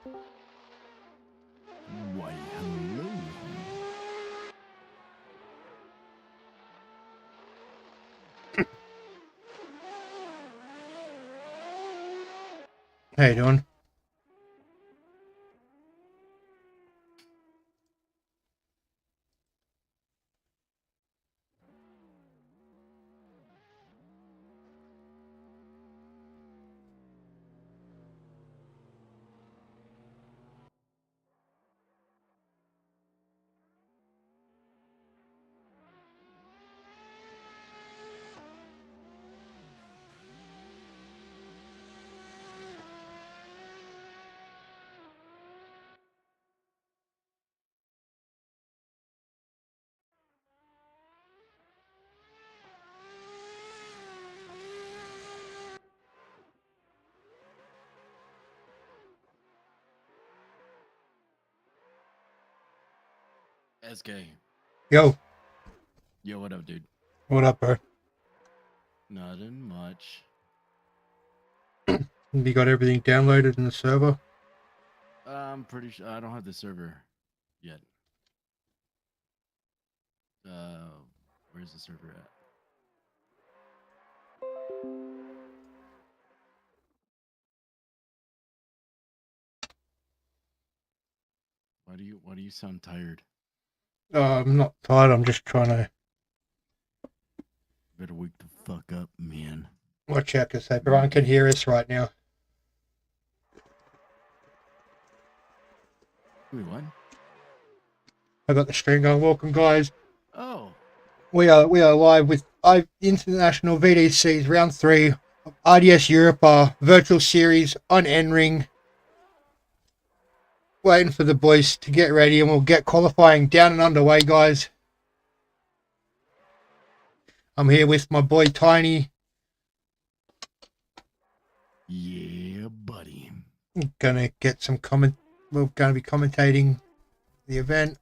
Why, hello. How you doing? SK. Yo, Yo, what up, dude? what up, bro? Nothing much. You got everything downloaded in the server? I'm pretty sure I don't have the server yet. Where's the server at? Why do you sound tired? I'm not tired. I'm just trying to Better wake the fuck up, man. watch out because everyone can hear us right now. Wait, what? I got the stream going. Welcome, guys. Oh. We are live with International VDC's Round 3 of RDS Europa virtual series on N-Ring. Waiting for the boys to get ready and we'll get qualifying down and underway, guys. I'm here with my boy Tiny. Yeah, buddy. Gonna get some comment. We're gonna be commentating the event.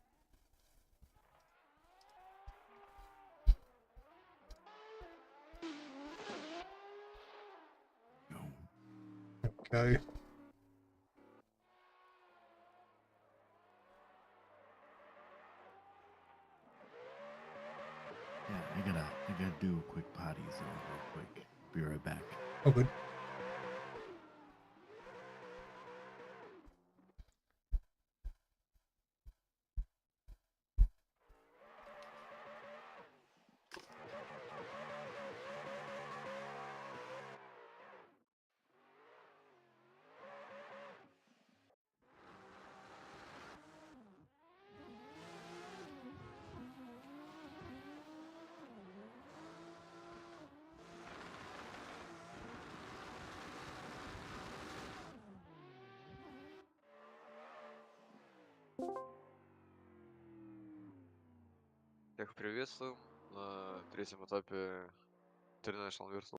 No. Go. Yeah, I gotta do a quick potty zone real quick. Be right back. Oh, good. Всех приветствуем на третьем этапе Internationalvdc.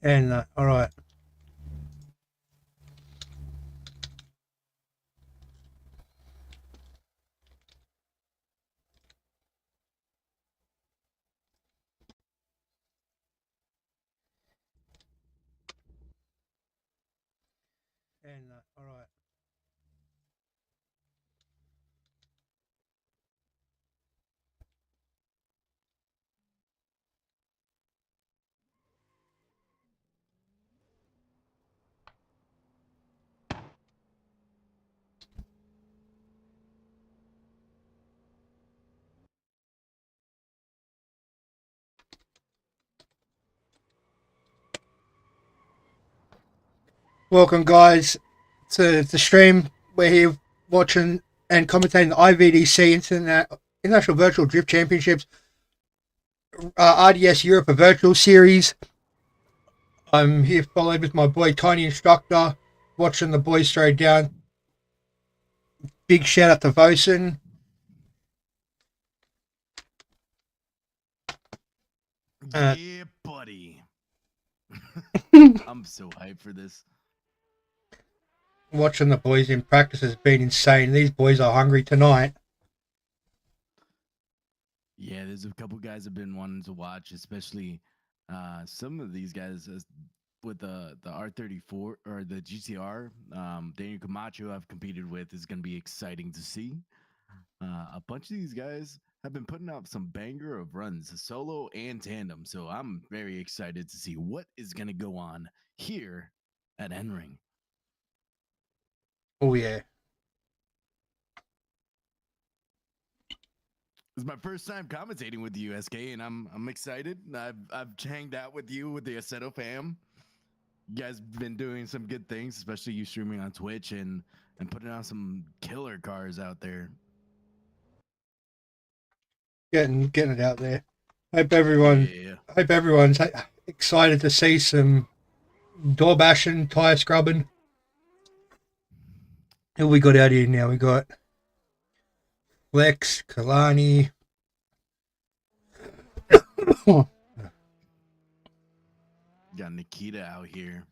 And all right. And all right. Welcome, guys, to the stream. We're here watching and commentating the IVDC International Virtual Drift Championships, RDS Europe, a virtual series. I'm here followed with my boy Tiny Instructor, watching the boys throw down. Big shout out to Vosen. Yeah, buddy. I'm so hyped for this. Watching the boys in practice has been insane. These boys are hungry tonight. Yeah, there's a couple guys I've been wanting to watch, especially some of these guys with the R34 or the GTR. Daniel Camacho I've competed with is going to be exciting to see. A bunch of these guys have been putting out some banger of runs, solo and tandem. So I'm very excited to see what is going to go on here at N-Ring. Oh yeah. It's my first time commentating with you, SK, and I'm excited. I've hanged out with you with the Assetto fam. You guys been doing some good things, especially you streaming on Twitch and putting out some killer cars out there. Getting it out there. Hope everyone's excited to see some door bashing, tire scrubbing. Who we got out here now? We got Lex, Kalani. Got Nikita out here.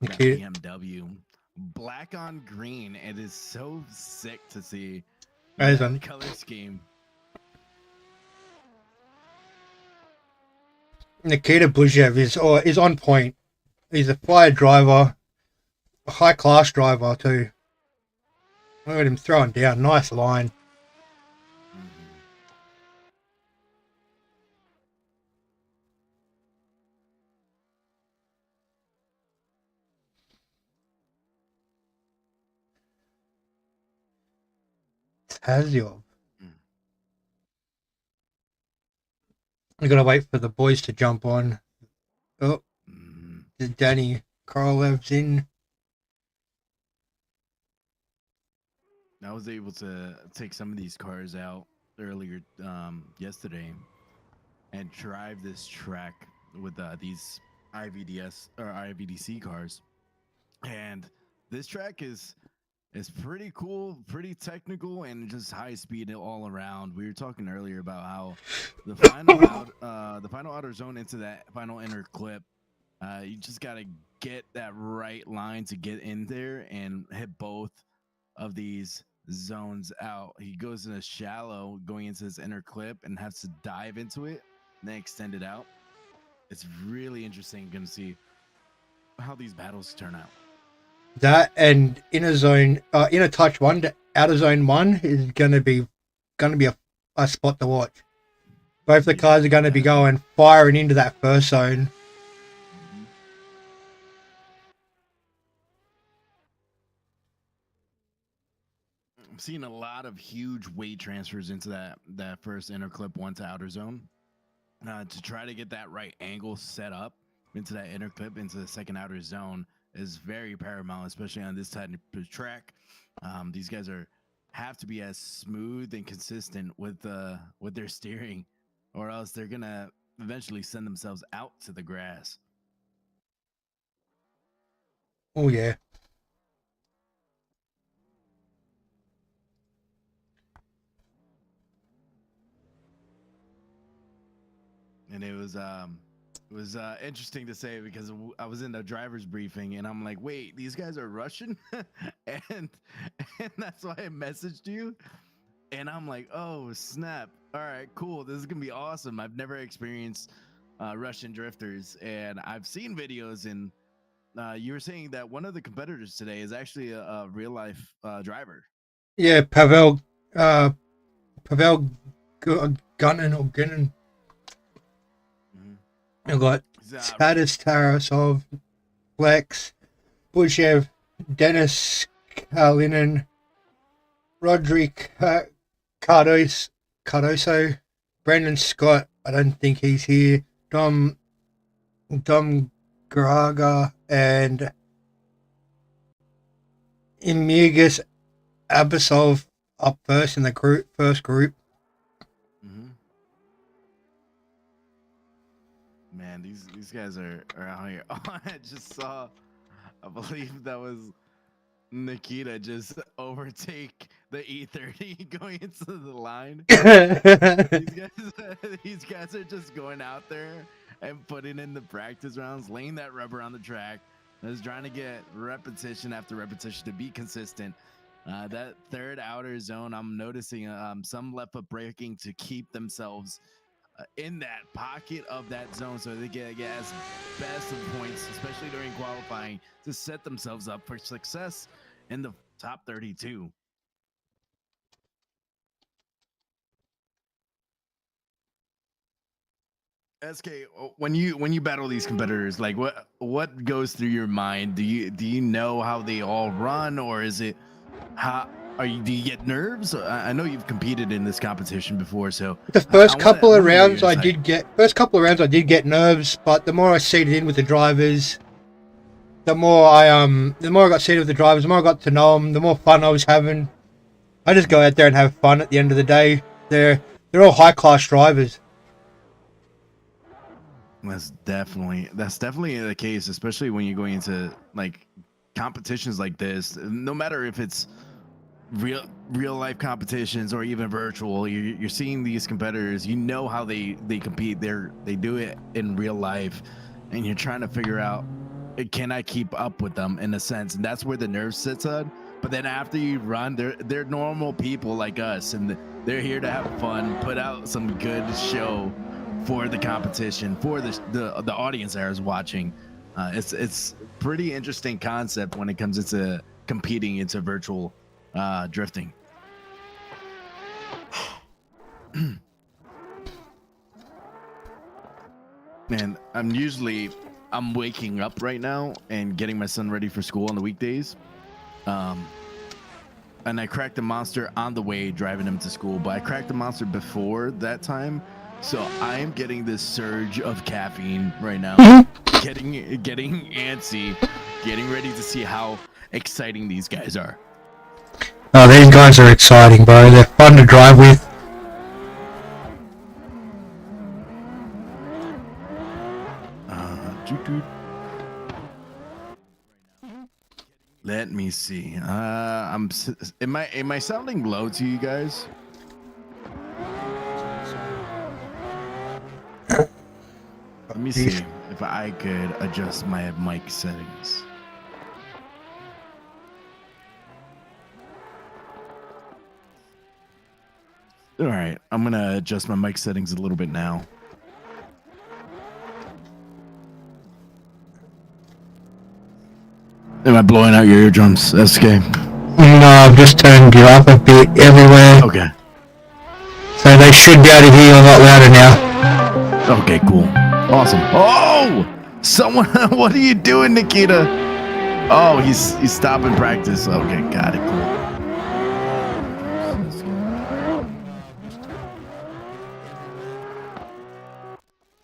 Got Nikita. BMW. Black on green. It is so sick to see As that on color scheme. Nikita Buzhev is on point. He's a fire driver, a high class driver too. Look at him throwing down. Nice line. Tazyov. We gotta wait for the boys to jump on. Oh, Danny Korolev's in. I was able to take some of these cars out earlier yesterday and drive this track with these IVDS or IVDC cars. And this track is pretty cool, pretty technical, and just high speed all around. We were talking earlier about how the final outer zone into that final inner clip, you just gotta get that right line to get in there and hit both of these zones out. He goes in a shallow going into this inner clip and has to dive into it and then extend it out. It's really interesting. Going to see how these battles turn out. That and inner zone, inner touch one to outer zone one is gonna be a spot to watch. Both the cars are gonna be going firing into that first zone. I'm seeing a lot of huge weight transfers into that first inner clip one to outer zone to try to get that right angle set up into that inner clip into the second outer zone is very paramount, especially on this type of track. These guys have to be as smooth and consistent with their steering, or else they're gonna eventually send themselves out to the grass. Oh yeah. And it was It was interesting to say because I was in the driver's briefing and I'm like, wait, these guys are Russian, and that's why I messaged you. And I'm like, oh snap! All right, cool. This is gonna be awesome. I've never experienced Russian drifters, and I've seen videos. And you were saying that one of the competitors today is actually a real life driver. Yeah, Pavel Gunnin or Gunnin. Mhm. I got He's, Tadas Tarasov, Flex, Bushev, Dennis Kalinin, Roderick Cardoso, Brendan Scott. I don't think he's here. Dom Graga and Imigas Abasov up first in the first group. Mhm. Man, these guys are out here. Oh, I just saw. I believe that was Nikita just overtake the E30 going into the line. These guys are just going out there and putting in the practice rounds, laying that rubber on the track. Just trying to get repetition after repetition to be consistent. That third outer zone, I'm noticing some left foot braking to keep themselves in that pocket of that zone so they get as best of points, especially during qualifying, to set themselves up for success in the top 32. SK, when you battle these competitors, like what goes through your mind? Do you know how they all run, or is it how do you get nerves? I know you've competed in this competition before, so The I first couple of wanna know your rounds I insight. did get nerves, but the more I seated in with the drivers, the more I got seated with the drivers, the more I got to know them, the more fun I was having. I just go out there and have fun at the end of the day. They're all high class drivers. That's definitely the case, especially when you're going into like competitions like this. No matter if it's real life competitions or even virtual, you're seeing these competitors. You know how they compete. They do it in real life, and you're trying to figure out, can I keep up with them in a sense? And that's where the nerves sits on. But then after you run, they're normal people like us, and they're here to have fun, put out some good show for the competition, for the audience that is watching. It's pretty interesting concept when it comes into competing into virtual drifting. Man, I'm waking up right now and getting my son ready for school on the weekdays. And I cracked the monster on the way driving him to school, but I cracked the monster before that time. So I am getting this surge of caffeine right now, getting antsy, getting ready to see how exciting these guys are. Oh, these guys are exciting, bro. They're fun to drive with. Let me see. Am I sounding low to you guys? Let me see if I could adjust my mic settings. All right, I'm gonna adjust my mic settings a little bit now. Am I blowing out your eardrums, SK? No, I've just turned you up a bit everywhere. Okay. So they should be able to hear you a lot louder now. Okay, cool. Awesome. Oh! Someone, what are you doing, Nikita? Oh, he's stopping practice. Okay, got it. Cool.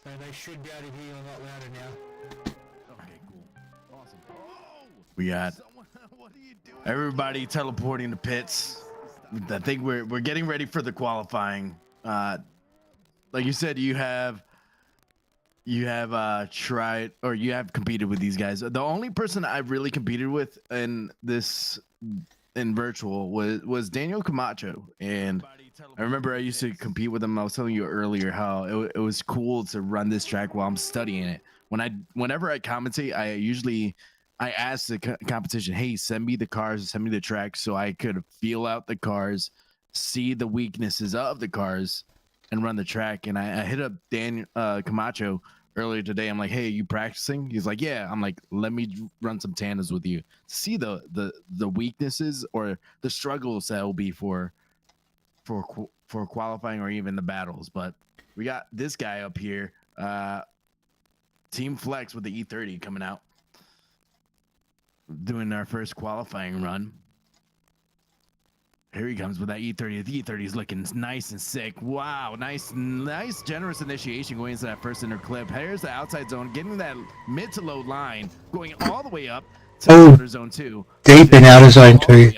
So they should be able to hear you a lot louder now. Okay, cool. Awesome. Oh! We got everybody teleporting to pits. I think we're getting ready for the qualifying. Like you said, you have tried, or you have competed with these guys. The only person I've really competed with in virtual was Daniel Camacho, and I remember I used to compete with him. I was telling you earlier how it was cool to run this track while I'm studying it. Whenever I commentate, I ask the competition, "Hey, send me the cars, send me the track, so I could feel out the cars, see the weaknesses of the cars, and run the track." And I hit up Dan Camacho earlier today. I'm like, "Hey, you practicing?" He's like, "Yeah." I'm like, "Let me run some tandas with you, see the weaknesses or the struggles that will be for qualifying or even the battles." But we got this guy up here, Team Flex with the E30 coming out, doing our first qualifying run. Here he comes with that E30. The E30 is looking nice and sick. Wow, nice, generous initiation going into that first inner clip. Here's the outside zone, getting that mid to low line, going all the way up to outer zone 2. Deep in outer zone 2.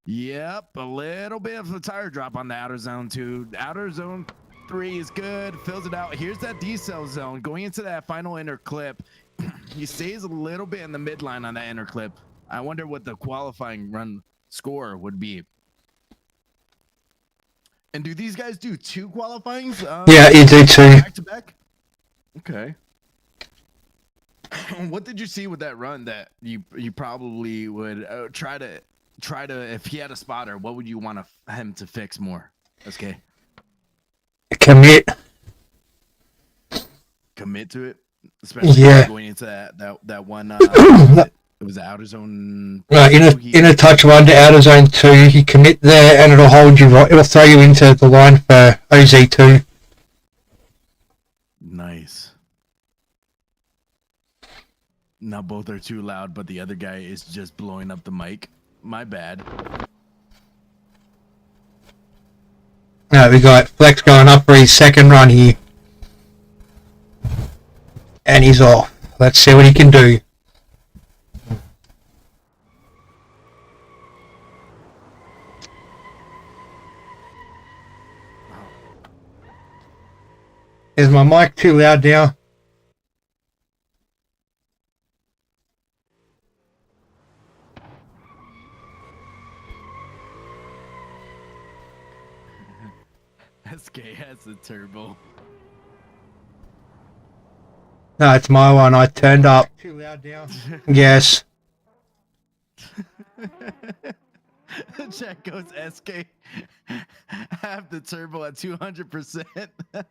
Yep, a little bit of a tire drop on the outer zone 2. Outer zone 3 is good, fills it out. Here's that decel zone going into that final inner clip. He stays a little bit in the midline on that inner clip. I wonder what the qualifying run score would be. And do these guys do 2 qualifyings? Yeah, you do 2. Back to back? Okay. What did you see with that run that you probably would try to if he had a spotter, what would you want him to fix more? SK. Commit to it, especially going into that one. It was the outer zone. In a touch 1 to outer zone 2, you commit there, and it'll hold you right. It'll throw you into the line for OZ2. Nice. Now both are too loud, but the other guy is just blowing up the mic. My bad. Alright, we got Flex going up for his second run here. And he's off. Let's see what he can do. Is my mic too loud now? SK has the turbo. No, it's my one. I turned up. Too loud now? Yes. Chat goes SK. Have the turbo at 200%.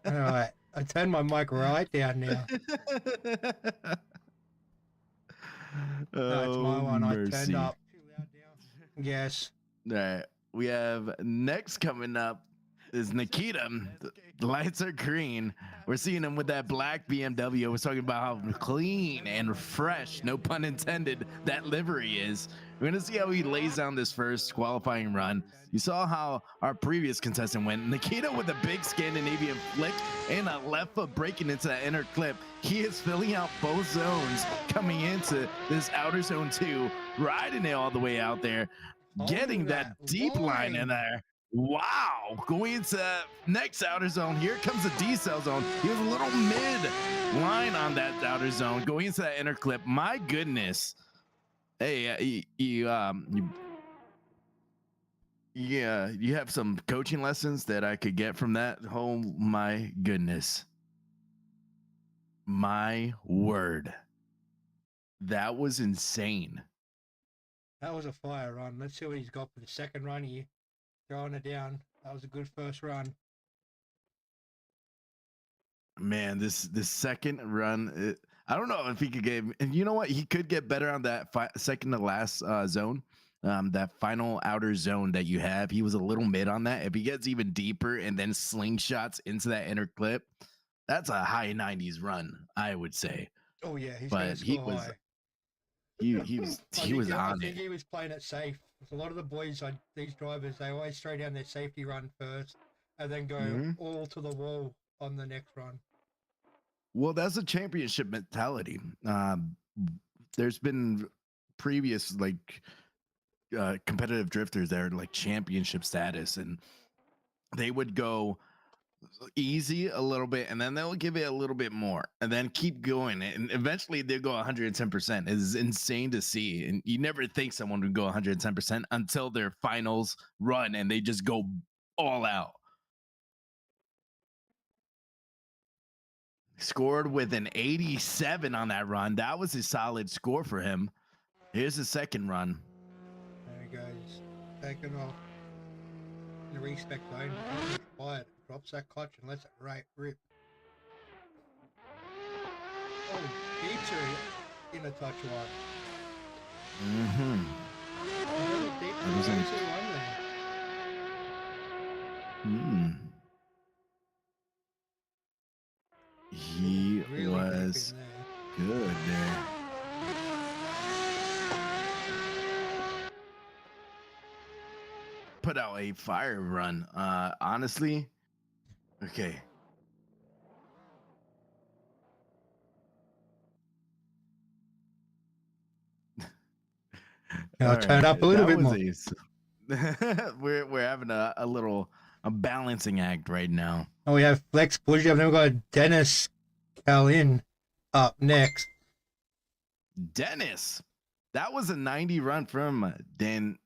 Alright, I turned my mic right down now. No, it's my one. Mercy. I turned up. Too loud now? Yes. Alright, we have next coming up is Nikita. The lights are green. We're seeing him with that black BMW. We're talking about how clean and fresh, no pun intended, that livery is. We're going to see how he lays down this first qualifying run. You saw how our previous contestant went. Nikita with a big Scandinavian flick and a left foot breaking into that inner clip. He is filling out both zones coming into this outer zone 2, riding it all the way out there, getting that deep line in there. Wow, going into next outer zone. Here comes the decel zone. He was a little mid line on that outer zone, going into that inner clip. My goodness. Hey, you have some coaching lessons that I could get from that. Oh my goodness. My word. That was insane. That was a fire run. Let's see what he's got for the second run here. Throwing it down. That was a good first run. Man, this second run, I don't know if he could get, and you know what? He could get better on that second to last zone. That final outer zone that you have. He was a little mid on that. If he gets even deeper and then slingshots into that inner clip, that's a high 90s run, I would say. Oh yeah, he's going to score high. He was on I think it. he was playing it safe. A lot of the boys, these drivers, they always throw down their safety run first and then go all to the wall on the next run. Well, that's a championship mentality. There's been previous competitive drifters that are like championship status, and they would go easy a little bit and then they'll give it a little bit more and then keep going, and eventually they'll go 110%. It's insane to see, and you never think someone would go 110% until their finals run and they just go all out. Scored with an 87 on that run. That was a solid score for him. Here's the second run. There he goes. Taking off. In the respect zone. Quiet. Drops that clutch and lets it rip. Oh, deep in a touch one. Mm-hmm. Deep was in- one there. He Really was deep in there. good there. Put out a fire run. Honestly, okay. I'll turn it up a little bit more. We're having a little balancing act right now. Oh, we have Flex Bougie. I've never got Dennis Calin up next. Dennis, that was a 90 run from Daniel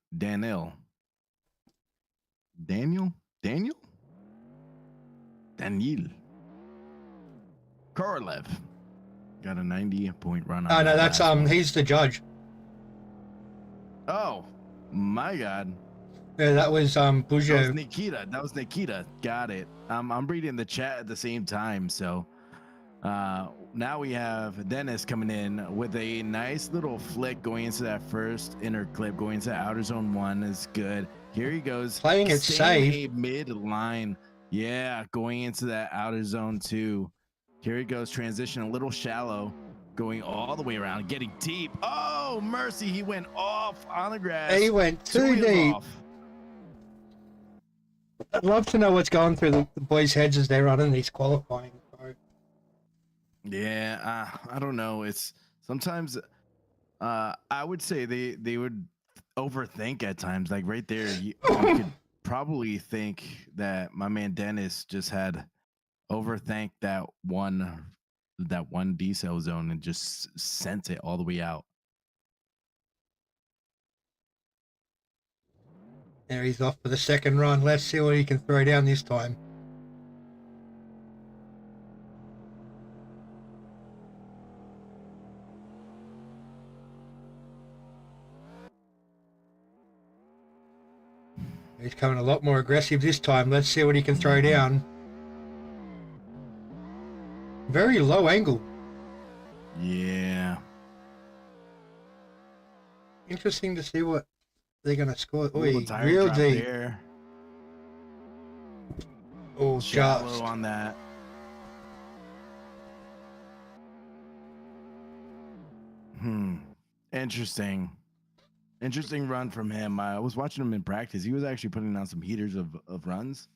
Korolev got a 90-point run on Oh no, that that's last one. he's the judge. Oh my god. Yeah, that was Bougie. That was Nikita. Got it. I'm reading the chat at the same time, so now we have Dennis coming in with a nice little flick going into that first inner clip, going into outer zone 1 is good. Here he goes. Playing it staying safe. a mid line. Yeah, going into that outer zone 2. Here he goes, transition a little shallow, going all the way around, getting deep. Oh, mercy, he went off on the grass. He went too wheels deep. off. I'd love to know what's going through the boys' heads as they're running these qualifying. Yeah, I don't know. It's sometimes I would say they would overthink at times. Like right there, you could probably think that my man Dennis just had overthink that one decel zone and just sent it all the way out. There he's off for the second run. Let's see what he can throw down this time. He's coming a lot more aggressive this time. Let's see what he can throw down. Very low angle. Yeah. Interesting to see what they're going to score. Oh, Ooh, tire real drop deep. there. Oh, Shallow just. on that. Interesting run from him. I was watching him in practice. He was actually putting on some heaters of runs.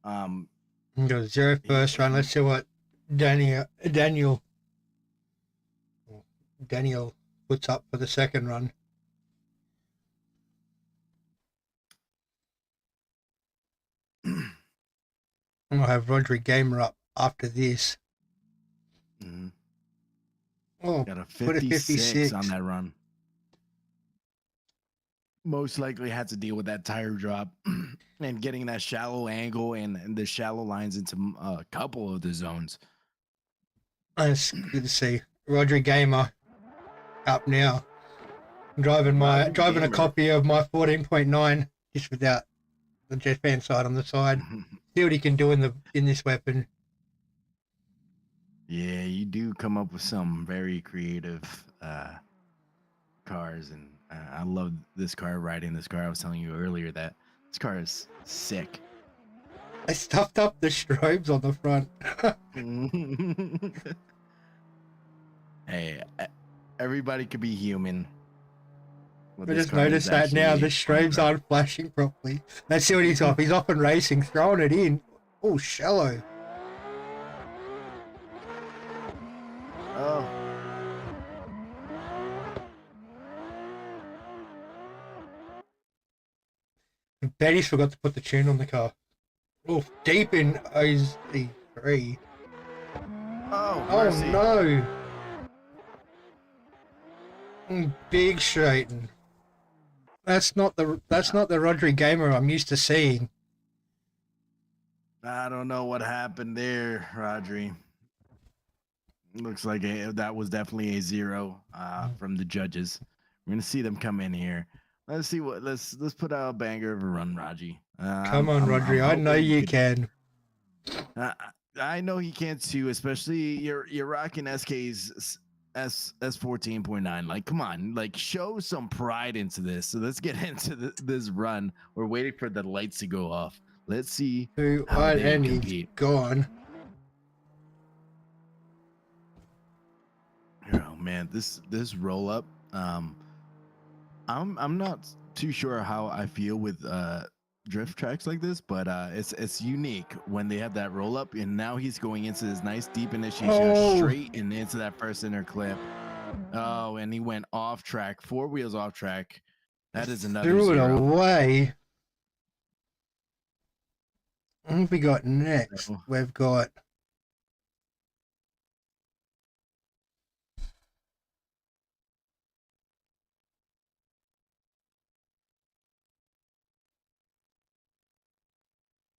Go 0 first run. Let's see what Daniel puts up for the second run. And we'll have Rodri Gamer up after this. Mm-hmm. Oh, got a put a 56 on that run. Most likely had to deal with that tire drop and getting that shallow angle and the shallow lines into a couple of the zones. It's good to see. Rodri Gamer up now. I'm driving a copy of my 14.9 just without the jet fan side on the side. See what he can do in this weapon. Yeah, you do come up with some very creative cars, and I love this car, riding this car. I was telling you earlier that this car is sick. I stuffed up the strobes on the front. Hey, everybody could be human. I just noticed that now the strobes aren't flashing properly. Let's see what he's off. He's off and racing, throwing it in. Oh, shallow. Oh. I bet he's forgot to put the tune on the car. Oh, deep in OZ3. Oh, oh mercy. No. Big straighten. That's not the Rodri Gamer I'm used to seeing. I don't know what happened there, Rodri. Looks like that was definitely a zero from the judges. We're gonna see them come in here. Let's see what let's put out a banger of a run, Raji. Come on, I'm Rodri. I know hoping you you could. can. I know he can too, especially you're rocking SK's S 14.9. Like, come on, like show some pride into this. So let's get into this run. We're waiting for the lights to go off. Let's see how they And he's compete. gone. Oh man, this roll up. I'm not too sure how I feel with drift tracks like this, but it's unique when they have that roll up, and now he's going into this nice deep initiation straight and into that first inner clip. Oh, and he went off track, 4 wheels off track. That is another Threw it zero. away. What have we got next? So, We've got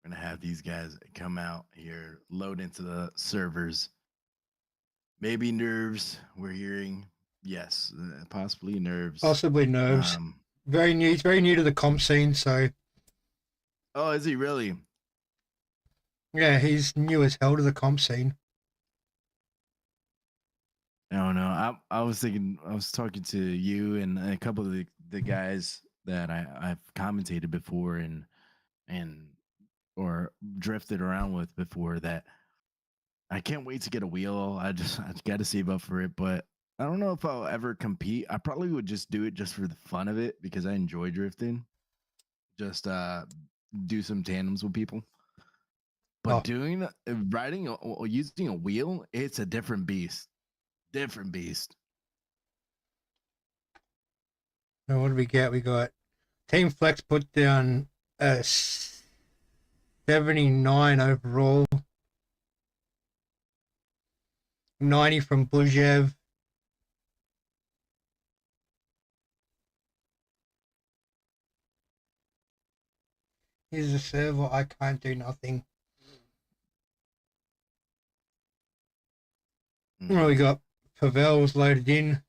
we're gonna have these guys come out here, load into the servers. Maybe nerves. We're hearing yes, possibly nerves. possibly nerves. Very new. He's very new to the comp scene, so Oh, is he really? yeah, he's new as hell to the comp scene. I don't know. I was thinking. I was talking to you and a couple of the guys that I've commentated before and or drifted around with before that. I can't wait to get a wheel. I got to save up for it, but I don't know if I'll ever compete. I probably would just do it just for the fun of it because I enjoy drifting. Just do some tandems with people. But riding using a wheel, it's a different beast. Different beast. Now what do we get? We got Team Flex put down a 79 overall. 90 from Bujev. Here's the server. I can't do nothing. Well, we got Pavel's loaded in.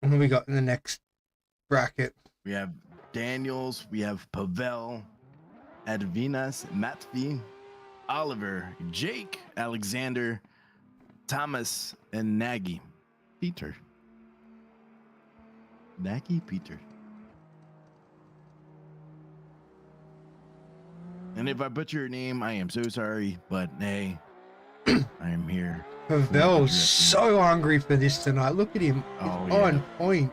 And we got in the next bracket. We have Daniels, we have Pavel, Advinas, Matvey, Oliver, Jake, Alexander, Thomas, and Nagy. Peter. Nagy Peter. And if I butcher your name, I am so sorry, but hey, I am here. Pavel's so hungry for this tonight. Look at him. On point.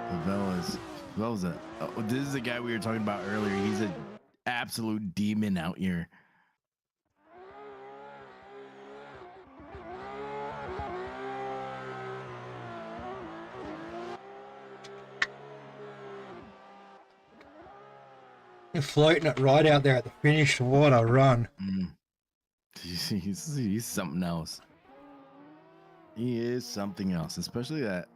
Pavel's this is the guy we were talking about earlier. He's an absolute demon out here. Floating it right out there at the finish. What a run. He's something else. He is something else, especially that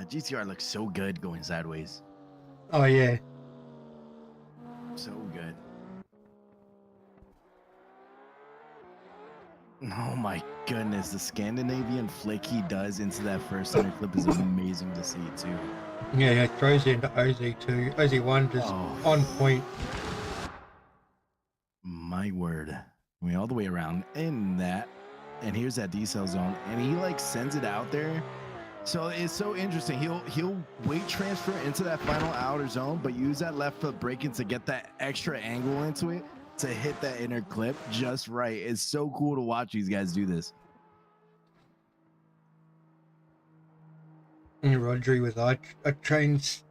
GTR looks so good going sideways. Oh, yeah. So good. Oh my goodness, the Scandinavian flick he does into that first center clip is amazing to see too. Yeah, it throws it into OZ2. OZ1 just on point. My word. I mean, all the way around in that. And here's that decel zone. And he like sends it out there. So it's so interesting. He'll weight transfer into that final outer zone, but use that left foot braking to get that extra angle into it to hit that inner clip just right. It's so cool to watch these guys do this. And Rodri with a trains.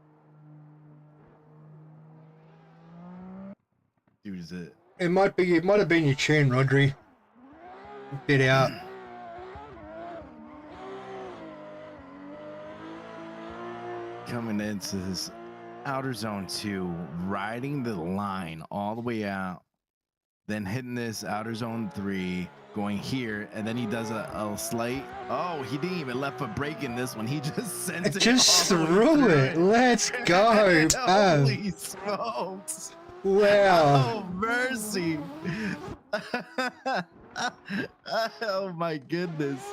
Dude, is it? It might have been your tune, Rodri. Bit out. Coming into this outer zone 2, riding the line all the way out, then hitting this outer zone 3, going here, and then he does a slight. Oh, he didn't even left foot brake in this one. He just sends it. Just threw it. Let's go, Pav. Holy smokes! Wow. Oh, mercy. Oh my goodness.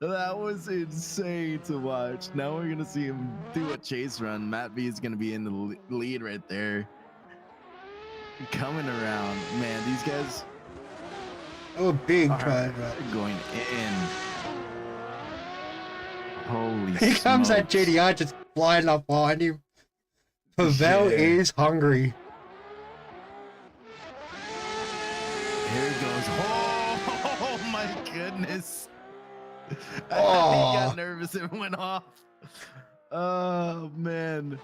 That was insane to watch. Now we're gonna see him do a chase run. Matt B is gonna be in the lead right there. Coming around. Man, these guys Oh, big are try right. going in. Holy Here comes that smokes. GDR just flying up behind him. Pavel Yeah. is hungry. Here it goes. Oh my goodness. He Oh. got nervous and went off. Oh man.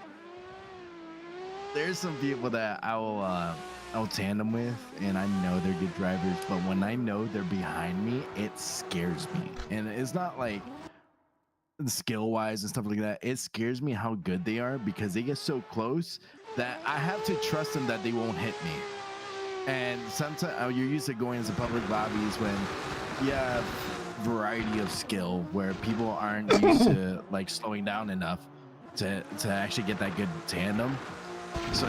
There's some people that I'll tandem with, and I know they're good drivers, but when I know they're behind me, it scares me. And it's not like skill wise and stuff like that. It scares me how good they are because they get so close that I have to trust them that they won't hit me. And sometimes you're used to going into public lobbies when you have variety of skill where people aren't used to like slowing down enough to actually get that good tandem. So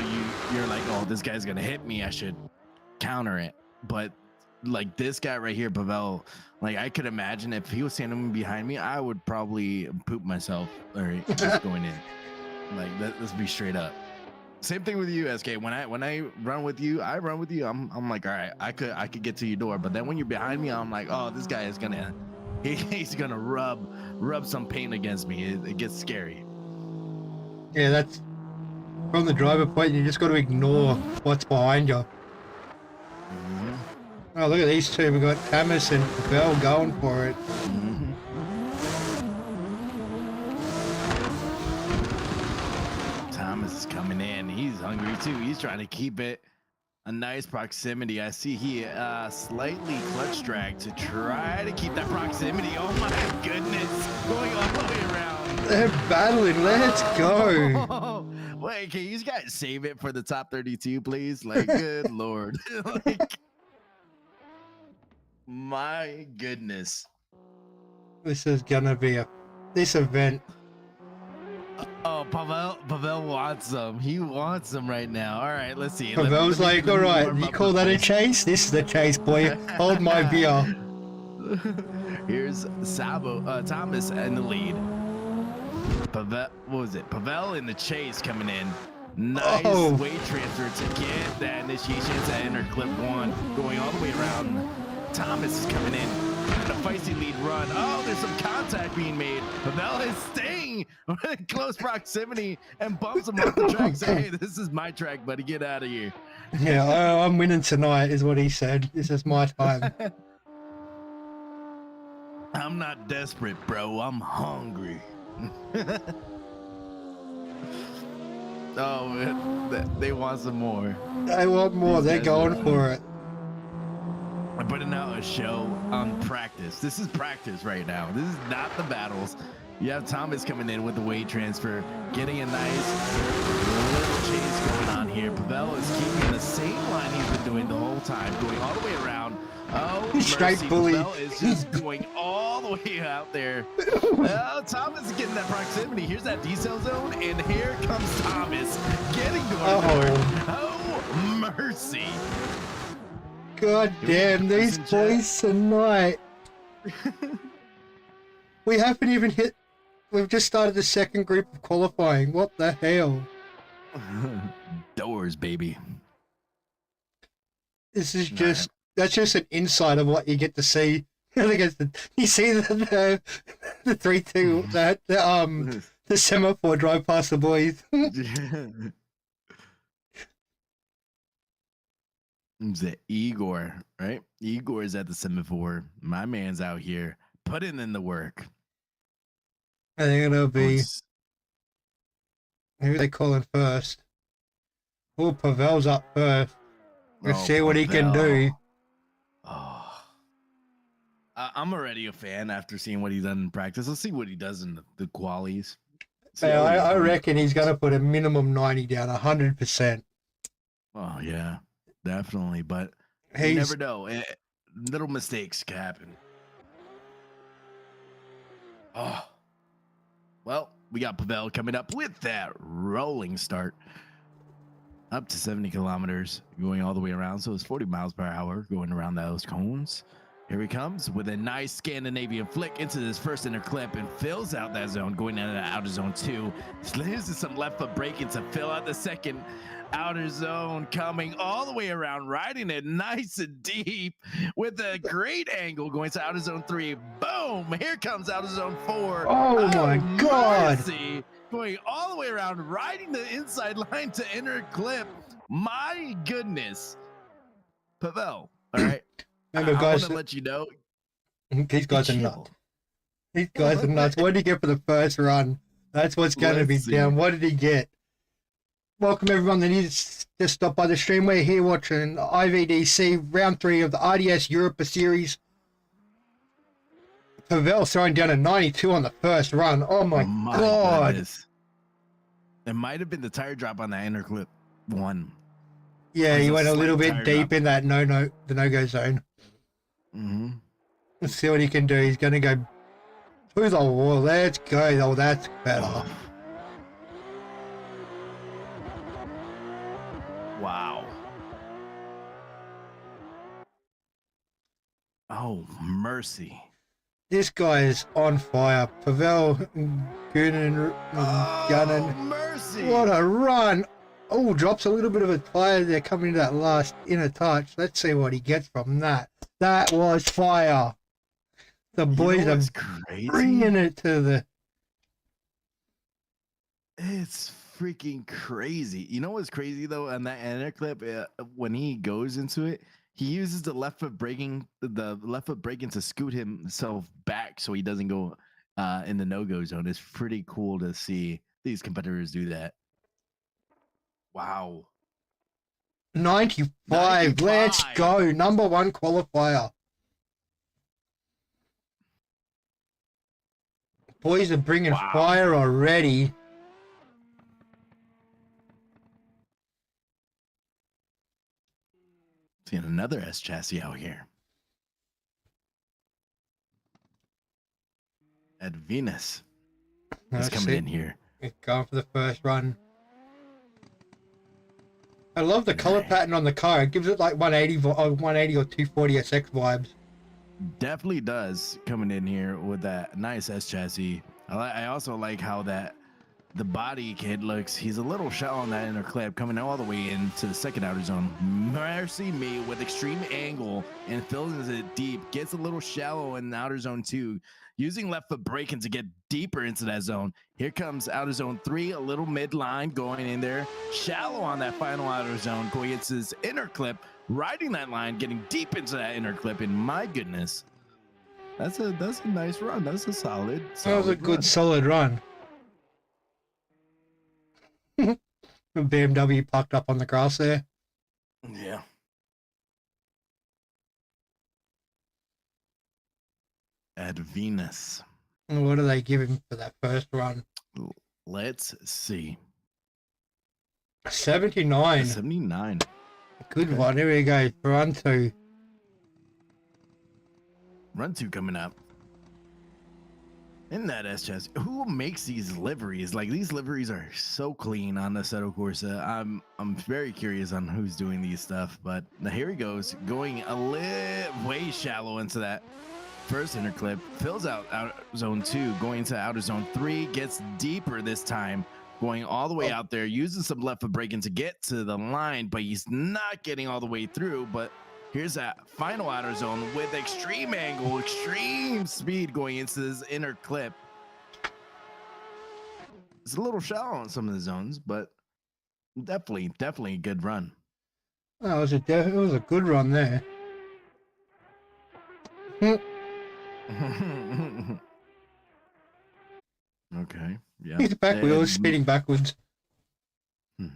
you're like, oh, this guy's gonna hit me, I should counter it. But like this guy right here, Pavel, like I could imagine if he was standing behind me, I would probably poop myself or just going in. Like let's be straight up. Same thing with you, SK. When I run with you, I'm like, all right, I could get to your door. But then when you're behind me, I'm like, oh, this guy is gonna he's gonna rub some paint against me. It gets scary. Yeah, that's from the driver point. You just got to ignore what's behind you. Mm-hmm. Oh, look at these two. We've got Tamas and Pavel going for it. Mm-hmm. Thomas is coming in. He's hungry too. He's trying to keep it a nice proximity. I see he slightly clutch drag to try to keep that proximity. Oh my goodness. Going all the way around. They're battling. Let's go. Wait, can you guys save it for the top 32, please? Like, good Lord. Like, my goodness. This is gonna be this event. Oh, Pavel wants them. He wants them right now. All right, let's see. Pavel's like, all right, you call that a chase? This is the chase, boy. Hold my beer. Here's Thomas in the lead. Pavel, what was it? Pavel in the chase coming in. Nice weight transfer to get that initiation to enter clip 1. Going all the way around. Thomas is coming in. A feisty lead run. Oh, there's some contact being made. Pavel is staying in close proximity and bumps him off the track. Say, hey, this is my track, buddy. Get out of here. Yeah, I'm winning tonight, is what he said. This is my time. I'm not desperate, bro. I'm hungry. Oh, man. They want some more. They want more. They're going for it. I'm putting out a show on practice. This is practice right now. This is not the battles. You have Thomas coming in with the weight transfer, getting a nice little chase going on here. Pavel is keeping the same line he's been doing the whole time, going all the way around. Oh, straight mercy. bully. Pavel is just going all the way out there. Oh, Thomas is getting that proximity. Here's that decel zone, and here comes Thomas getting to Oh, mercy. God damn, these boys tonight. We haven't even hit. We've just started the second group of qualifying. What the hell? Doors, baby. This is just. That's just an insight of what you get to see. You see the 3-2 the semaphore drive past the boys. Is it Igor, right? Igor is at the semaphore. My man's out here putting in the work. I think it'll be. Who are they calling first? Oh, Pavel's up first. Let's see what he can do. Oh, I'm already a fan after seeing what he's done in practice. Let's see what he does in the qualies. Yeah, I reckon he's going to put a minimum 90 down, 100%. Oh, yeah, definitely. But you never know. Little mistakes can happen. Oh, well, we got Pavel coming up with that rolling start. up to 70 kilometers going all the way around. So it's 40 miles per hour going around those cones. Here he comes with a nice Scandinavian flick into this first inner clip and fills out that zone, going into the outer zone 2. Uses some left foot braking to fill out the second outer zone, coming all the way around, riding it nice and deep with a great angle going to outer zone 3. Boom! Here comes outer zone 4. Oh my God! Mercy! Going all the way around, riding the inside line to inner clip. My goodness. Pavel, all right. Remember, I want guys, to let you know. these guys are Chill. nuts. These guys are nuts. What did he get for the first run? That's what's going to be Let's see. down. What did he get? Welcome everyone that needs to stop by the stream. We're here watching IVDC Round 3 of the RDS Europa Series. Pavel throwing down a 92 on the first run. Oh my God. Goodness. It might have been the tire drop on that inner clip one. Yeah, There's he a went a little slight bit tire deep drop. in that the no-go zone. Mm-hmm. Let's see what he can do. He's going to go through the wall. Let's go. Oh, that's better. Wow. Oh, mercy. This guy is on fire. Pavel Gunnin. Oh, mercy. What a run. Oh, drops a little bit of a tire there coming to that last inner touch. Let's see what he gets from that. That was fire. The boys are crazy? bringing it to the... It's freaking crazy. You know what's crazy though? On that inner clip, when he goes into it, he uses the left foot braking to scoot himself back so he doesn't go in the no-go zone. It's pretty cool to see these competitors do that. Wow. 95. Let's go. Number 1 qualifier. Boys are bringing fire already. Seeing another S chassis out here. At Venus is coming in here. It's going for the first run. I love the color pattern on the car. It gives it like 180 or 240 SX vibes. Definitely does coming in here with that nice S chassis. I also like how the body kit looks. He's a little shallow on that inner clip, coming all the way into the second outer zone. Mercy me with extreme angle and fills it deep. Gets a little shallow in the outer zone 2, using left foot braking to get deeper into that zone. Here comes outer zone 3, a little midline going in there, shallow on that final outer zone. Going into his inner clip, riding that line, getting deep into that inner clip. And my goodness, that's a nice run. That's a solid. That was a good solid run. BMW parked up on the grass there. Yeah. At Venus. What do they give him for that first run? Let's see. 79. 79. Good one. Here we go. Run 2. Run 2 coming up. In that S chassis, who makes these liveries? Like, these liveries are so clean on the Assetto Corsa. I'm very curious on who's doing these stuff, but here he goes, going a little way shallow into that first inner clip, fills out zone 2, going into outer zone 3, gets deeper this time, going all the way out there, using some left foot braking to get to the line, but he's not getting all the way through. But here's that final outer zone with extreme angle, extreme speed going into this inner clip. It's a little shallow on some of the zones, but definitely a good run. It was a good run there. Okay, yeah. His back wheel is spinning backwards. All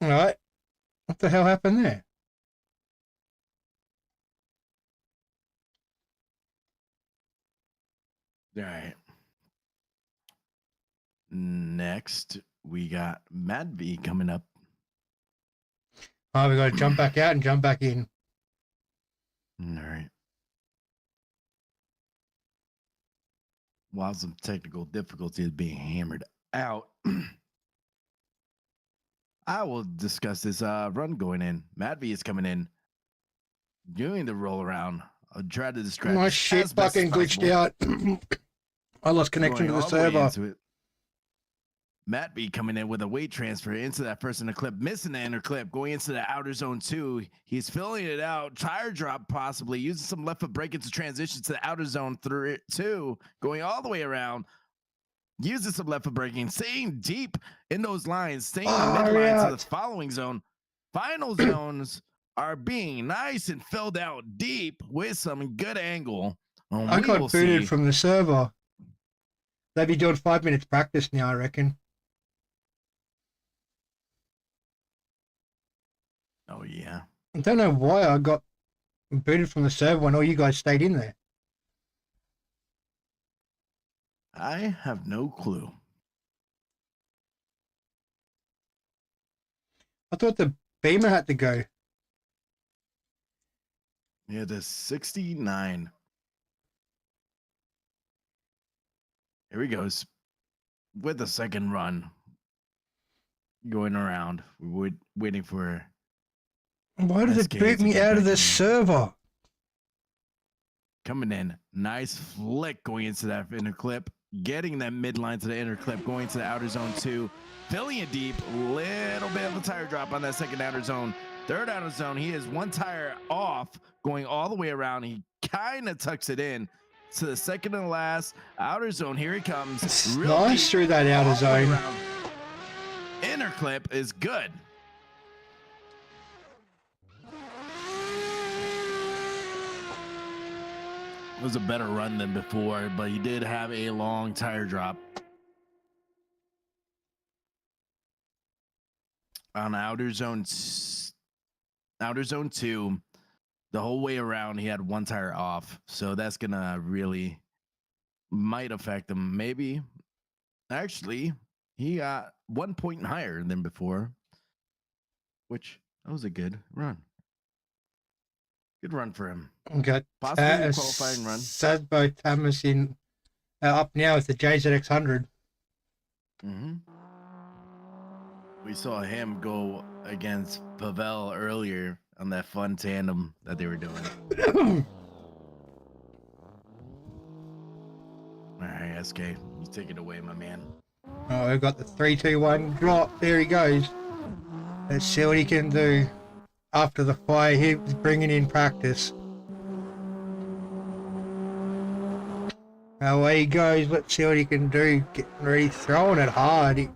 right. What the hell happened there? All right. Next, we got Mad V coming up. Oh, we got to jump back out and jump back in. All right. While some technical difficulties being hammered out, I will discuss this run going in. Matt V is coming in, doing the roll around. I'll try to describe My this shit as best as fucking glitched possible. out. I lost connection Going to the all the way server. into it. Matt B coming in with a weight transfer into that first inner clip, missing the inner clip, going into the outer zone 2. He's filling it out. Tire drop possibly, using some left foot brake into transition to the outer zone 2, going all the way around. Using some left foot braking, staying deep in those lines, staying in the midline to the following zone. Final zones are being nice and filled out deep with some good angle. I got booted from the server. They'll be doing 5 minutes practice now, I reckon. Oh, yeah. I don't know why I got booted from the server when all you guys stayed in there. I have no clue. I thought the beamer had to go. Yeah, the 69. Here he goes with the second run. Going around. We're waiting for. Why does it boot me out of the server? Coming in. Nice flick going into that inner clip. Getting that midline to the inner clip. Going to the outer zone 2. Filling it deep. Little bit of a tire drop on that second outer zone. Third outer zone. He is one tire off. Going all the way around. He kind of tucks it in to the second and last outer zone. Here he comes. Nice through that outer zone. Inner clip is good. It was a better run than before, but he did have a long tire drop. On outer zone 2, the whole way around, he had one tire off. So that's going to really might affect him. Maybe. Actually, he got 1 point higher than before, which that was a good run. Good run for him. Okay. Possibly a qualifying run. Sadbo Thomas in up now with the JZX100. Mm-hmm. We saw him go against Pavel earlier on that fun tandem that they were doing. All right, SK, you take it away, my man. Oh, we got the 3-2-1 drop. There he goes. Let's see what he can do. After the fire, he's bringing in practice. Away he goes. Let's see what he can do. Getting ready, throwing it hard.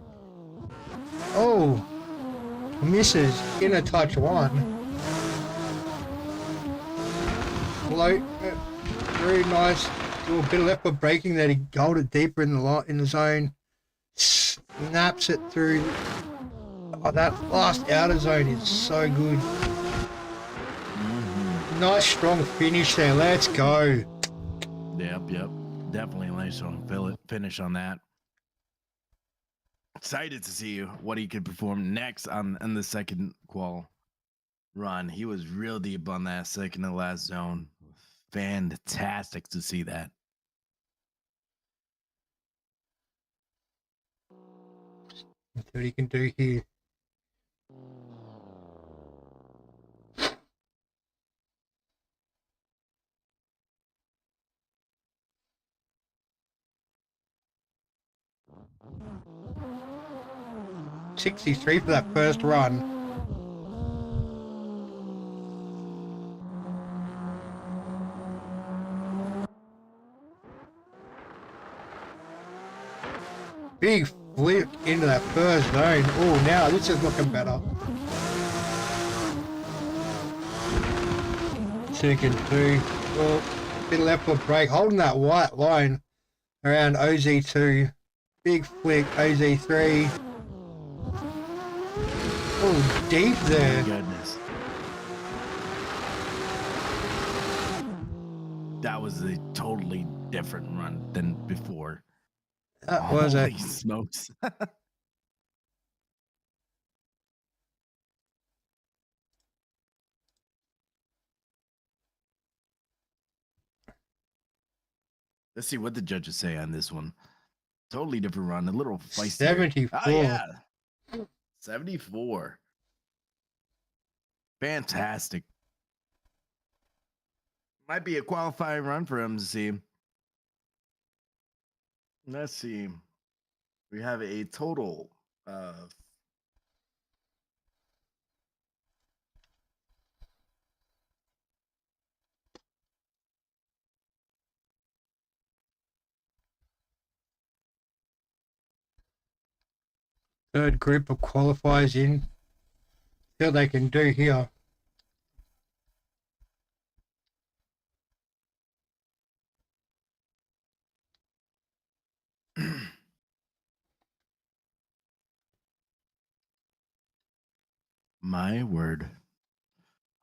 Oh, misses. Inner touch 1. Low, very nice. Do a bit of left foot braking that he hold it deeper in the zone. Snaps it through. Oh, that last outer zone is so good. Nice strong finish there. Let's go. Yep. Definitely a nice strong finish on that. Excited to see what he could perform next on the second qual run. He was real deep on that second to last zone. Fantastic to see that. Let's see what he can do here. $63 for that first run. Big flip into that first zone. Oh, now this is looking better. Second 2. Well, bit of left foot brake, holding that white line around OZ2. Big flick, OZ3. Oh, deep there. Oh, goodness. That was a totally different run than before. That was Holy it. smokes. Let's see what the judges say on this one. Totally different run. A little feisty. 74. Oh, yeah. 74. Fantastic. Might be a qualifying run for him to see. Let's see. We have a total of Third group of qualifiers in. See what they can do here. my word.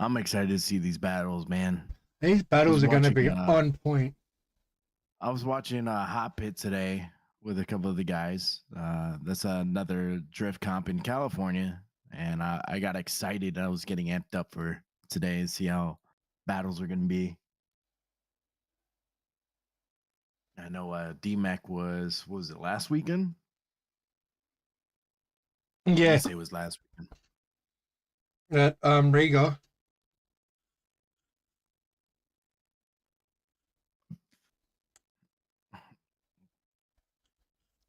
I'm excited to see these battles, man. These battles are going to be watching, on point. I was watching Hot Pit today with a couple of the guys. That's another drift comp in California, and I got excited. I was getting amped up for today to see how battles are going to be. I know DMAC was it last weekend? I want Yeah, to say it was last weekend. at Riga.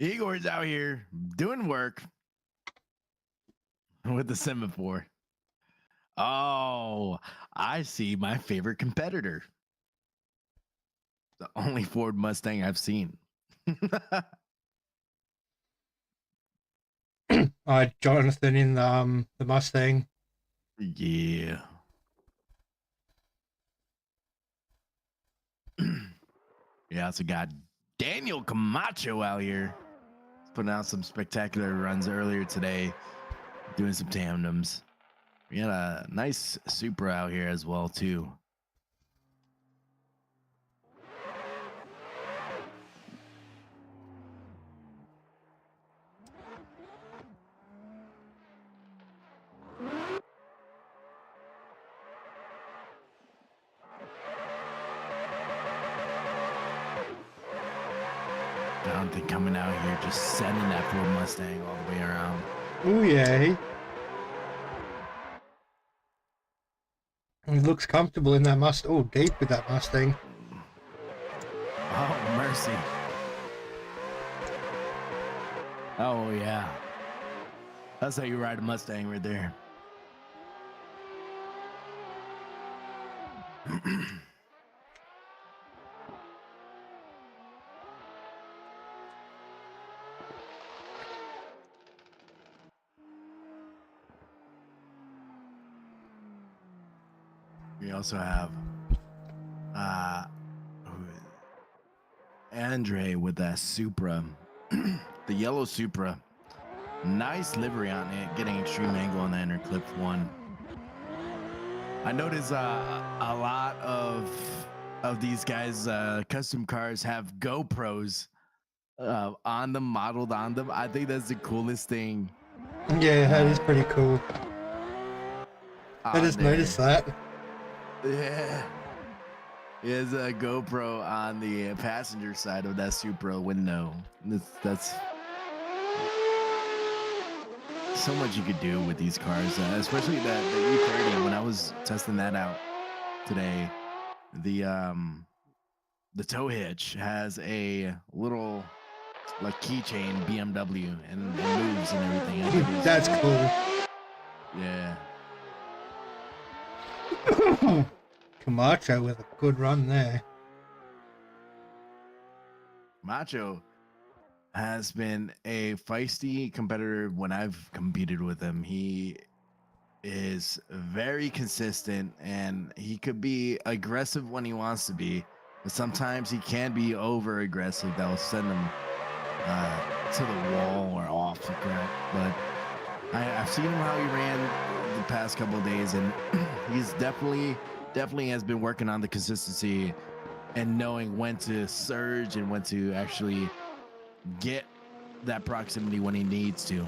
Igor's out here doing work with the semaphore. Oh, I see my favorite competitor. The only Ford Mustang I've seen. Jonathan in the Mustang. Yeah. Yeah, it's a guy, Daniel Camacho, out here. Putting out some spectacular runs earlier today, doing some tandems. We had a nice Supra out here as well, too. Jonathan coming out here, just sending that Ford Mustang all the way around. Oh yeah. He looks comfortable in that Mustang. Oh, deep with that Mustang. Oh, mercy. Oh, yeah. That's how you ride a Mustang right there. We also have Andre with that Supra, the yellow Supra. Nice livery on it, getting extreme angle on the inner clip one. I noticed a lot of these guys custom cars have GoPros on them, modeled on them. I think that's the coolest thing. Yeah, that is pretty cool. I just noticed that. Yeah. Is a GoPro on the passenger side of that Supra window. That's so much you could do with these cars, especially the E30. When I was testing that out today, the tow hitch has a little like keychain BMW and moves and everything. That's cool. Yeah. Camacho with a good run there. Macho has been a feisty competitor when I've competed with him. He is very consistent and he could be aggressive when he wants to be, but sometimes he can be over aggressive. That will send him to the wall or off the track. But I've seen him how he ran the past couple of days, and he's definitely has been working on the consistency and knowing when to surge and when to actually get that proximity when he needs to.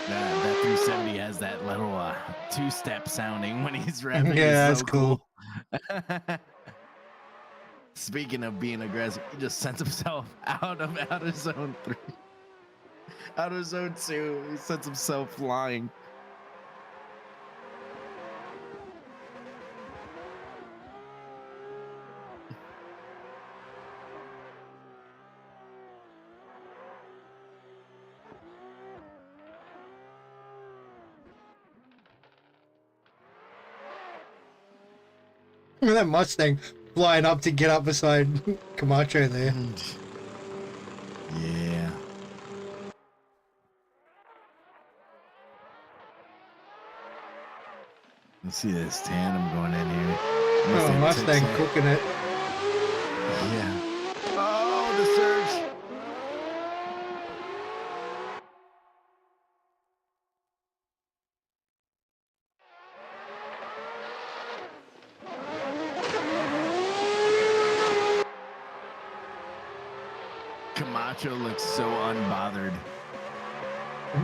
That 270 has that little two-step sounding when he's revving. Yeah, It's that's so cool. Speaking of being aggressive, he just sends himself out of zone 3. Out of zone 2. He sends himself flying. That Mustang flying up to get up beside Camacho there. Yeah. Let's see this tandem going in here. Oh, Mustang cooking it. Yeah. Oh, the surge. Camacho looks so unbothered.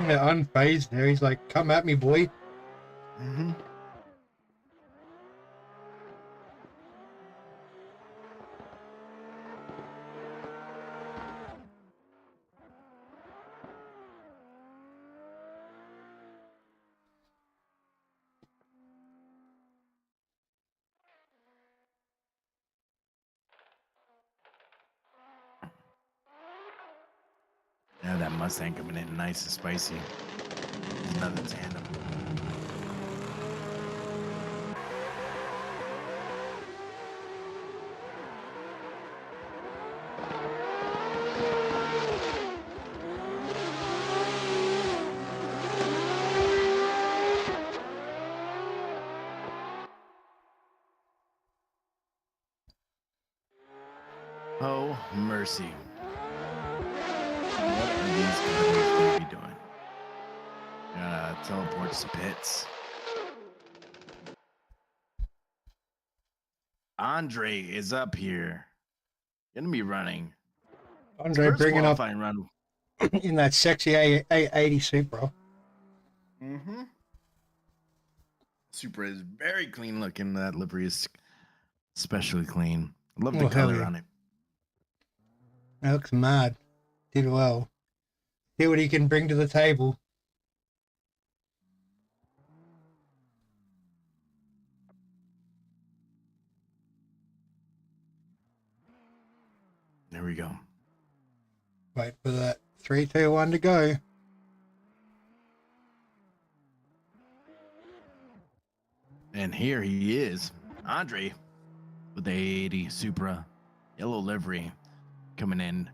Yeah, unfazed there. He's like, come at me, boy. Mm-hmm. Yeah, that Mustang coming in nice and spicy. Another tandem. Oh, mercy. What are these guys going to be doing? Teleports to pits. Andre is up here. Gonna be running. Andre First bringing up qualifying run. in that sexy A80 Supra. Mm-hmm. Supra is very clean looking. That livery is especially clean. I love the Oh, hell color yeah. on it. That looks mad. Did well. See what he can bring to the table. There we go. Wait for that 3, 2, 1 to go. And here he is, Andre, with the 80 Supra, yellow livery, coming in.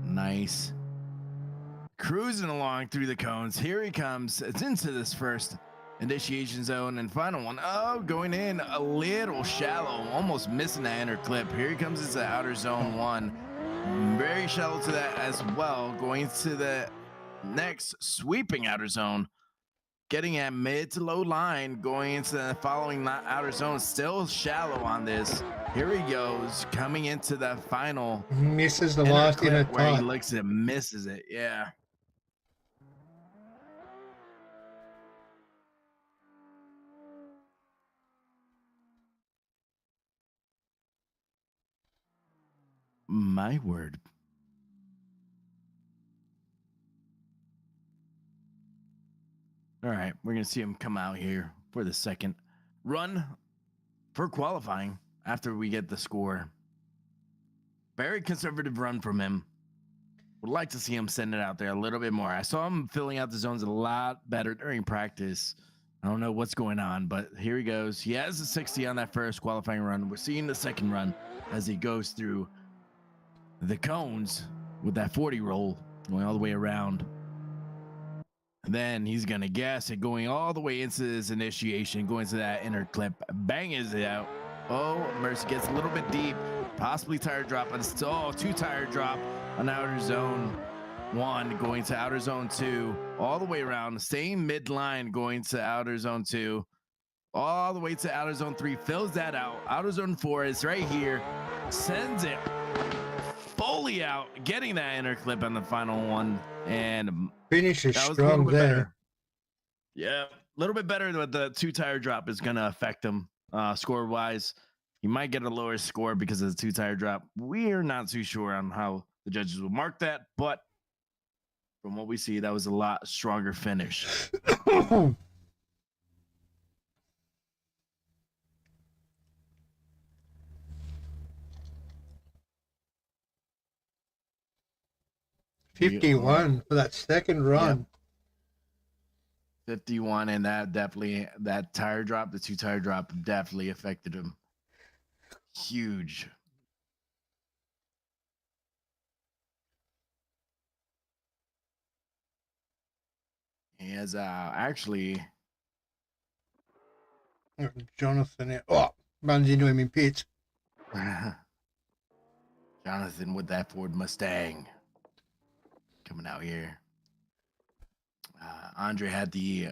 Nice. Cruising along through the cones. Here he comes. It's into this first initiation zone and final one. Oh, going in a little shallow, almost missing that inner clip. Here he comes into outer zone 1. Very shallow to that as well. Going to the next sweeping outer zone. Getting at mid to low line, going into the following outer zone, still shallow on this. Here he goes, coming into the final. Misses the last inner where he tight. looks at misses it. Yeah. My word. All right, we're going to see him come out here for the second run for qualifying after we get the score. Very conservative run from him. Would like to see him send it out there a little bit more. I saw him filling out the zones a lot better during practice. I don't know what's going on, but here he goes. He has a 60 on that first qualifying run. We're seeing the second run as he goes through the cones with that 40 roll going all the way around. And then he's going to gas it going all the way into his initiation, going to that inner clip. Bang is it out. Oh, Mercy gets a little bit deep. Possibly tire drop, but still 2 tire drop on outer zone 1, going to outer zone 2, all the way around, staying midline, going to outer zone 2, all the way to outer zone 3, fills that out. Outer zone 4 is right here, sends it fully out, getting that inner clip on the final one, and Finishes that was a strong little bit there. better. Yeah, a little bit better, but the two tire drop is going to affect him score wise. He might get a lower score because of the two tire drop. We're not too sure on how the judges will mark that, but from what we see, that was a lot stronger finish. 51 for that second run. Yep. 51, and that tire drop, the two tire drop, definitely affected him. Huge. He has actually Jonathan, runs into him in pits. Jonathan with that Ford Mustang coming out here. Andre had the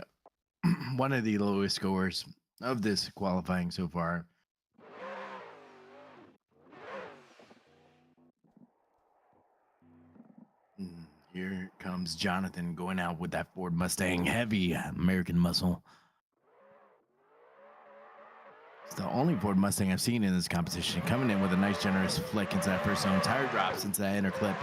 one of the lowest scores of this qualifying so far. Here comes Jonathan going out with that Ford Mustang, heavy American muscle. It's the only Ford Mustang I've seen in this competition. Coming in with a nice generous flick into that first zone. Tire drops into that inner clip.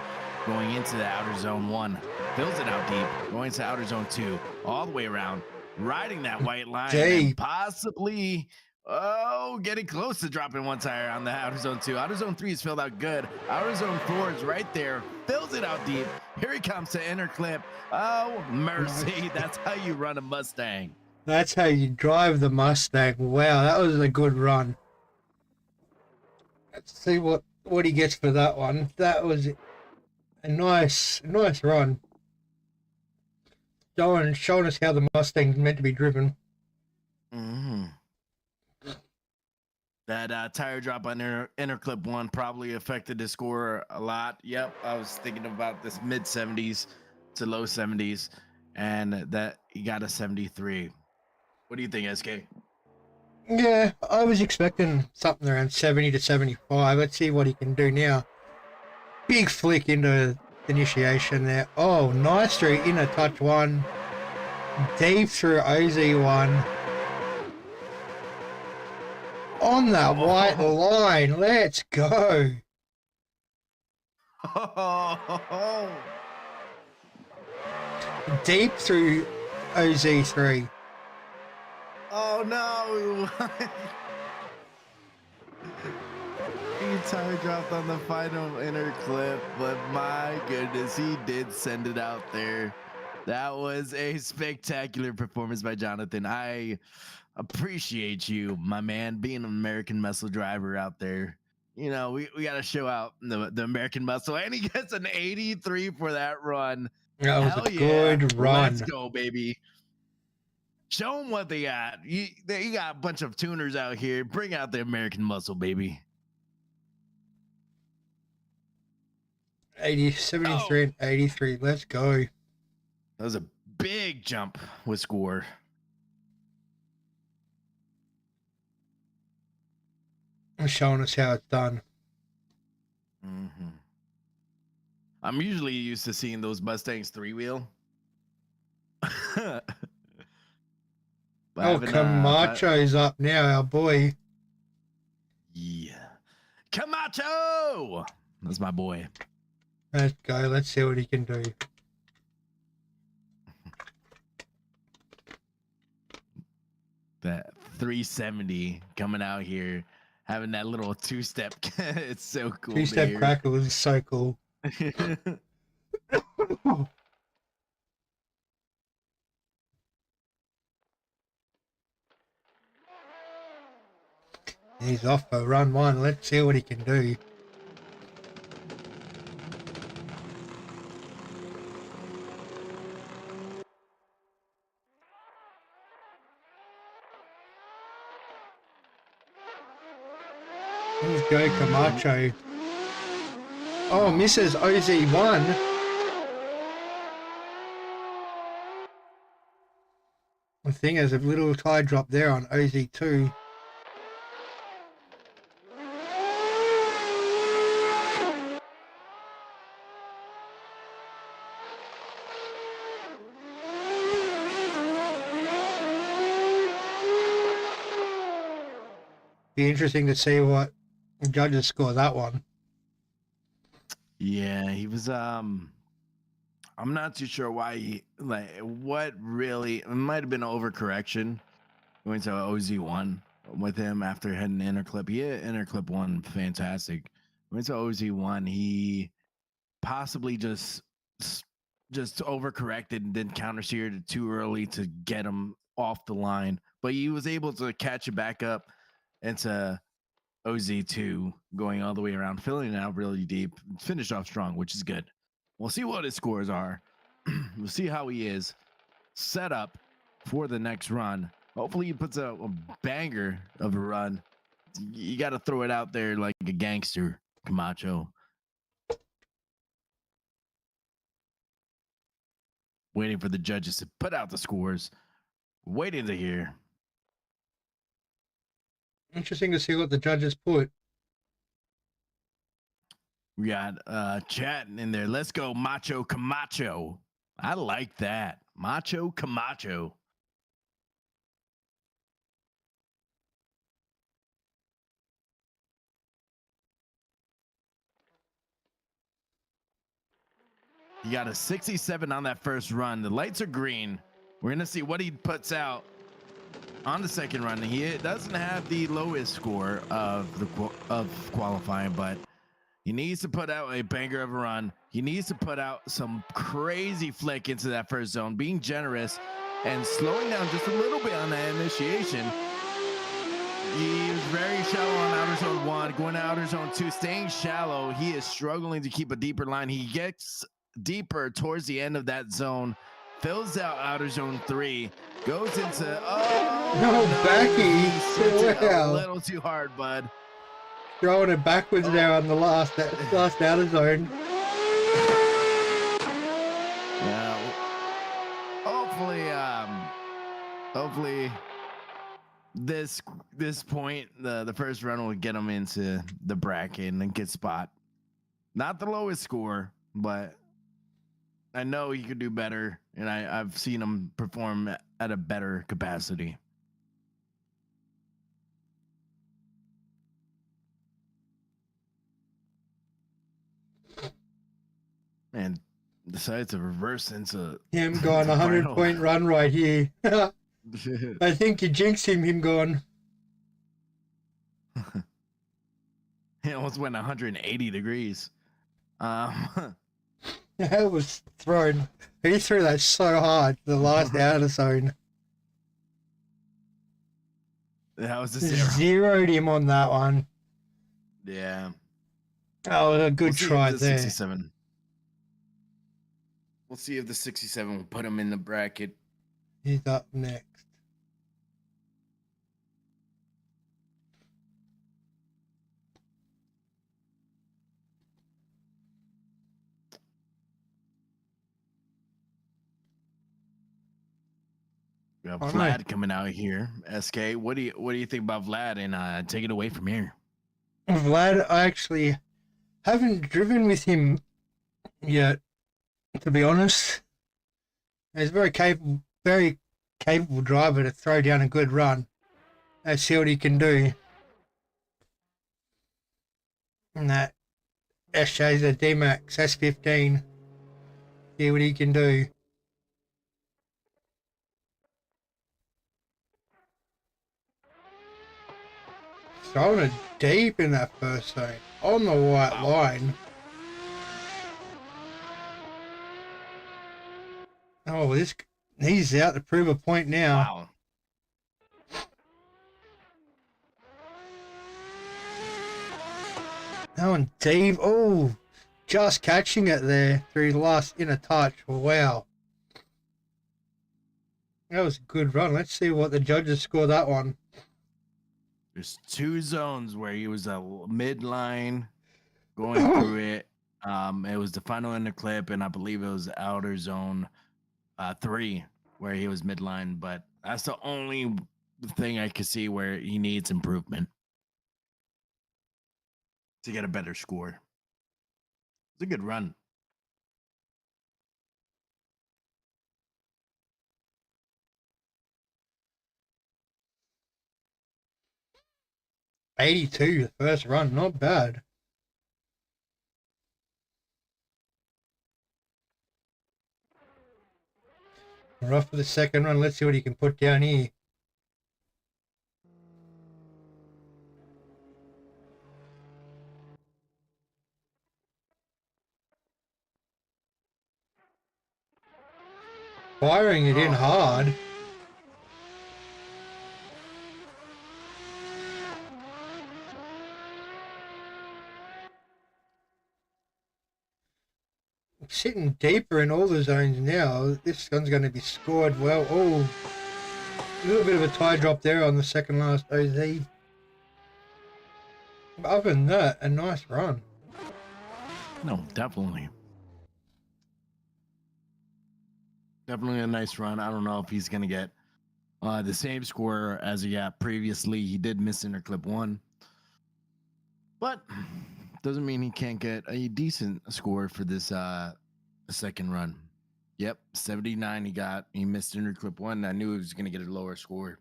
Going into the outer zone 1. Fills it out deep. Going to outer zone 2. All the way around. Riding that white line. And possibly, getting close to dropping one tire on the outer zone 2. Outer zone 3 is filled out good. Outer zone 4 is right there. Fills it out deep. Here he comes to inner clip. Oh, mercy. That's how you run a Mustang. That's how you drive the Mustang. Wow, that was a good run. Let's see what he gets for that one. That was a nice run. Showing us how the Mustang's meant to be driven. That tire drop on inner clip 1 probably affected the score a lot. Yep, I was thinking about this mid 70s to low 70s, and that he got a 73. What do you think, SK? Yeah, I was expecting something around 70 to 75. Let's see what he can do now. Big flick into initiation there. Oh, nice through inner touch 1. Deep through OZ1. On that white line. Let's go. Deep through OZ3. Oh no! He tire dropped on the final inner clip, but my goodness, he did send it out there. That was a spectacular performance by Jonathan. I appreciate you, my man, being an American muscle driver out there. You know, we got to show out the American muscle, and he gets an 83 for that run. That was Hell a good run. Let's go, baby. Show them what they got. You got a bunch of tuners out here. Bring out the American muscle, baby. 73 and 83. Let's go. That was a big jump with score. Showing us how it's done. I'm usually used to seeing those Mustangs 3-wheel. Camacho's up now, our boy. Yeah. Camacho! That's my boy. Let's go. Let's see what he can do. That 370 coming out here, having that little two-step. It's so cool. Two-step crackle is so cool. He's off for run 1. Let's see what he can do. Let's go, Camacho. Oh, misses OZ1. The thing is, a little tire drop there on OZ2. Be interesting to see what the judges score that one. Yeah, he was. I'm not too sure why he what really. It might have been an overcorrection going to OZ1 with him after hitting interclip. He hit interclip one, fantastic. Went to OZ1. He possibly just overcorrected and then counter steered too early to get him off the line, but he was able to catch it back up into OZ2, going all the way around, filling it out really deep, finished off strong, which is good. We'll see what his scores are. We'll see how he is set up for the next run. Hopefully he puts a banger of a run. You got to throw it out there like a gangster, Camacho. Waiting for the judges to put out the scores. Waiting to hear. Interesting to see what the judges put. We got chatting in there. Let's go, Macho Camacho. I like that. Macho Camacho. He got a 67 on that first run. The lights are green. We're going to see what he puts out on the second run. He doesn't have the lowest score of qualifying, but he needs to put out a banger of a run. He needs to put out some crazy flick into that first zone, being generous and slowing down just a little bit on that initiation. He's very shallow on outer zone 1, going to outer zone 2, staying shallow. He is struggling to keep a deeper line. He gets deeper towards the end of that zone, fills out outer zone 3, goes into Becky. A little too hard, bud. Throwing it backwards there on the last outer zone. Yeah. Hopefully this point, the first run will get him into the bracket and a good spot. Not the lowest score, but I know he could do better, and I've seen him perform at a better capacity. And decides to reverse into him going 100-point run right here. I think you jinxed him going. He almost went 180 degrees. That was thrown. He threw that so hard, the last outer zone. That was a zero. Zeroed him on that one. Yeah. Oh, a good try there. 67. We'll see if the 67 will put him in the bracket. He's up next. We have Vlad coming out here. SK, what do you think about Vlad, and take it away from here? Vlad, I actually haven't driven with him yet, to be honest. He's a very capable driver to throw down a good run. Let's see what he can do. And that SJ's a D-Max S15. See what he can do. Throwing it deep in that first zone. On the white line. Oh, he's out to prove a point now. Wow. That one deep. Oh, just catching it there through the last inner touch. Wow. That was a good run. Let's see what the judges score that one. There's two zones where he was a midline going through it. It was the final in the clip, and I believe it was outer zone 3 where he was midline. But that's the only thing I could see where he needs improvement to get a better score. It's a good run. 82 the first run, not bad. We're off for the second run. Let's see what he can put down here. Firing it in hard. Sitting deeper in all the zones now. This gun's going to be scored well. Oh, a little bit of a tie drop there on the second last OZ. But other than that, a nice run. No, definitely. Definitely a nice run. I don't know if he's going to get the same score as he got previously. He did miss interclip 1. But doesn't mean he can't get a decent score for this second run. Yep, 79 he got. He missed interclip 1. I knew he was going to get a lower score.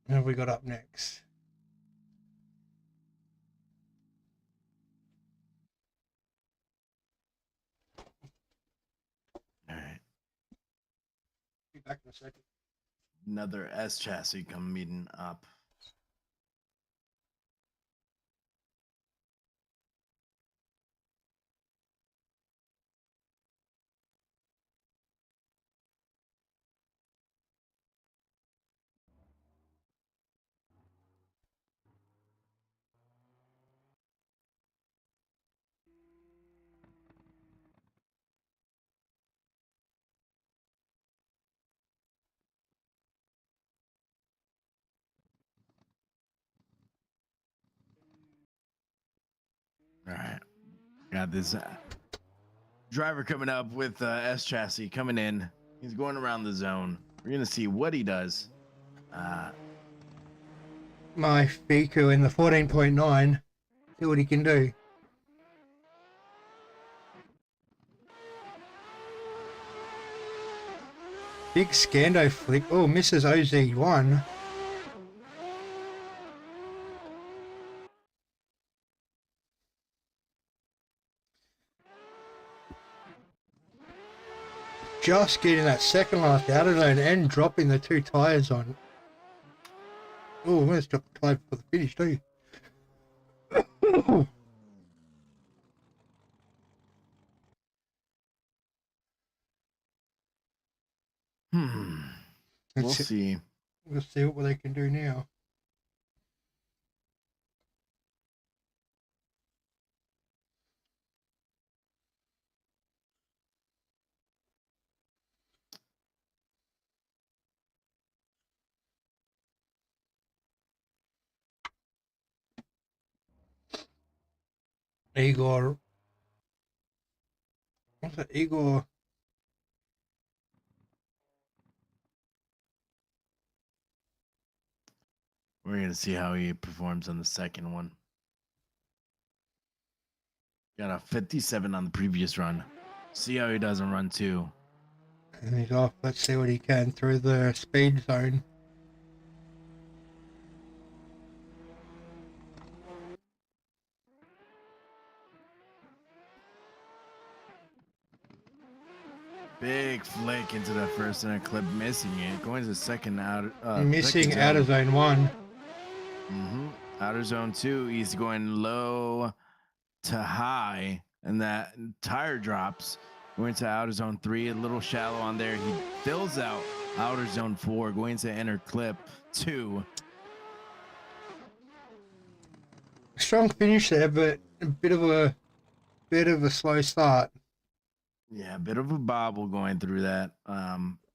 What have we got up next? All right. Be back in a second. Another S chassis coming up. All right. Got this driver coming up with S chassis coming in. He's going around the zone. We're going to see what he does. My Fiku in the 14.9. See what he can do. Big Scando flick. Oh, misses OZ1. Just getting that second last out of zone and dropping the 2 tyres on. Oh, let's drop the tyre for the finish too. We'll see. We'll see what they can do now. Igor. What's that? Igor. We're going to see how he performs on the second one. Got a 57 on the previous run. See how he does in run 2. And he's off. Let's see what he can through the speed zone. Big flick into the first inner clip, missing it. Going to the second out. Missing out of zone 1. Outer zone 2, he's going low to high, and that tire drops. Going to outer zone 3, a little shallow on there. He fills out outer zone 4, going to inner clip 2. Strong finish there, but a bit of a slow start. Yeah, a bit of a bobble going through that.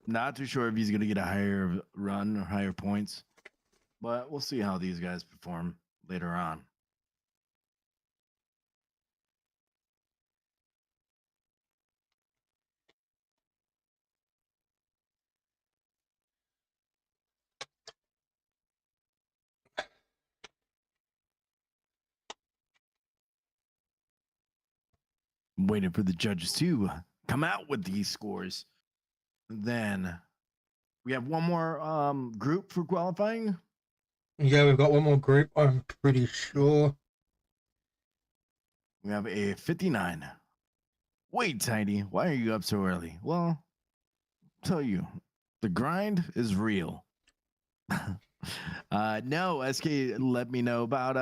Not too sure if he's going to get a higher run or higher points, but we'll see how these guys perform later on. I'm waiting for the judges to come out with these scores. Then We have one more group for qualifying. Yeah, we've got one more group, I'm pretty sure. We have a 59. Wait, Tiny, why are you up so early? Well, tell you, the grind is real. No, SK let me know about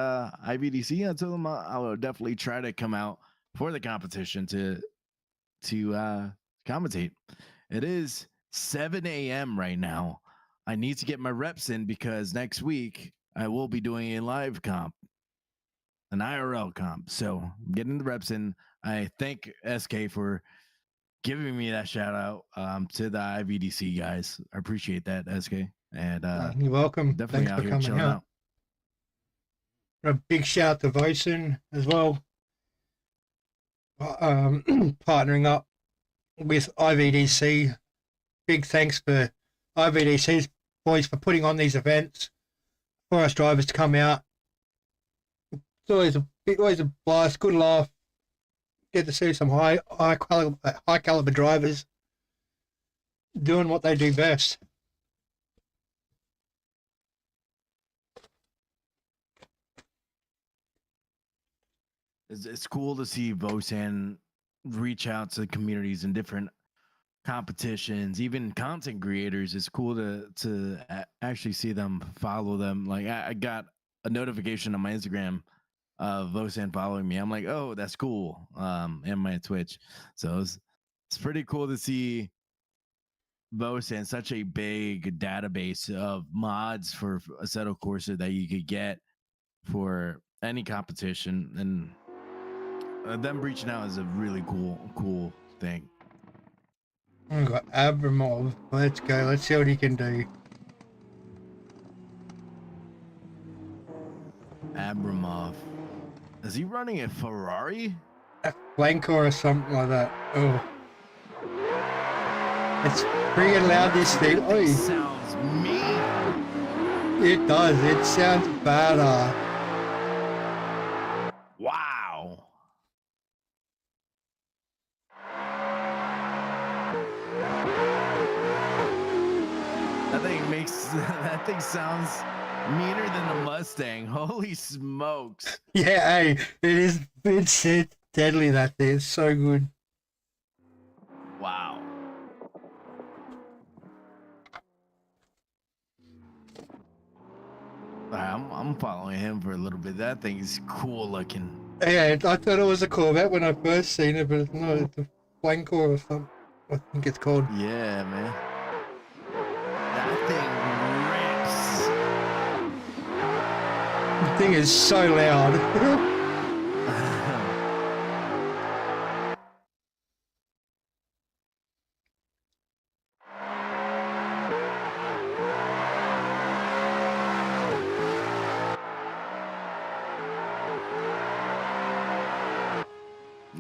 IVDC. I told him I'll definitely try to come out for the competition to commentate. It is 7 a.m. right now. I need to get my reps in because next week I will be doing a live comp, an IRL comp. So I'm getting the reps in. I thank SK for giving me that shout out to the IVDC guys. I appreciate that, SK. And You're welcome. definitely Thanks out for here coming chilling out. A big shout out to Vosen as well, partnering up with IVDC. Big thanks for IVDC's boys for putting on these events for us drivers to come out. It's always a blast, good laugh. Get to see some high caliber drivers doing what they do best. It's cool to see Vosan reach out to communities in different competitions, even content creators. It's cool to actually see them, follow them. Like I got a notification on my Instagram of Vosan following me. I'm like, oh, that's cool. And my Twitch. So it's pretty cool to see Vosan, such a big database of mods for Assetto Corsa that you could get for any competition, and them reaching out is a really cool thing. We've got Abramov. Let's go. Let's see what he can do. Abramov, is he running a Ferrari? A flanker or something like that. Oh. It's pretty loud, this thing. That thing sounds mean. It does. It sounds badass. Wow. That thing sounds meaner than the Mustang. Holy smokes. Yeah, hey, it's deadly, that thing. It's so good. Wow. I'm following him for a little bit. That thing is cool looking. Yeah, I thought it was a Corvette when I first seen it, but no, it's a flanker or something. I think it's called. Yeah, man. That thing rips. The thing is so loud.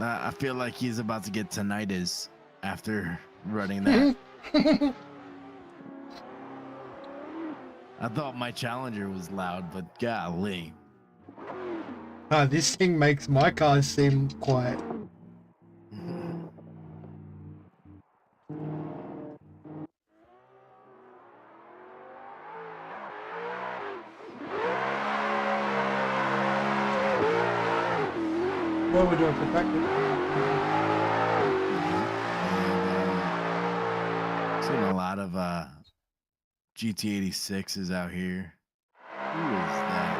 I feel like he's about to get tinnitus after running that. I thought my Challenger was loud, but golly. This thing makes my car seem quiet. What are we doing for practice? Seen a lot of GT86s out here. Who is that?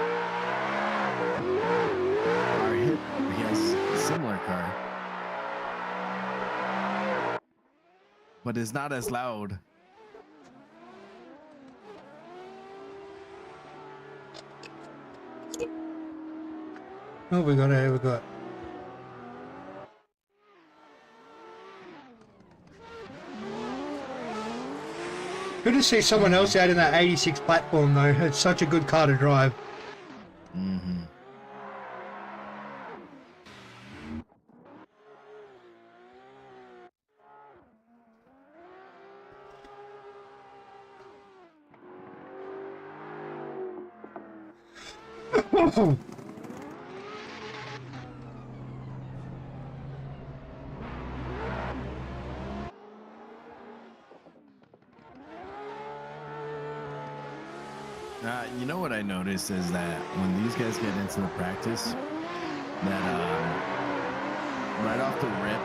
Our hit, he has a similar car, but it's not as loud. Oh, we got. Good to see someone else out in that 86 platform, though. It's such a good car to drive. Mm-hmm. noticed is that when these guys get into the practice, that right off the rip,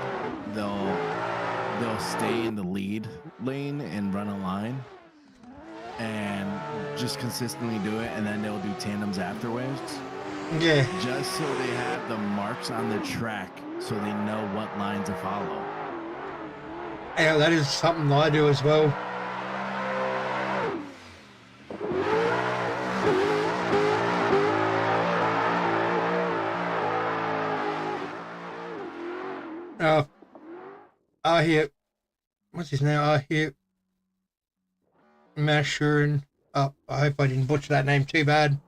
they'll stay in the lead lane and run a line, and just consistently do it, and then they'll do tandems afterwards. Yeah. Just so they have the marks on the track, so they know what line to follow. Yeah, that is something I do as well. I hear, what's his name? I hear Mashurin. Oh, I hope I didn't butcher that name too bad.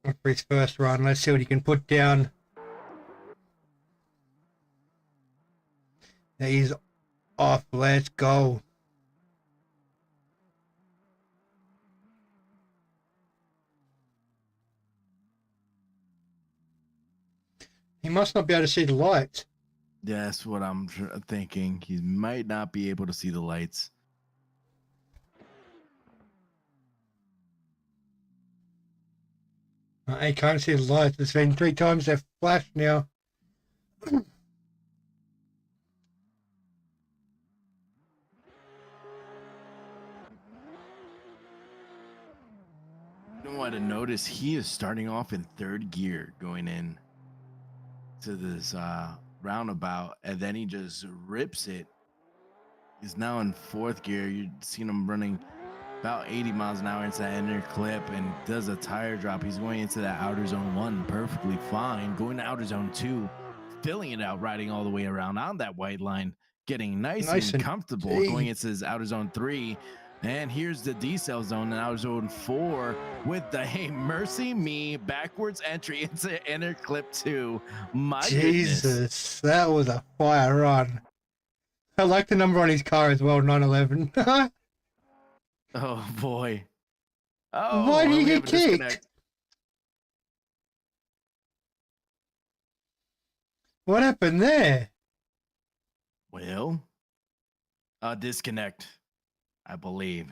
For his first run, let's see what he can put down. He's off. Let's go. He must not be able to see the lights. That's what I'm thinking. He might not be able to see the lights. I can't see the lights. It's been 3 times they've flashed now. You want to notice he is starting off in 3rd gear going in to this roundabout, and then he just rips it. He's now in 4th gear. You've seen him running about 80 miles an hour into that inner clip and does a tire drop. He's going into that outer zone 1 perfectly fine, going to outer zone 2, filling it out, riding all the way around on that white line, getting nice and comfortable, going into his outer zone 3. And here's the decel zone in outer zone 4 with the hey mercy me backwards entry into inner clip 2. My Jesus, goodness. That was a fire run. I like the number on his car as well, 911. Oh boy. Oh, why did he we have get a kicked? disconnect. What happened there? Well, a disconnect, I believe.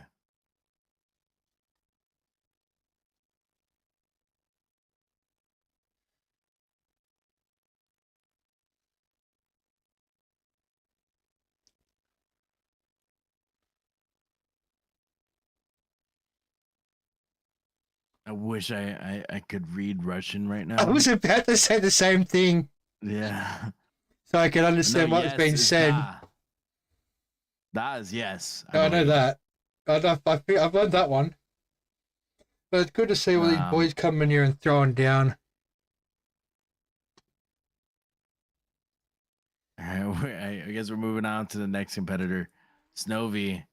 I wish I could read Russian right now. I was about to say the same thing. Yeah. So I can understand what was being said. Da is yes. I know that. I've learned that one. But it's good to see all these boys coming here and throwing down. All right, I guess we're moving on to the next competitor. Snovy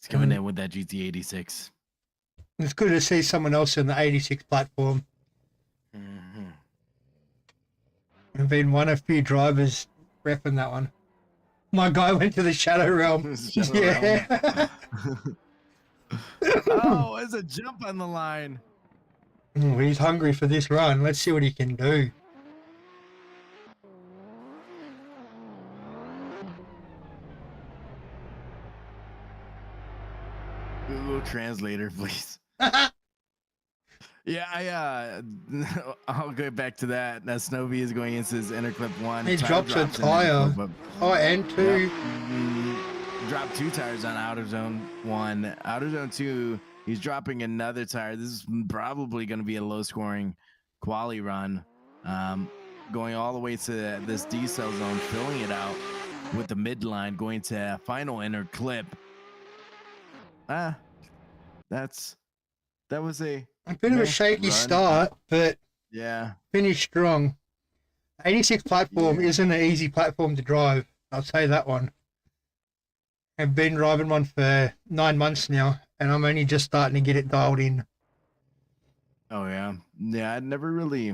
is coming in with that GT86. It's good to see someone else in the 86 platform. Mm-hmm. I've been one of few drivers repping that one. My guy went to the Shadow Realm. Realm. Oh, there's a jump on the line. He's hungry for this run. Let's see what he can do. Google Translator, please. Yeah, I'll go back to that. Now Snovy is going into his inner clip 1. He drops a tire. Oh, and 2. Yep. Dropped 2 tires on outer zone 1. Outer zone 2, he's dropping another tire. This is probably going to be a low-scoring quali run. Going all the way to this decel zone, filling it out with the midline, going to final inner clip. That was a bit of a shaky start, but yeah, finished strong. 86 platform isn't an easy platform to drive. I'll say that one. I've been driving one for 9 months now, and I'm only just starting to get it dialed in. Oh yeah, I never really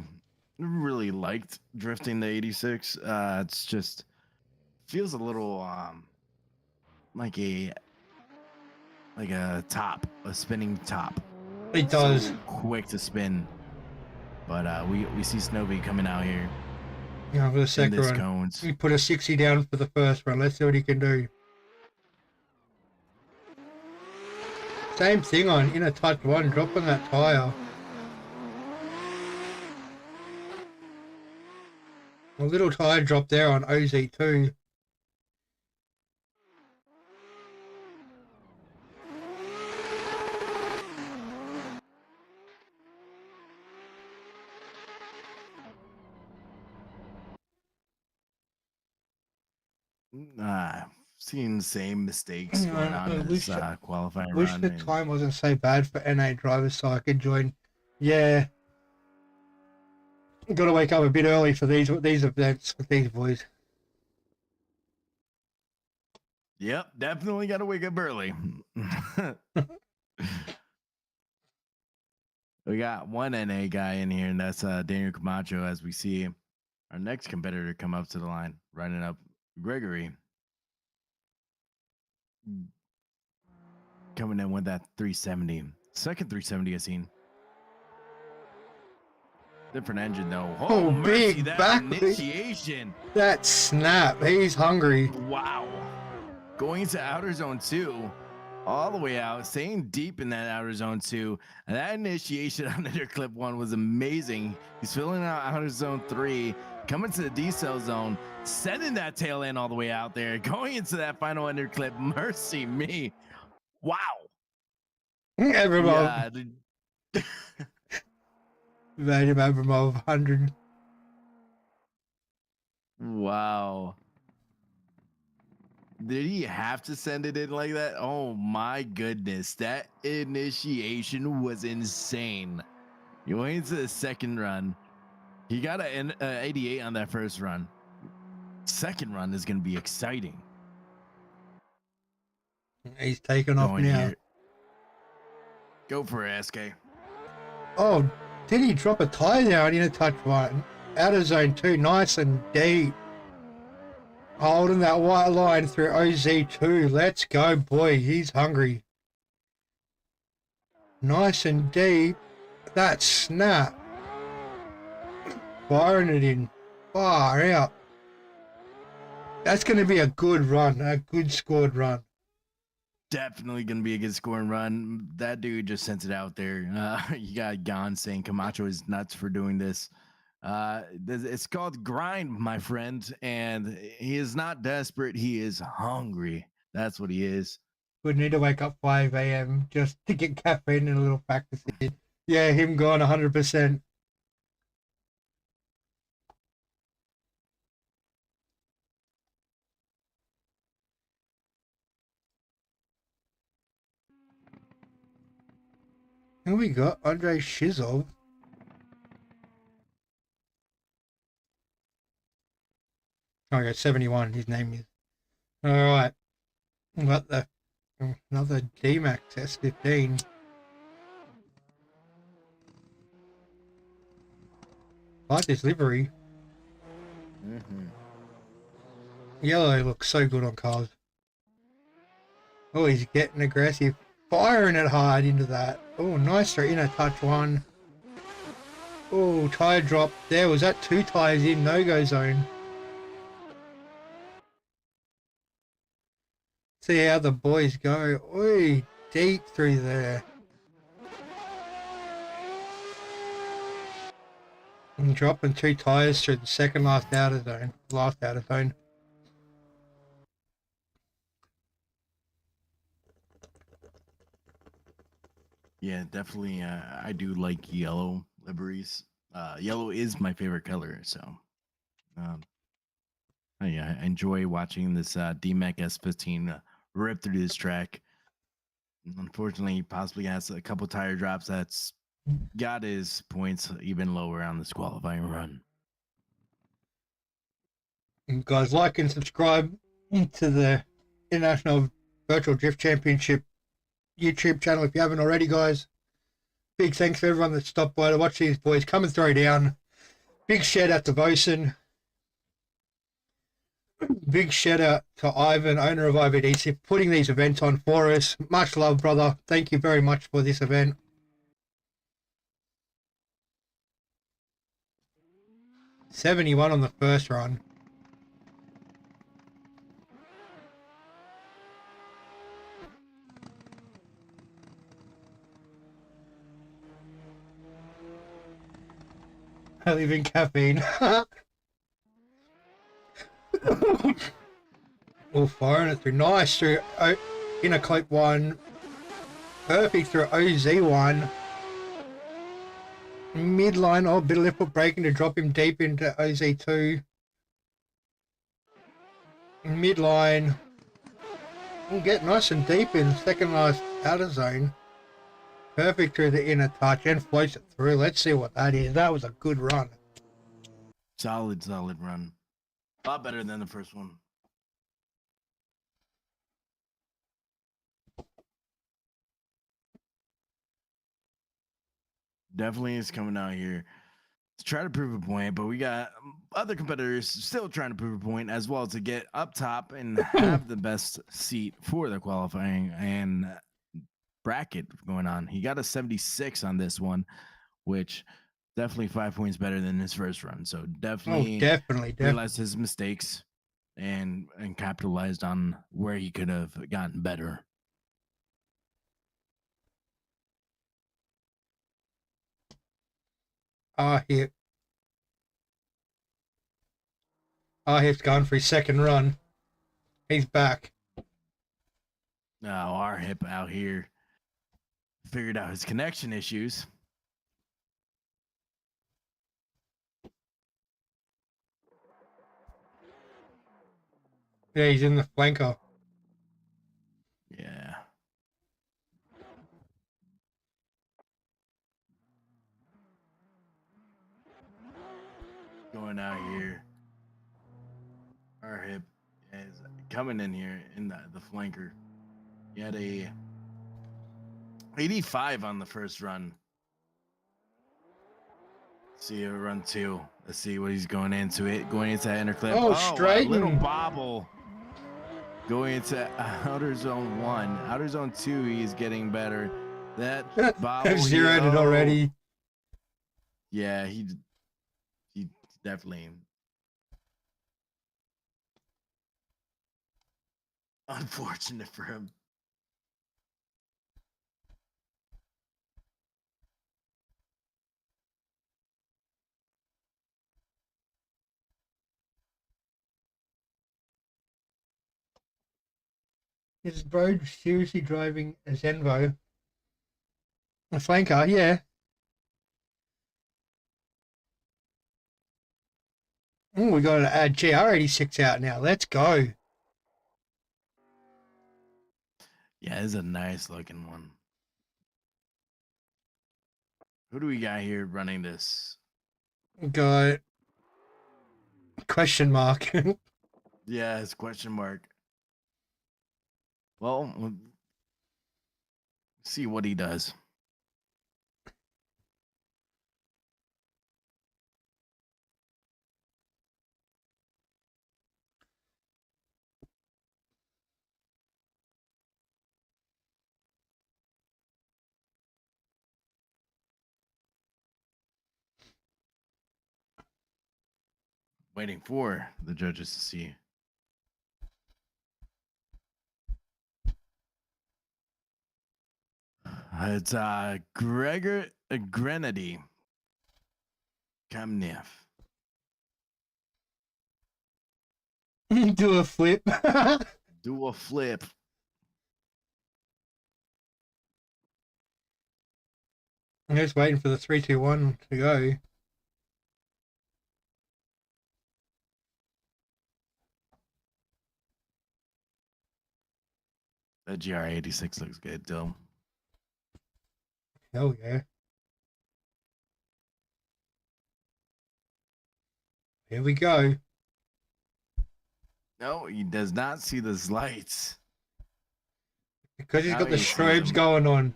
liked drifting the 86. It's just feels a little like a top, a spinning top. It does. So quick to spin. But we see Snovy coming out here. Yeah, for the second run. Cones. He put a 60 down for the first run. Let's see what he can do. Same thing on inner touch 1, dropping that tyre. A little tyre drop there on OZ2. Seeing the same mistakes going on in this qualifying Wish run. the time wasn't so bad for NA drivers so I could join. Yeah. Got to wake up a bit early for these events with these boys. Yep, definitely got to wake up early. We got one NA guy in here, and that's Daniel Camacho, as we see our next competitor come up to the line, running up Gregory. Coming in with that 370. Second 370 I've seen. Different engine, though. Oh, mercy, big that back initiation. That snap. He's hungry. Wow. Going to outer zone 2. All the way out, staying deep in that outer zone 2. And that initiation on inner clip 1 was amazing. He's filling out outer zone 3, coming to the decel zone, sending that tail end all the way out there, going into that final inner clip. Mercy me. Wow. Abramov. Yeah. Vadim Abramov, 100. Wow. Did he have to send it in like that? Oh my goodness. That initiation was insane. He went into the second run. He got an 88 on that first run. Second run is going to be exciting. He's taken off now. Here. Go for it, SK. Oh, did he drop a tire down in a touch 1? Out of zone 2, nice and deep. Holding that white line through OZ2. Let's go, boy. He's hungry. Nice and deep. That snap. Firing it in. Far out. That's going to be a good run. A good scored run. Definitely going to be a good scoring run. That dude just sent it out there. You got Gon saying Camacho is nuts for doing this. It's called grind, my friend, and he is not desperate. He is hungry. That's what he is. Would need to wake up 5 a.m. just to get caffeine and a little practice in. Yeah, him gone 100%. Who we got? Andrei Shizov. Okay, 71, his name is. Alright. Got the another D-Max S15. Like this livery. Yellow looks so good on cars. Oh, he's getting aggressive. Firing it hard into that. Oh, nice inner touch 1. Oh, tire drop. There, was that 2 tires in no-go zone. See how the boys go. Oi, deep through there. And dropping 2 tires through the second last outer zone. Last outer zone. Yeah, definitely. I do like yellow liveries. Yellow is my favorite color, so I enjoy watching this DMAC S15 rip through this track. Unfortunately, he possibly has a couple tire drops that's got his points even lower on this qualifying run. And guys, like and subscribe to the International Virtual Drift Championship YouTube channel if you haven't already, guys. Big thanks for everyone that stopped by to watch these boys come and throw down. Big shout out to Vosen. Big shout out to Ivan, owner of Ivdc, putting these events on for us. Much love, brother. Thank you very much for this event. $71 on the first run. I live in caffeine. Oh, firing it through. Nice through inner clip 1. Perfect through OZ1. Midline, oh, bit of left foot braking to drop him deep into OZ2. Midline. We'll get nice and deep in second last outer zone. Perfect through the inner touch and floats it through. Let's see what that is. That was a good run. Solid run. A lot better than the first one. Definitely is coming out here to try to prove a point, but we got other competitors still trying to prove a point as well to get up top and have the best seat for the qualifying and bracket going on. He got a 76 on this one, which definitely 5 points better than his first run. So definitely, definitely. Realized his mistakes and capitalized on where he could have gotten better. Ahip's gone for his second run. He's back. Now our hip out here figured out his connection issues. Yeah, he's in the flanker. Yeah. Going out here. Our hip is coming in here in the flanker. He had a 85 on the first run. See a run 2. Let's see what he's going into it. Going into that inner clip. Oh, A straight. little bobble. Going into outer zone 1. Outer zone 2, he's getting better. That bobble. I've zeroed it already. Yeah, he definitely. Unfortunate for him. Is bro seriously driving a Zenvo? A flanker, yeah. Oh, we got to add GR86 out now. Let's go. Yeah, it's a nice looking one. Who do we got here running this? Got question mark. Yeah, it's question mark. Well, we'll see what he does. Waiting for the judges to see. It's Gregor Grenady Kamnev. Do a flip. Do a flip. I'm just waiting for the 3, 2, 1 to go. That GR86 looks good, though. Hell yeah. Here we go. No, he does not see those lights. Because he's Now got the he sees strobes them. going on.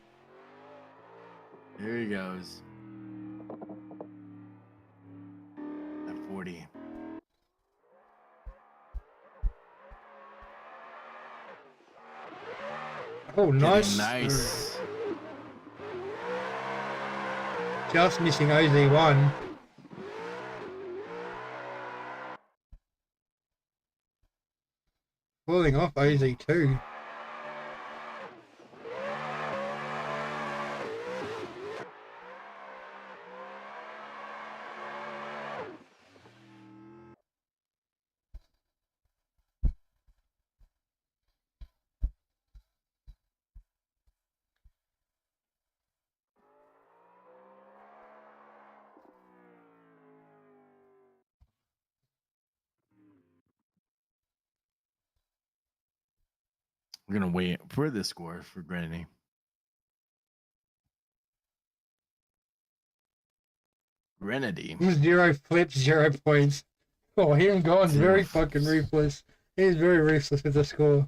Here he goes. At 40. Oh, nice. Nice. Just missing OZ1. Falling off OZ2. We're gonna wait for the score for Granny. Grenady. 0 flips, 0 points. Oh, him going very fucking ruthless. He's very ruthless with the score.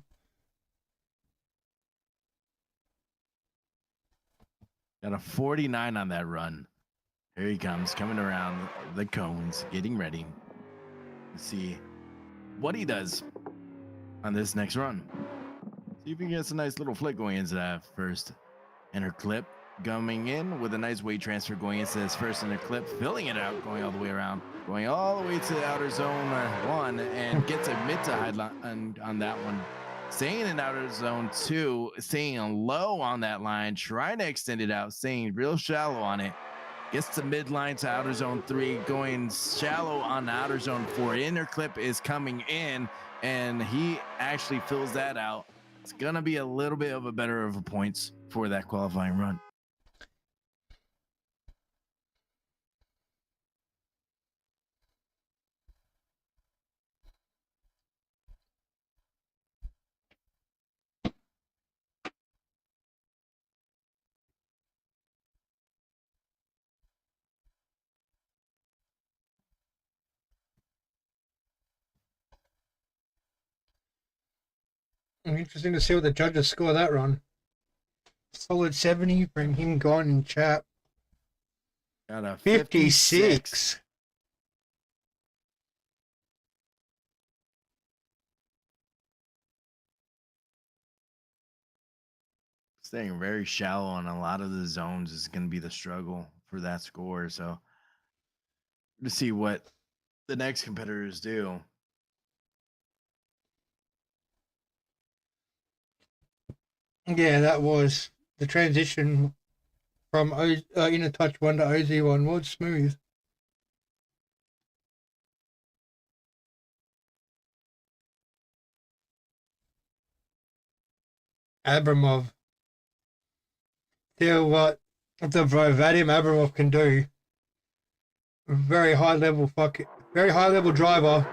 Got a 49 on that run. Here he comes, coming around the cones, getting ready. Let's see what he does on this next run. See if he gets a nice little flick going into that first inner clip. Coming in with a nice weight transfer going into this first inner clip, filling it out, going all the way around, going all the way to the outer zone 1, and gets a mid to high line on that one. Staying in outer zone 2, staying low on that line, trying to extend it out, staying real shallow on it. Gets to midline to outer zone 3, going shallow on outer zone 4. Inner clip is coming in, and he actually fills that out. It's gonna be a little bit of a better of a points for that qualifying run. Interesting to see what the judges score that run. Solid 70 from him gone in chat. Got a 56. Staying very shallow on a lot of the zones is going to be the struggle for that score. So to see what the next competitors do. Yeah, that was the transition from Inner Touch 1 to OZ1 was smooth. Abramov. See what the Vadim Abramov can do. Very high level driver.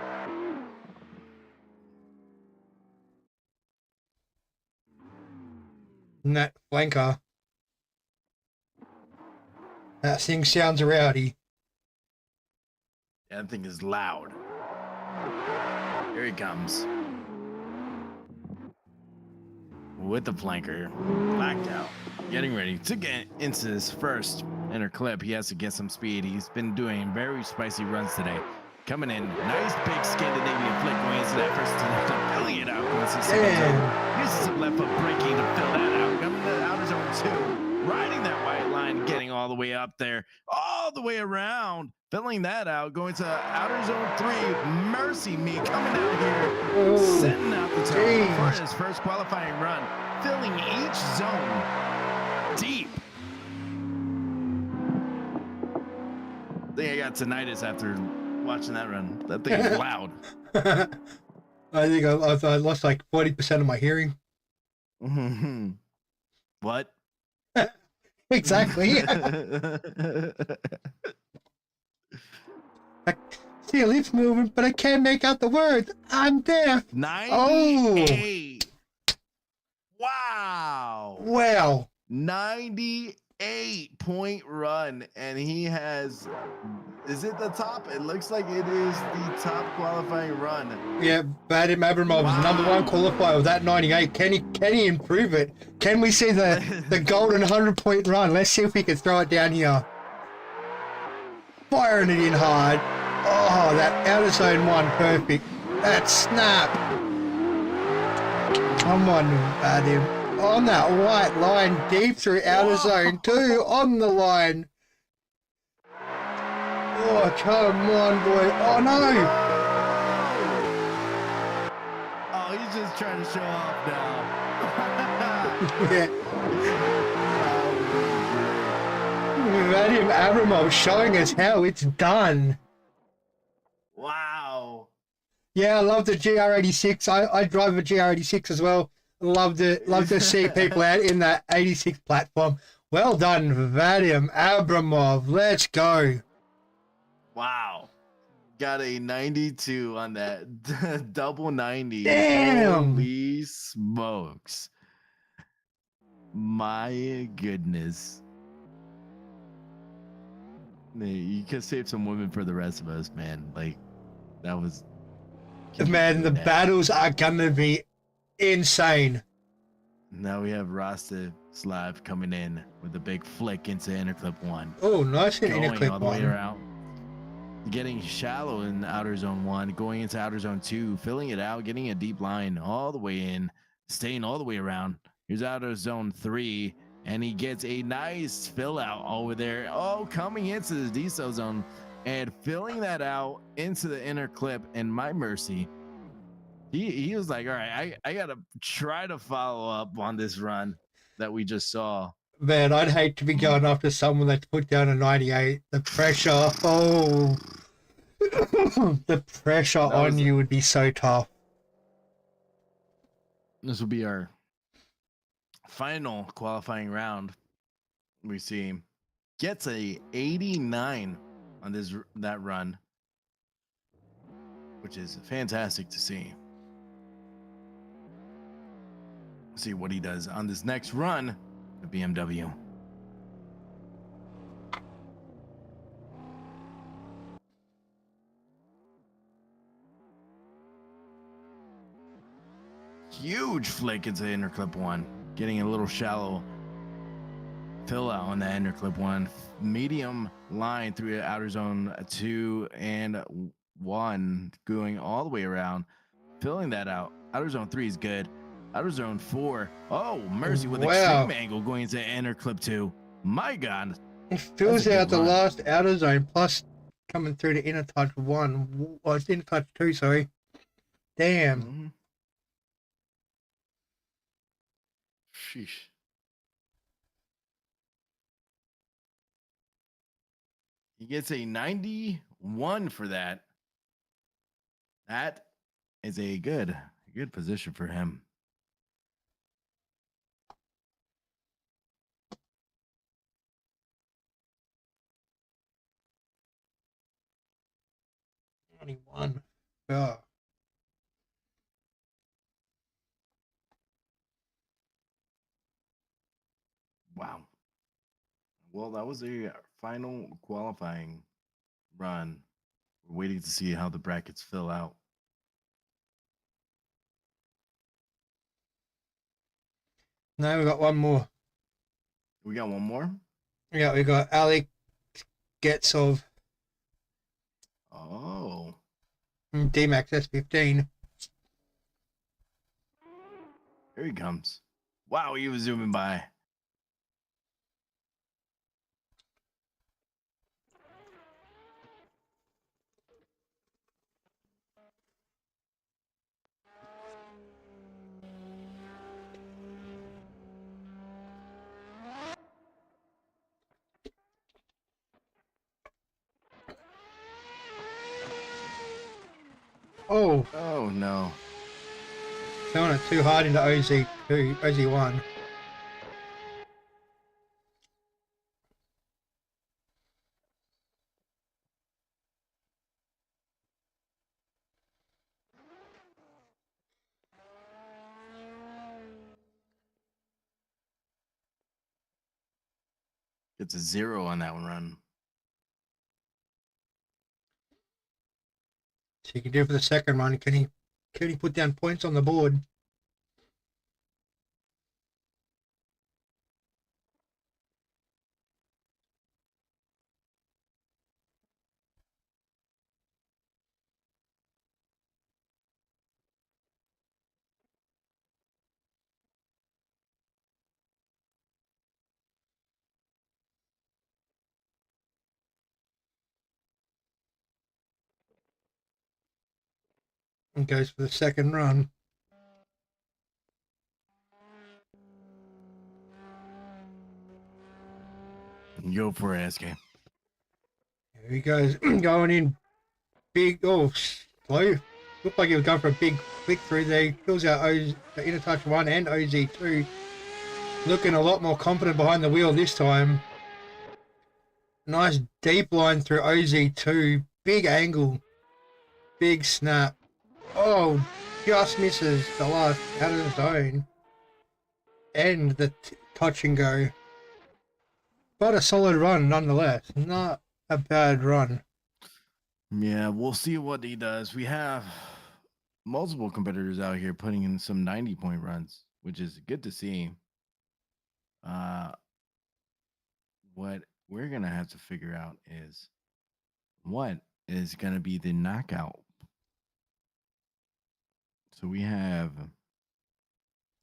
And that flanker. That thing sounds rowdy. That thing is loud. Here he comes. With the flanker. Blacked out. Getting ready to get into his first inner clip. He has to get some speed. He's been doing very spicy runs today. Coming in. Nice big Scandinavian flick going into that first attempt. Filling it out. Going to the second zone. Uses some left foot braking to fill that out. Coming to the outer zone 2. Riding that white line. Getting all the way up there. All the way around. Filling that out. Going to outer zone 3. Mercy me. Coming out here. Ooh, setting out the tone for his first qualifying run. Filling each zone deep. I think I got tinnitus after watching that run. That thing is loud. I think I lost like 40% of my hearing. What? Exactly. I see your lips moving, but I can't make out the words. I'm deaf. 98. Oh. Wow. Wow. 98-point run, and he has, is it the top? It looks like it is the top qualifying run. Yeah, Vadim Abramov's #1 qualifier with that 98. Can he improve it? Can we see the golden 100-point run? Let's see if we can throw it down here. Firing it in hard. Oh, that outer zone 1, perfect. That snap. Come on, Vadim. On that white line, deep through outer zone 2, on the line. Oh, come on, boy. Oh, no. Oh, he's just trying to show off now. Yeah. Vadim Abramov showing us how it's done. Wow. Yeah, I love the GR86. I drive a GR86 as well. Love to see people out in that 86 platform. Well done, Vadim Abramov. Let's go. Wow. got a 92 on that double 90. Damn. Holy smokes. My goodness. You could save some women for the rest of us, man. Like, that was. Man, the battles are gonna be insane. Now we have Rasta Slav coming in with a big flick into interclip 1. Oh, nice in Going interclip all the way 1. around. Getting shallow in outer zone 1, going into outer zone 2, filling it out, getting a deep line all the way in, staying all the way around. Here's outer zone 3, and he gets a nice fill out over there. Oh, coming into the desal zone and filling that out into the inner clip. And my mercy, he was like, all right, I gotta try to follow up on this run that we just saw. Man, I'd hate to be going after someone that's put down a 98. The pressure, oh, the pressure on you would be so tough. This will be our final qualifying round. We see gets a 89 on that run, which is fantastic to see. See what he does on this next run, the BMW. Huge flick into inner clip 1, getting a little shallow fill out on that inner clip 1. Medium line through outer zone 2 and 1, going all the way around, filling that out. Outer zone 3 is good. Outer zone 4, oh mercy, with extreme angle going into inner clip 2. My God, it fills out the last outer zone, plus coming through to inner touch 1. Oh, it's inner touch 2, sorry. Damn. Mm-hmm. Sheesh. He gets a 91 for that. That is a good position for him. One. Yeah. Wow. Well, that was a final qualifying run. We're waiting to see how the brackets fill out. No, we got one more. We got one more? Yeah, we got Alex Getsov. Oh. D-Max S15. Here he comes. Wow, he was zooming by. Oh. Oh, no. Throwing it too hard into OZ1. Gets a 0 on that one run. So you can do it for the second run. Can he put down points on the board? And goes for the second run. Go for it, SK. Here he goes, going in big. Oh, slow. Looked like he was going for a big flick through there. Fills out the inner touch 1 and OZ2. Looking a lot more confident behind the wheel this time. Nice deep line through OZ2. Big angle. Big snap. Oh, just misses the last out of the zone. And the touch and go. But a solid run nonetheless. Not a bad run. Yeah, we'll see what he does. We have multiple competitors out here putting in some 90-point runs, which is good to see. Uh, what we're gonna have to figure out is what is gonna be the knockout. So we have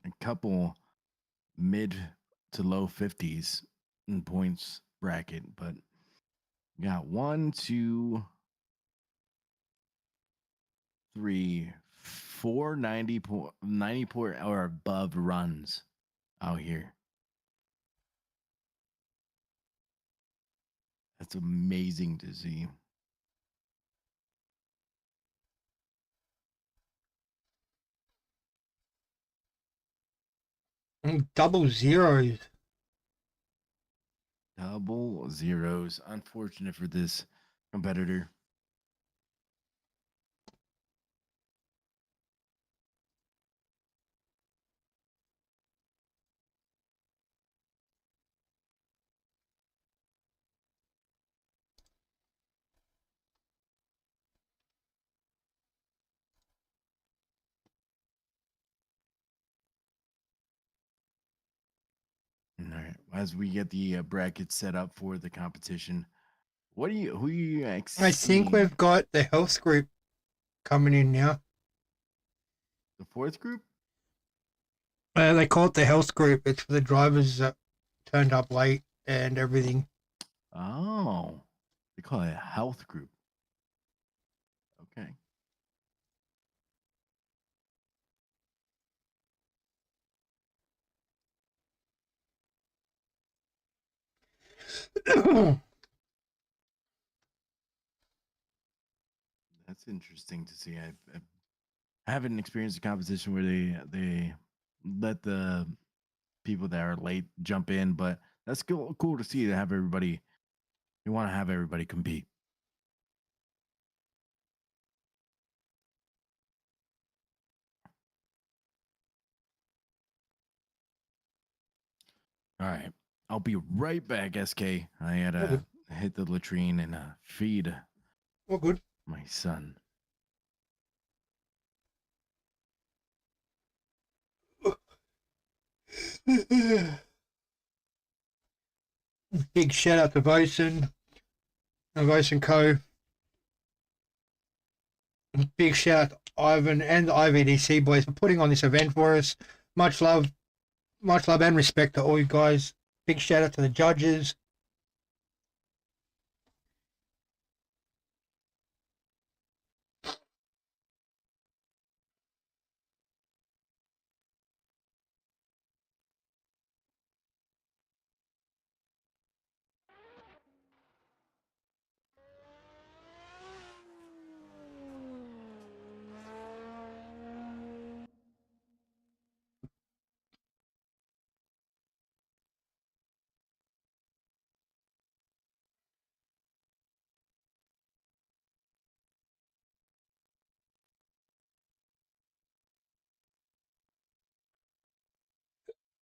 a couple mid to low 50s in points bracket, but we got 1, 2, 3, 4 90 point or above runs out here. That's amazing to see. Double zeros. Double zeros. Unfortunate for this competitor. All right. As we get the brackets set up for the competition, who are you I think seeing? we've got the health group coming in now. The fourth group? They call it the health group. It's for the drivers that turned up late and everything. Oh, they call it a health group. Okay. That's interesting to see. I haven't experienced a competition where they let the people that are late jump in, but that's cool to see to have everybody. You want to have everybody compete. All right. I'll be right back, SK. I had to hit the latrine and feed Well, good. my son. Big shout out to Vosen and Vosen Co. Big shout out to Ivan and the IVDC boys for putting on this event for us. Much love and respect to all you guys. Big shout out to the judges.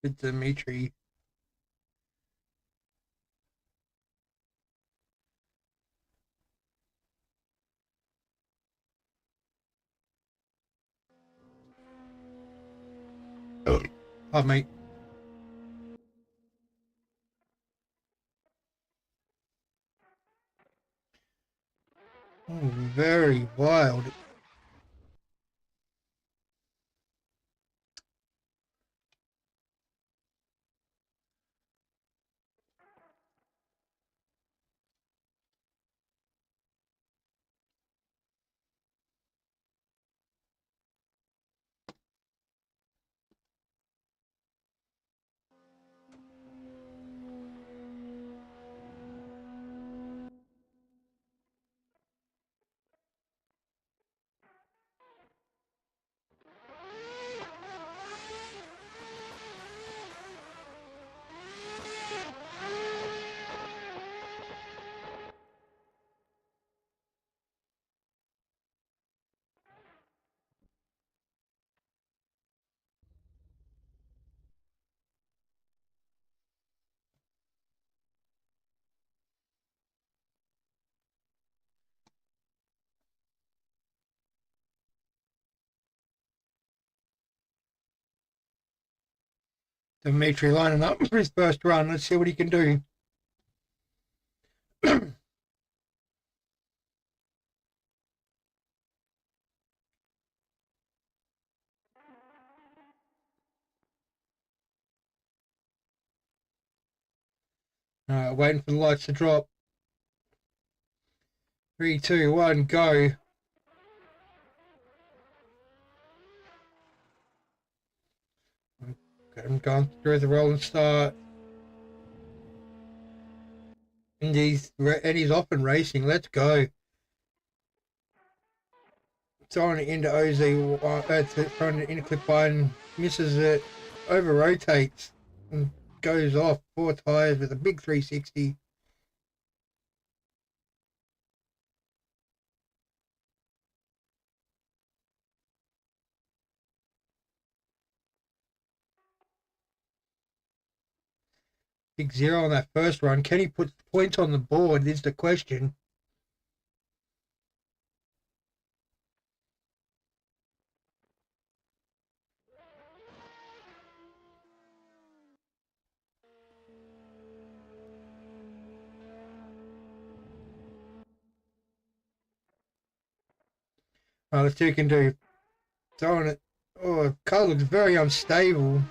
With Dimitri. Pardon me. Oh, very wild. Dimitri lining up for his first run. Let's see what he can do. Waiting for the lights to drop. 3, 2, 1, go. Got him going through the rolling start. And he's off and racing. Let's go. Throwing it into OZ, throwing it into clip 1, misses it, over rotates, and goes off 4 tyres with a big 360. Big 0 on that first run. Can he put points on the board is the question. Let's see what he can do. Throwing it. Oh, car looks very unstable.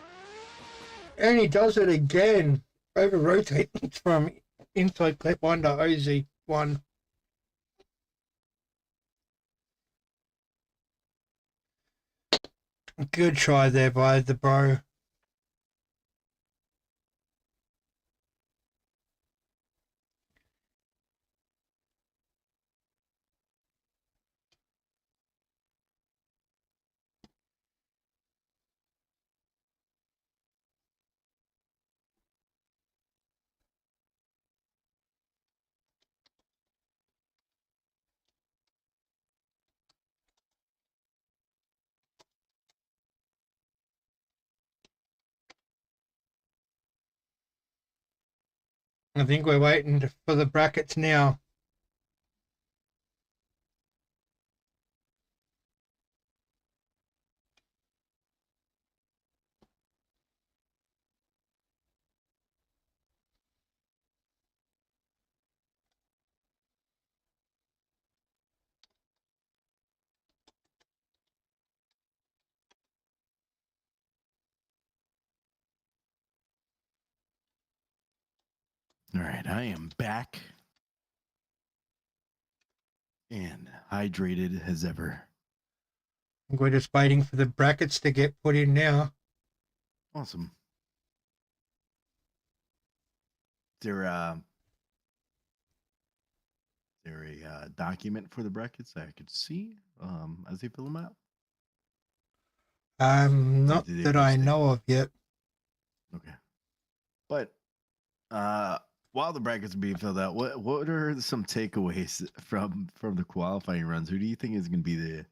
And he does it again. Over rotates from inside clip 1 to OZ1. Good try there by the bro. I think we're waiting for the brackets now. All right, I am back and hydrated as ever. We're just waiting for the brackets to get put in now. Awesome. Is there a document for the brackets that I could see as they fill them out? Not did they that I post it? know of yet. Okay. But while the brackets are being filled out, what are some takeaways from the qualifying runs? Who do you think is going to be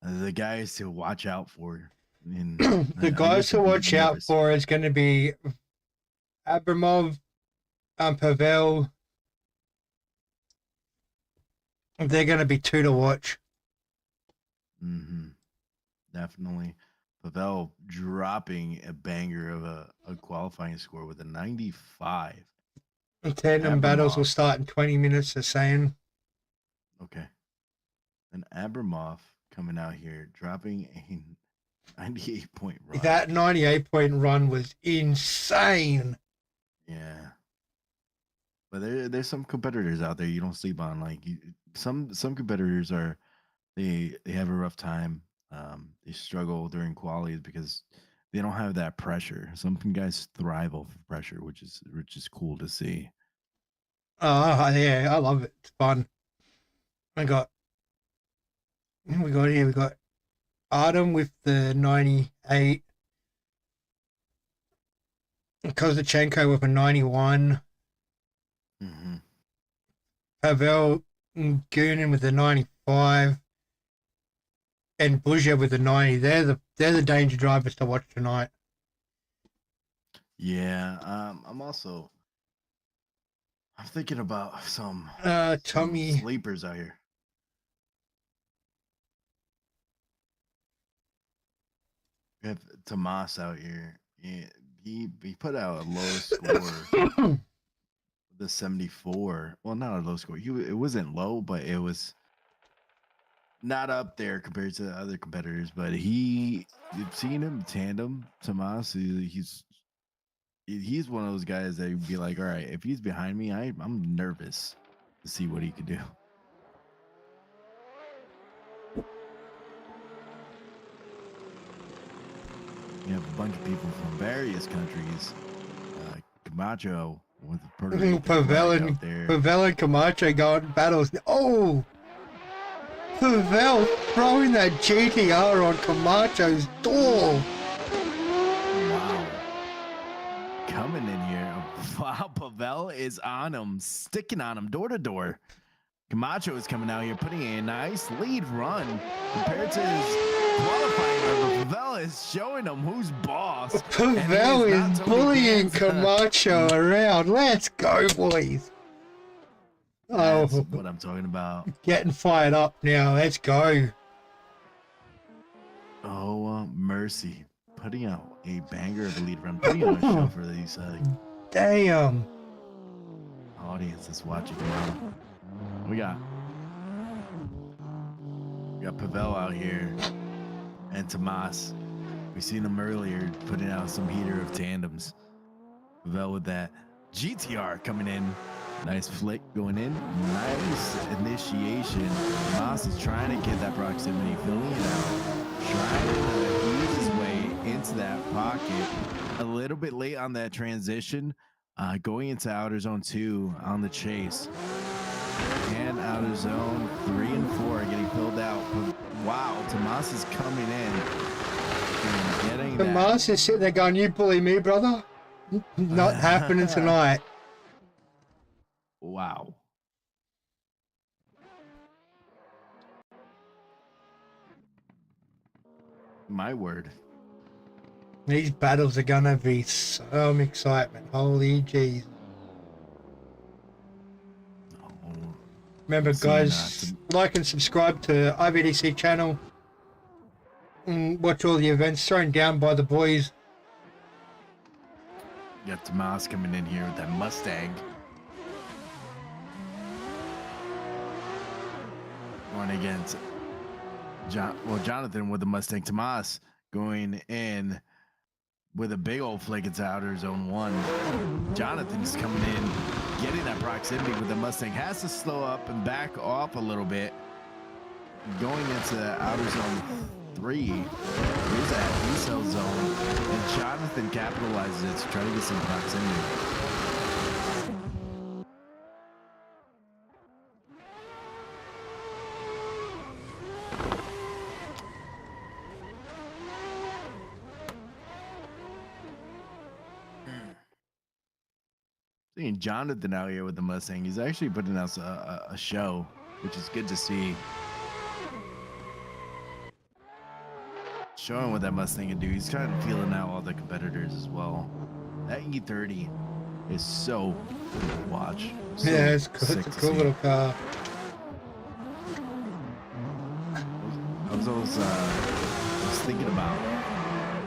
the guys to watch out for? The guys to watch out for is going to be Abramov, Pavel. They're going to be 2 to watch. Mm-hmm. Definitely. Pavel dropping a banger of a qualifying score with a 95. Tandem battles will start in 20 minutes, they're saying. Okay. And Abramov coming out here, dropping a 98-point run. That 98-point run was insane. Yeah. But there's some competitors out there you don't sleep on. Like some competitors are they have a rough time. They struggle during qualies because they don't have that pressure. Some guys thrive off of pressure, which is cool to see. Oh yeah, I love it. It's fun. We got Artem with the 98. Kozachenko with a 91. Mm-hmm. Pavel Gunin with a 95. And Buzia with a 90. They're the danger drivers to watch tonight. Yeah, I'm thinking about some Tommy sleepers out here. We have Tomas out here. Yeah, he put out a low score, the 74. Well, not a low score. It wasn't low, but it was not up there compared to the other competitors. But you've seen him tandem Tomas. He's one of those guys that would be like, all right, if he's behind me, I'm nervous to see what he could do. You have a bunch of people from various countries. Camacho with Puerto Rican Pavel flag out there. Pavel and Camacho going battles. Oh, Pavel throwing that GTR on Camacho's door. Wow. Coming in here. Wow, Pavel is on him, sticking on him door to door. Camacho is coming out here, putting a nice lead run compared to his qualifying run. Pavel is showing him who's boss. Pavel is bullying Camacho around. Let's go, boys. That's Oh, what I'm talking about. getting fired up now. Let's go. Oh, mercy. Putting out a banger of a lead run. Putting on a show for these Damn. audience that's watching now. We got Pavel out here and Tomas. We seen him earlier putting out some heater of tandems. Pavel with that GTR coming in. Nice flick going in. Nice initiation. Tomas is trying to get that proximity, filling it out. Trying to ease his way into that pocket. A little bit late on that transition. Going into outer zone 2 on the chase. And outer zone 3 and 4 are getting filled out. Wow, Tomas is coming in. And getting Tomas is sitting there going, you bully me, brother. Not happening tonight. Wow. My word. These battles are gonna be some excitement. Holy jeez. Remember, guys, like and subscribe to Ivdc channel. And watch all the events thrown down by the boys. You got Tomas coming in here with that Mustang. Going against Jonathan with the Mustang. Tomas going in with a big old flick into outer zone 1. Jonathan's coming in, getting that proximity with the Mustang. Has to slow up and back off a little bit. Going into outer zone 3. Here's that resale zone. And Jonathan capitalizes it to try to get some proximity. Seeing Jonathan out here with the Mustang, he's actually putting out a show, which is good to see. Showing what that Mustang can do. He's kind of feeling out all the competitors as well. That E30 is so good to watch. So Yeah, it's cool. It's a cool little car. I was thinking about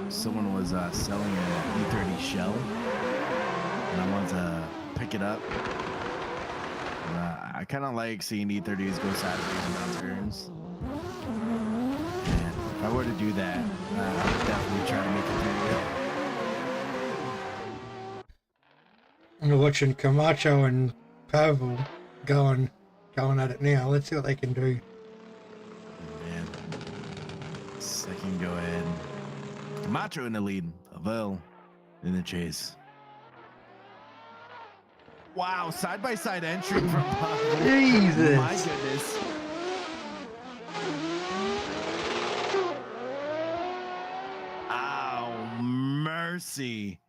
someone was selling an E30 shell, and I wanted to pick it up. I kind of like seeing E30s go sideways around turns. And if I were to do that, I would definitely try to make it through. We're watching Camacho and Pavel going at it now. Let's see what they can do. Man, second go ahead. Camacho in the lead. Pavel in the chase. Wow, side-by-side entry from Pavel. Jesus. My goodness. Ow, mercy.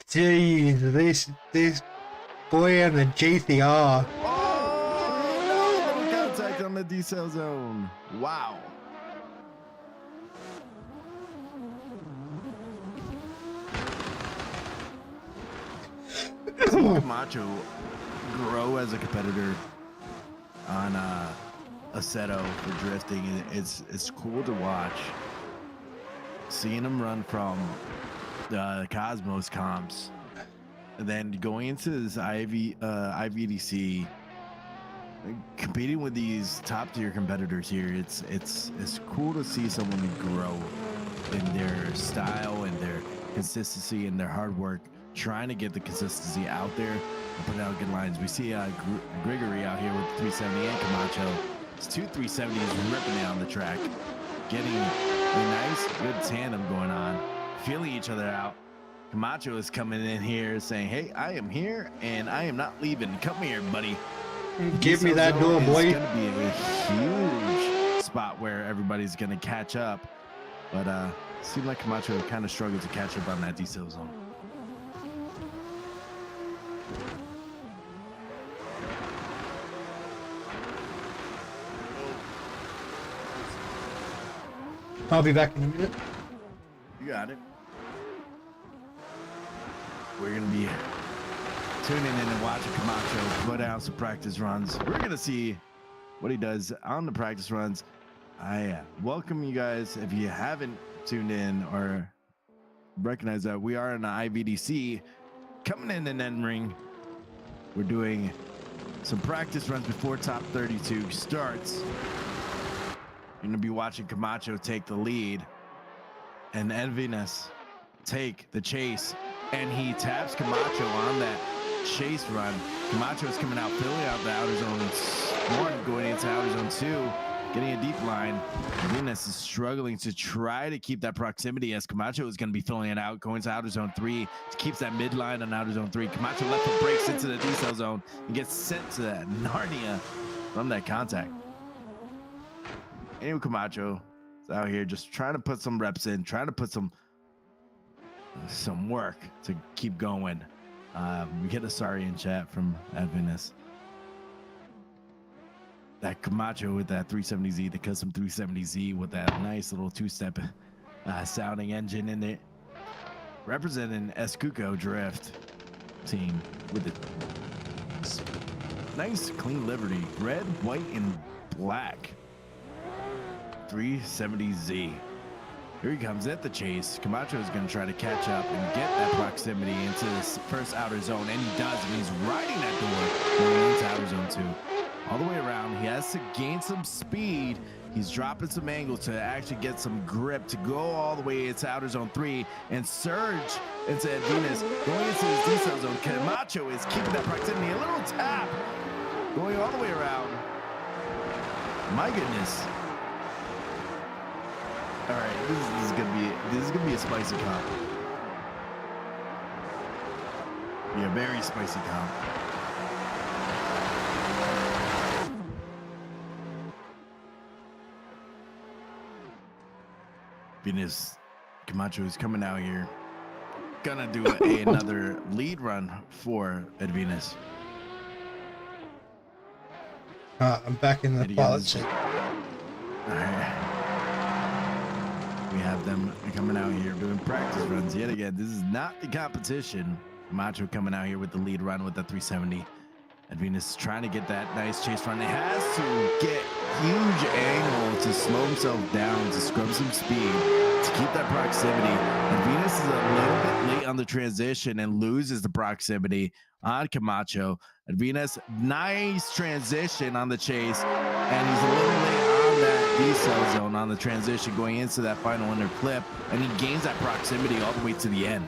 Jeez, this boy and the GTR. Oh, no, little contact on the decel zone. Wow. Seeing Camacho grow as a competitor on Assetto for drifting, it's cool to watch. Seeing him run from Cosmos comps. And then going into this IVDC, competing with these top tier competitors here, it's cool to see someone grow in their style and their consistency and their hard work, trying to get the consistency out there and put out good lines. We see Gregory out here with the 370 and Camacho. It's two 370s ripping it on the track, getting a nice, good tandem going on, feeling each other out. Camacho is coming in here saying, "Hey, I am here and I am not leaving. Come here, buddy." Give me that door, boy. It's gonna be a huge spot where everybody's gonna catch up, but seemed like Camacho kind of struggled to catch up on that decel zone. I'll be back in a minute. You got it. We're gonna be tuning in and watching Camacho put out some practice runs. We're gonna see what he does on the practice runs. I welcome you guys. If you haven't tuned in or recognize that we are in the IVDC coming in the end ring, we're doing some practice runs before top 32 starts. You're gonna be watching Camacho take the lead and Ivdc take the chase, and he taps Camacho on that chase run. Camacho is coming out, filling out the outer zone one, going into outer zone two, getting a deep line. Ivdc is struggling to try to keep that proximity as Camacho is going to be filling it out, going to outer zone three, keeps that midline on outer zone three. Camacho left foot breaks into the decel zone and gets sent to that Narnia from that contact. Anyway, Camacho is out here just trying to put some reps in, trying to put some work to keep going. We get a sorry in chat from Ivdc. That Camacho with that 370Z, the custom 370Z with that nice little two-step sounding engine in it, representing Escuco Drift team with the nice clean livery, red, white, and black 370Z. Here he comes at the chase. Camacho is going to try to catch up and get that proximity into this first outer zone, and he does, and he's riding that door going into outer zone two. All the way around, he has to gain some speed. He's dropping some angle to actually get some grip to go all the way into outer zone three and surge into Ivdc, going into his decel zone. Camacho is keeping that proximity, a little tap, going all the way around. My goodness. All right, this is gonna be a spicy comp. Yeah, very spicy comp. Venus Camacho is coming out here, gonna do another lead run for Ivdc. I'm back in the pilot seat. All right. We have them coming out here doing practice runs yet again. This is not the competition. Camacho coming out here with the lead run with the 370. Ivdc is trying to get that nice chase run. It has to get huge angle to slow himself down, to scrub some speed, to keep that proximity. Ivdc is a little bit late on the transition and loses the proximity on Camacho. Ivdc, nice transition on the chase, and he's a little late on that decel zone on the transition going into that final inner clip, and he gains that proximity all the way to the end.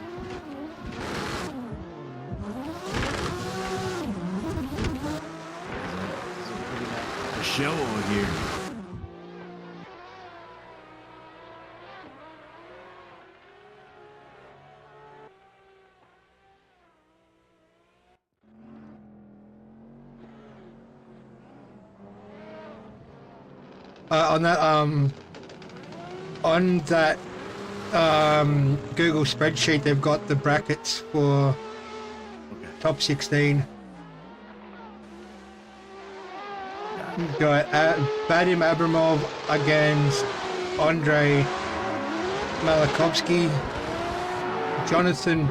Show over here. On that Google spreadsheet, they've got the brackets for top 16. Got Vadim Abramov against Andrei Malakovsky, Jonathan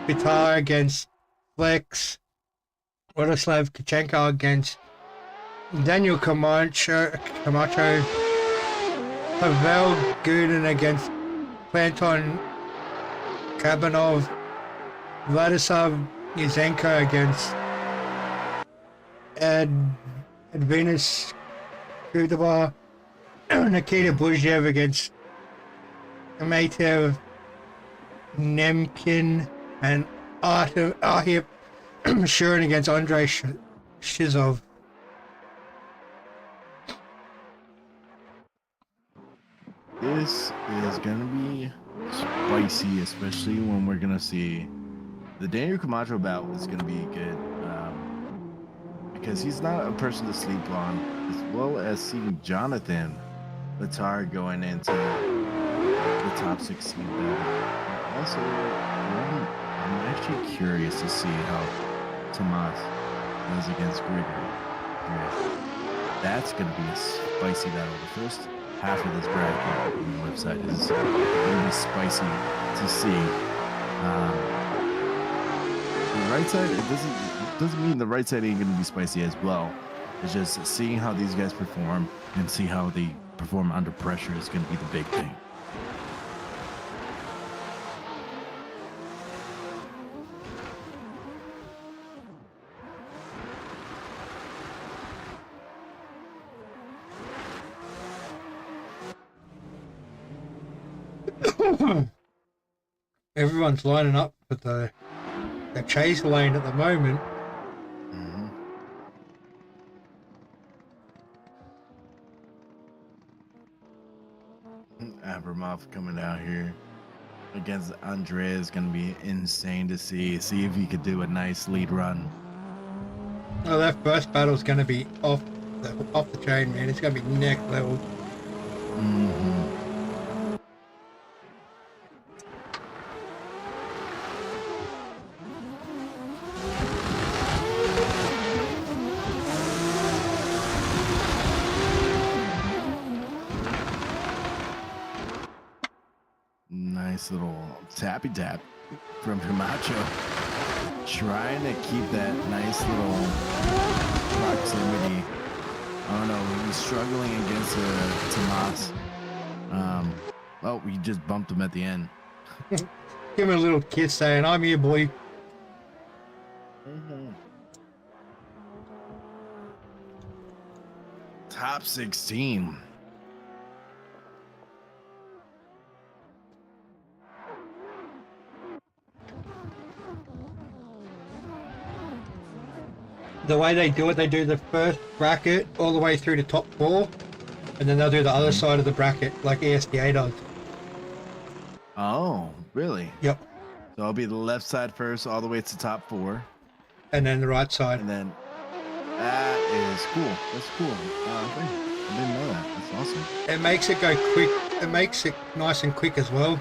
Bitar against Flex, Rodoslav Kachenko against Daniel Camacho, Pavel Gudin against Planton Kabanov, Vladislav Yuzenko against Advenus Kudova, Nikita Buzyev against Matev Nemkin, and Arhip Shurin against Andrei Shizov. This is gonna be spicy, especially when we're gonna see the Daniel Camacho bout is gonna be good, because he's not a person to sleep on, as well as seeing Jonathan Latar going into the top 16 battle. Also, I'm actually curious to see how Tomas does against Grigory. That's gonna be a spicy battle. The first half of this bracket on the website is really spicy to see. The right side, it doesn't mean the right side ain't gonna be spicy as well. It's just seeing how these guys perform and see how they perform under pressure is gonna be the big thing. Everyone's lining up for the chase lane at the moment. Abramov coming out here against Andrea is going to be insane to see if he could do a nice lead run. Oh, that first battle is going to be off the chain, man. It's going to be next level. Nice little tappy tap from Camacho, trying to keep that nice little proximity. I don't know, he's struggling against Tomas. Oh, we just bumped him at the end. Give him a little kiss saying, "I'm here, boy." Top 16. The way they do it, they do the first bracket all the way through to top 4, and then they'll do the other side of the bracket like ESDA does. Oh, really? Yep. So I'll be the left side first, all the way to top 4. And then the right side. And then that is cool. That's cool. I didn't know that. That's awesome. It makes it go quick. It makes it nice and quick as well.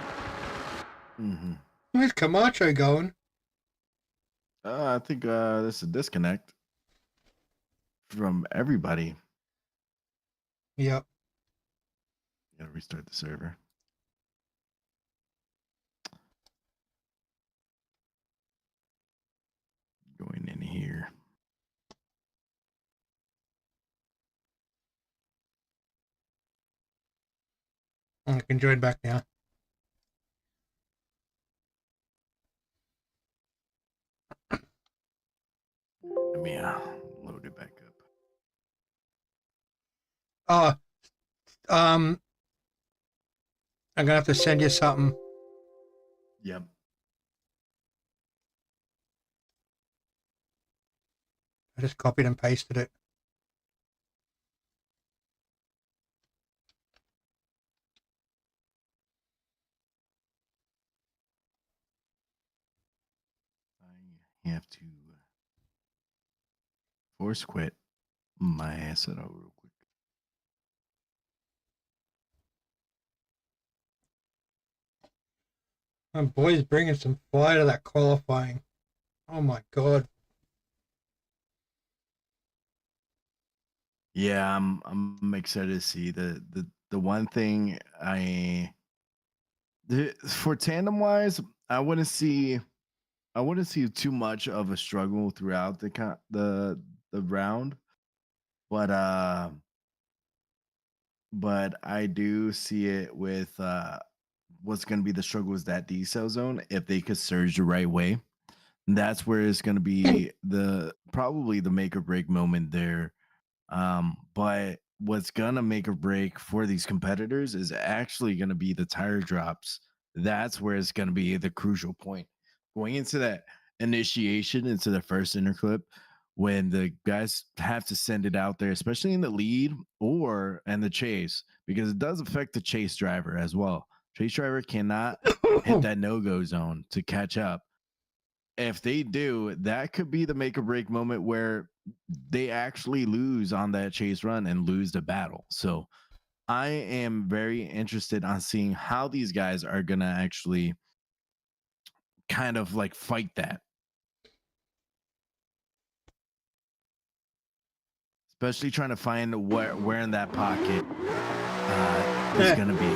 Where's Camacho going? I think there's a disconnect from everybody. Yep. Gotta restart the server. Going in here. I can join back now. Let me load it back Oh, up. I'm gonna have to send you something. Yep. I just copied and pasted it. I have to force quit my Assetto real quick. My boy's bringing some fire to that qualifying. Oh my god. Yeah, I'm excited to see the one thing for tandem wise, I wouldn't see too much of a struggle throughout the round, but I do see it with what's going to be the struggle is that decel zone. If they could surge the right way, that's where it's going to be probably the make or break moment there. But what's going to make or break for these competitors is actually going to be the tire drops. That's where it's going to be the crucial point. Going into that initiation, into the first interclip, when the guys have to send it out there, especially in the lead and the chase, because it does affect the chase driver as well. Chase driver cannot hit that no-go zone to catch up. If they do, that could be the make or break moment where they actually lose on that chase run and lose the battle. So I am very interested on seeing how these guys are going to actually kind of like fight that. Especially trying to find where in that pocket is going to be.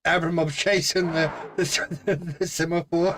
Abramov chasing the semaphore.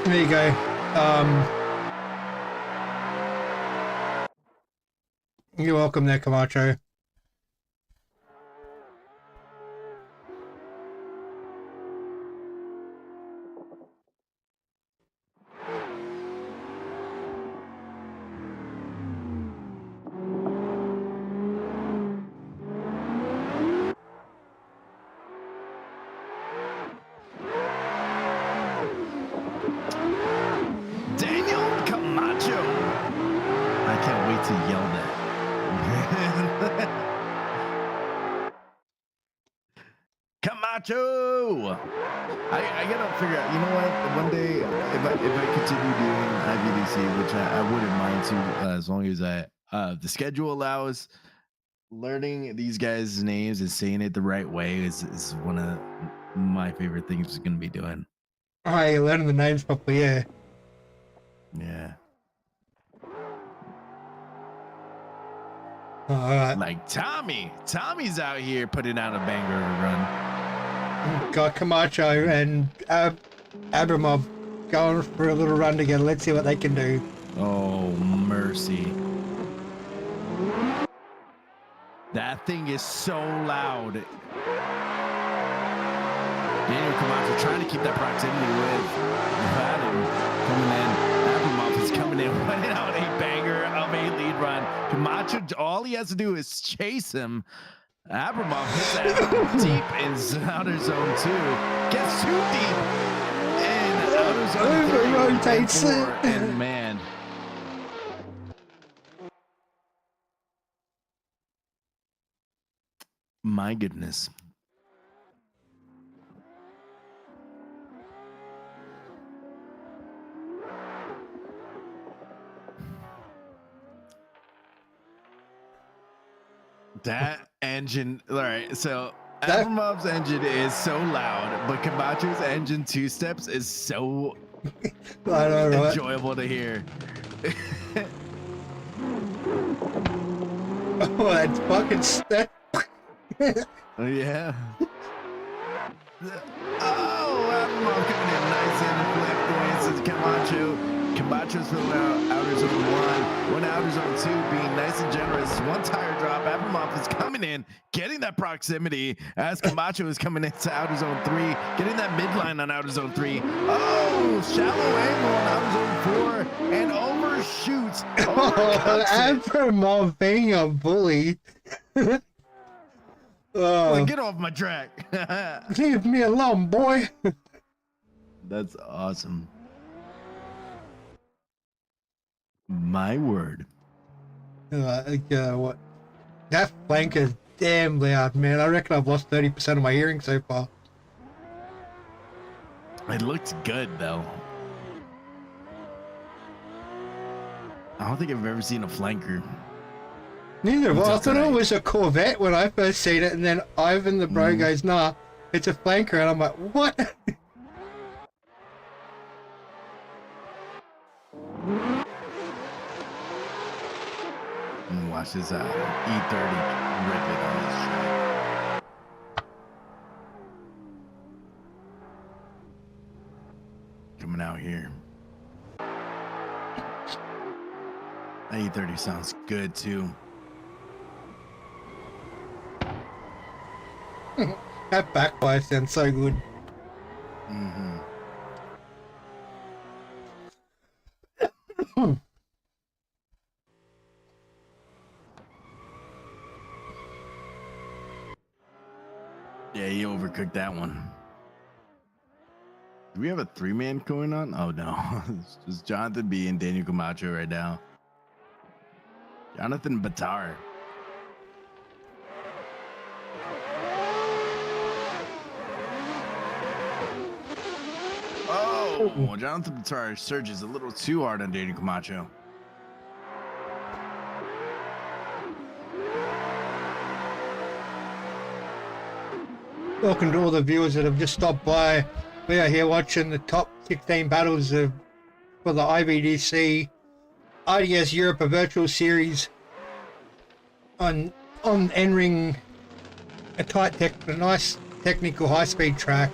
There you go. You're welcome there, Camacho. To yell that. Camacho! I gotta figure out, you know what? One day, if I continue doing Ivdc, which I wouldn't mind to, as long as the schedule allows, learning these guys' names and saying it the right way is one of my favorite things I'm gonna be doing. Oh, you're learning the names properly, yeah. Yeah. Alright. Like Tommy's out here putting out a banger run. Got Camacho and Abramov going for a little run together. Let's see what they can do. Oh, mercy. That thing is so loud. Daniel Camacho trying to keep that proximity with Adam coming in. Abramov is coming in, putting out a banger of a lead run. Camacho, all he has to do is chase him. Abramov hits that deep in outer zone 2. Gets too deep in outer zone 3. Rotates it. And man. My goodness. That engine, all right, so Abramov's engine is so loud, but Camacho's engine 2 steps is so enjoyable to hear. Oh, that's fucking step. Yeah. Oh, Abramov coming in nice in the flip, going to Camacho. Camacho's filling out outer zone 1 outer zone 2, being nice and generous. 1 tire drop. Abramov is coming in, getting that proximity as Camacho is coming into outer zone 3, getting that midline on outer zone 3. Oh, shallow angle on outer zone 4 and overshoots. Oh, Abramov being a bully. Oh, get off my track. Leave me alone, boy. That's awesome. My word. What? That flank is damn loud, man. I reckon I've lost 30% of my hearing so far. It looked good, though. I don't think I've ever seen a flanker. Neither of us. I thought it was a Corvette when I first seen it, and then Ivan the bro goes, nah, It's a flanker, and I'm like, what? And watch this E30 rip it on this track. Coming out here. That E30 sounds good too. That backfire sounds so good. Mm-hmm. Yeah, he overcooked that one. Do we have a 3-man going on? Oh no, it's just Jonathan B and Daniel Camacho right now. Jonathan Batar. Oh, Jonathan Batar surges a little too hard on Daniel Camacho. Welcome to all the viewers that have just stopped by. We are here watching the top 16 battles for the IVDC IDS Europe, a virtual series on entering a nice technical high-speed track.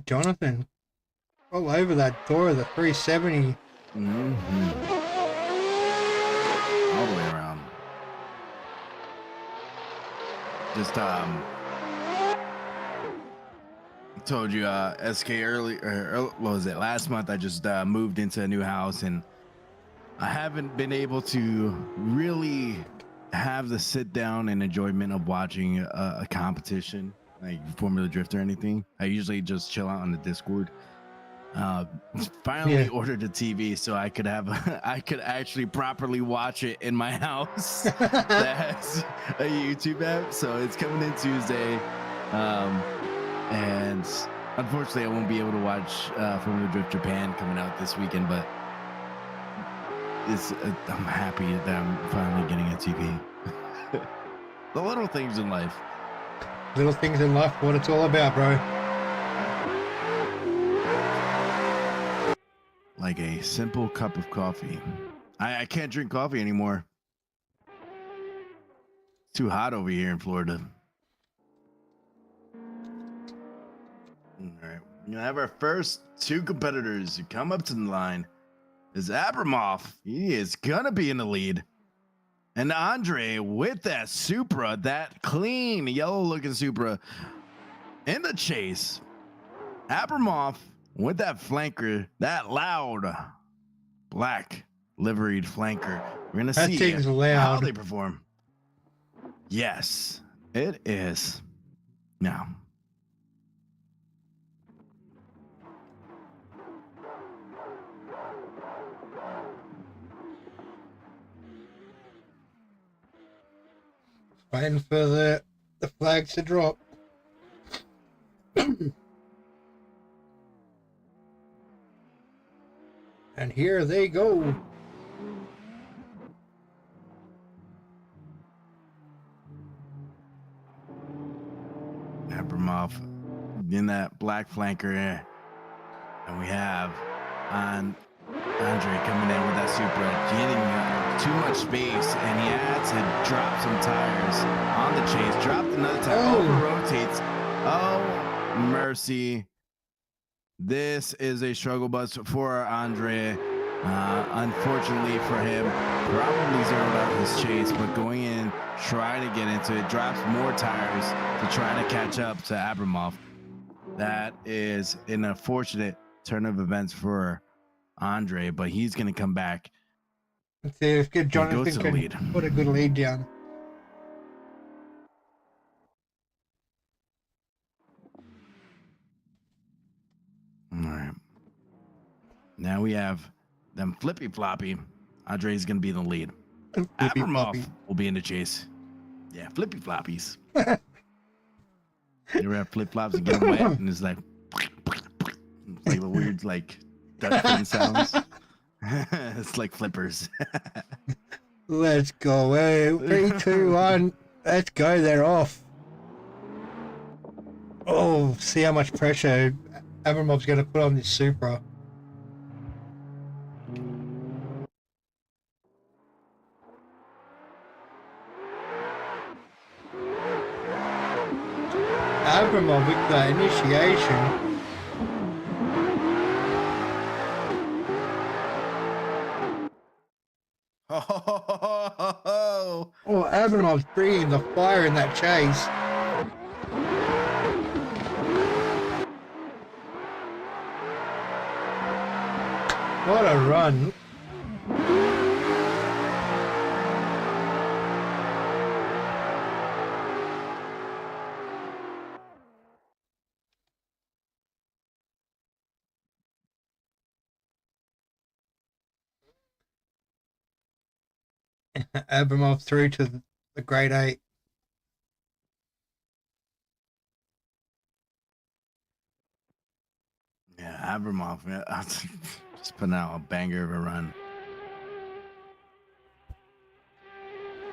Jonathan, all over that door of the 370. Mm-hmm. All the way around. Just told you SK what was it, last month I just moved into a new house, and I haven't been able to really have the sit down and enjoyment of watching a competition like Formula Drift or anything. I usually just chill out on the Discord. Finally ordered a TV so I could have I could actually properly watch it in my house. That has a YouTube app, so it's coming in Tuesday, and unfortunately I won't be able to watch Formula Drift Japan coming out this weekend, but I'm happy that I'm finally getting a TV. The little things in life. Little things in life, what it's all about, bro. Like a simple cup of coffee. I can't drink coffee anymore. It's too hot over here in Florida. All right, we're gonna have our first two competitors who come up to the line. Is Abramov. He is gonna be in the lead. And Andre with that Supra, that clean yellow looking Supra in the chase. Abramov with that flanker, that loud black liveried flanker. We're gonna see how they perform. Yes, it is. Now. Waiting for the flags to drop. And here they go. Abramov in that black flanker. And we have on Andre coming in with that Supra, getting too much space, and he had to drop some tires on the chase, dropped another tire, over rotates. Oh, mercy. This is a struggle bus for Andre. Unfortunately for him, probably zeroed out his chase, but going in, trying to get into it, drops more tires to try to catch up to Abramov. That is an unfortunate turn of events for Andre, but he's going to come back. Let's see if Jonathan can put a good lead down. All right. Now we have them flippy floppy. Andre's going to be in the lead. Abramov will be in the chase. Yeah, flippy floppies. You ever have flip flops and get them wet, and it's like a weird like duck fin sounds. It's like flippers. Let's go. Hey, 3, 2, 1. Let's go. They're off. Oh, see how much pressure Abramov's going to put on this Supra. Abramov with that initiation. Oh, Oh, Abramov's bringing the fire in that chase. What a run. Abramov through to the grade 8. yeah, Abramov. Yeah, just putting out a banger of a run.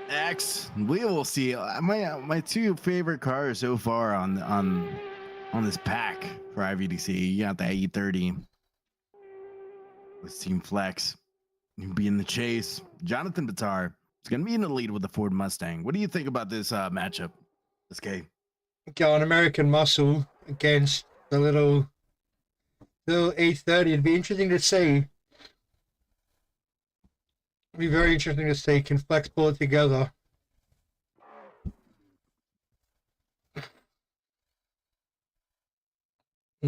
X, we will see. My two favorite cars so far on this pack for IVDC. You got the E30 with Team Flex. He'll be in the chase. Jonathan Bitar is going to be in the lead with the Ford Mustang. What do you think about this matchup, SK? Going American Muscle against the little E30. It'd be interesting to see. It'd be very interesting to see. Can Flex pull it together?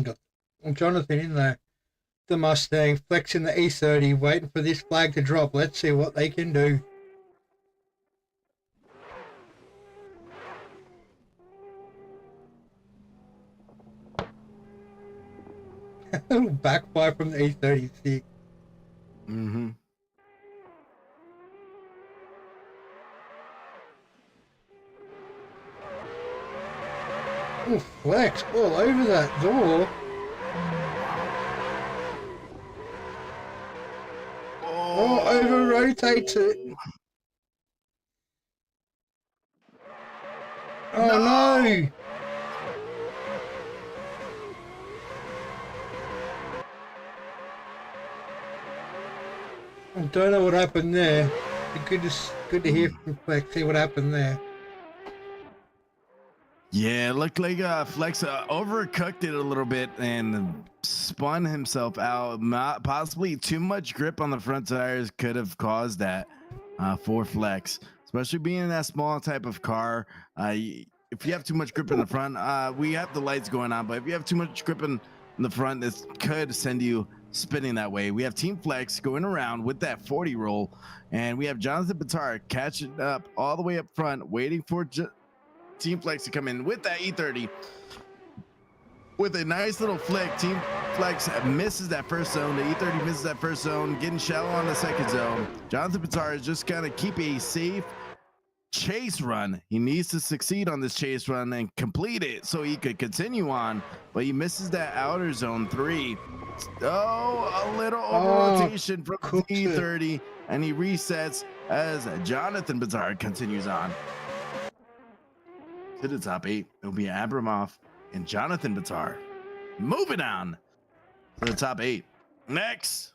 Got Jonathan in there. The Mustang, Flex in the E30, waiting for this flag to drop. Let's see what they can do. Backfire from the E36. Mm-hmm. Oh, Flex all over that door. Oh, over rotates it. Oh no! I don't know what happened there. Good to hear from Flex. See what happened there. Yeah, it looked like Flex overcooked it a little bit and spun himself out. Possibly too much grip on the front tires could have caused that for Flex, especially being in that small type of car. If you have too much grip in the front, we have the lights going on, but if you have too much grip in the front, this could send you spinning that way. We have Team Flex going around with that 40 roll, and we have Jonathan Bitar catching up all the way up front, waiting for Team Flex to come in with that E30 with a nice little flick. Team Flex misses that first zone. The E30 misses that first zone, getting shallow on the second zone. Jonathan Bitar is just gonna keep a safe chase run. He needs to succeed on this chase run and complete it so he could continue on, but he misses that outer zone 3. Oh, a little over rotation from the E30, and he resets as Jonathan Bitar continues on to the top 8. It'll be Abramov and Jonathan Bitar. Moving on to the top 8. Next,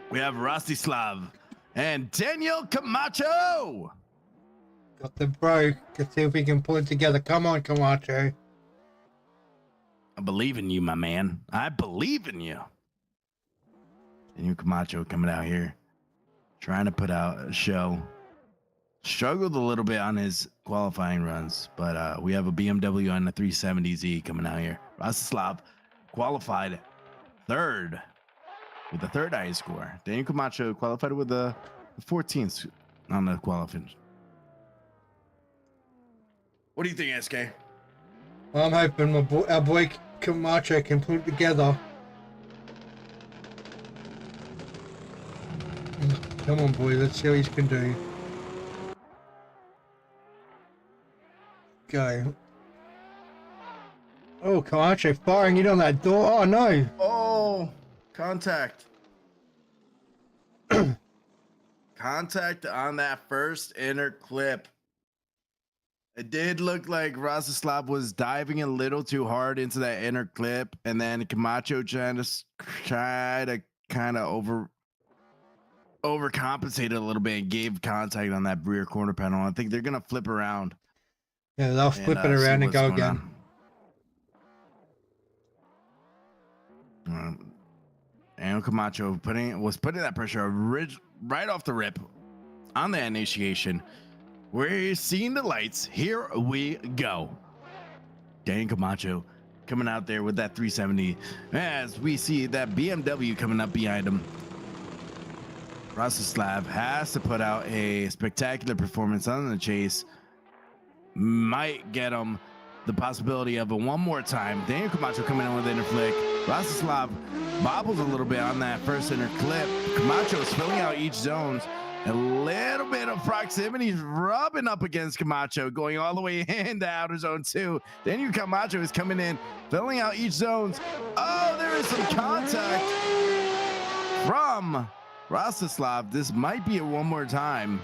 we have Rostislav and Daniel Camacho. Got the bro. Let's see if we can pull it together. Come on, Camacho. I believe in you, my man. I believe in you. Daniel Camacho coming out here, trying to put out a show. Struggled a little bit on his qualifying runs, but we have a BMW on the 370Z coming out here. Rostislav qualified third with the third highest score. Daniel Camacho qualified with the 14th on the qualifying. What do you think, SK? Well, I'm hoping our boy Camacho can put it together. Come on, boy. Let's see what he can do. go. Oh, Camacho firing it on that door. Oh, no. Oh, contact. Contact on that first inner clip. It did look like Rostislav was diving a little too hard into that inner clip, and then Camacho trying to kind of overcompensated a little bit and gave contact on that rear corner panel. I think they're gonna flip around. Yeah, they'll flip it See around and what's go going again. on. And Camacho was putting that pressure right off the rip on the initiation. We're seeing the lights. Here we go. Dan Camacho coming out there with that 370 as we see that BMW coming up behind him. Rostislav has to put out a spectacular performance on the chase. Might get him the possibility of a one more time. Daniel Camacho coming in with an inner flick. Rostislav bobbles a little bit on that first inner clip. Camacho is filling out each zone. A little bit of proximity rubbing up against Camacho, going all the way into outer zone 2. Daniel Camacho is coming in, filling out each zones. Oh, there is some contact from Rostislav. This might be a one more time.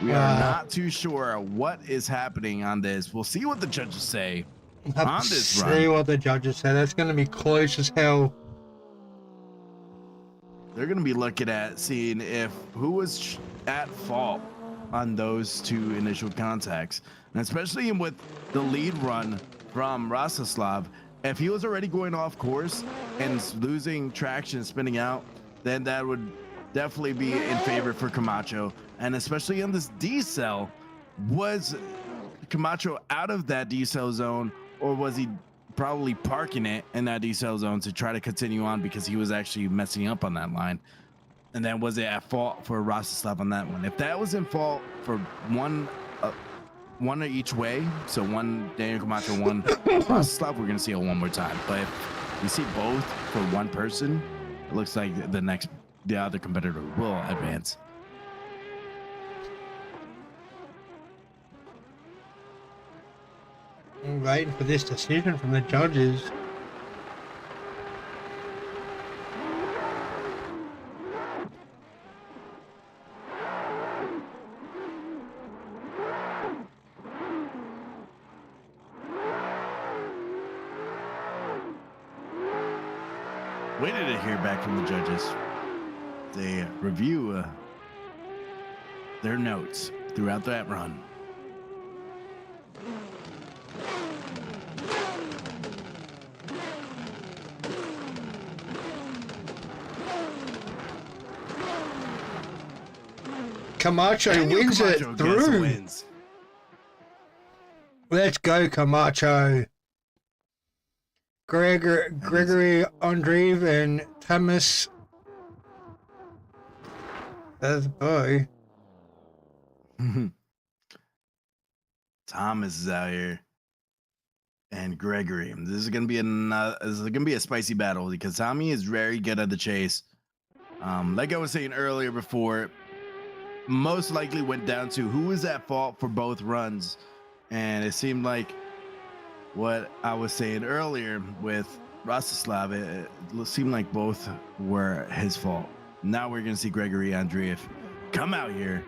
We are not too sure what is happening on this. We'll see what the judges say on this run. See what the judges say. That's going to be close as hell. They're going to be looking at seeing if who was at fault on those two initial contacts, and especially with the lead run from Rostislav. If he was already going off course and losing traction, spinning out, then that would definitely be in favor for Camacho. And especially on this D-cell, was Camacho out of that D-cell zone, or was he probably parking it in that D-cell zone to try to continue on because he was actually messing up on that line? And then was it at fault for Rostislav on that one? If that was in fault for one each way, so one Daniel Camacho, one Rostislav, we're gonna see it one more time. But if we see both for one person, it looks like the other competitor will advance. I'm waiting for this decision from the judges. Waited to hear back from the judges. They review their notes throughout that run. Camacho Daniel wins Camacho it gets through. wins. Let's go, Camacho. Gregory Andreev and Thomas. That's a boy. Thomas is out here, and Gregory. This is gonna be a spicy battle because Tommy is very good at the chase. Like I was saying earlier before, most likely went down to who was at fault for both runs, and it seemed like what I was saying earlier with Rostislav, it seemed like both were his fault. Now we're gonna see Gregory Andreev come out here,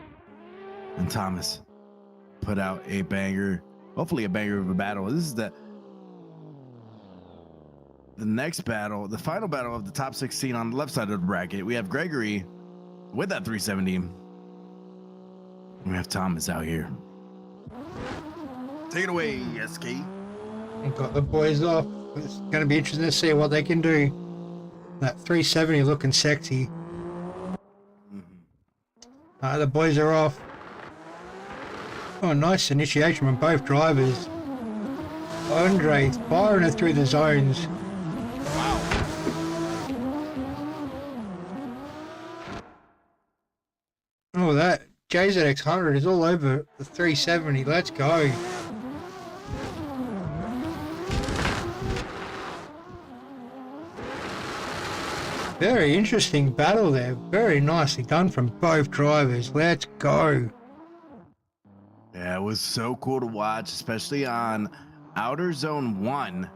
and Thomas put out a banger, hopefully a banger of a battle. This is the next battle, the final battle of the top 16 on the left side of the bracket. We have Gregory with that 370. We have Thomas out here. Take it away, SK. Got the boys off. It's going to be interesting to see what they can do. That 370 looking sexy. The boys are off. Oh, nice initiation from both drivers. Andre firing it through the zones. Wow. Oh, that JZX100 is all over the 370. Let's go. Very interesting battle there. Very nicely done from both drivers. Let's go. Yeah, it was so cool to watch, especially on Outer Zone 1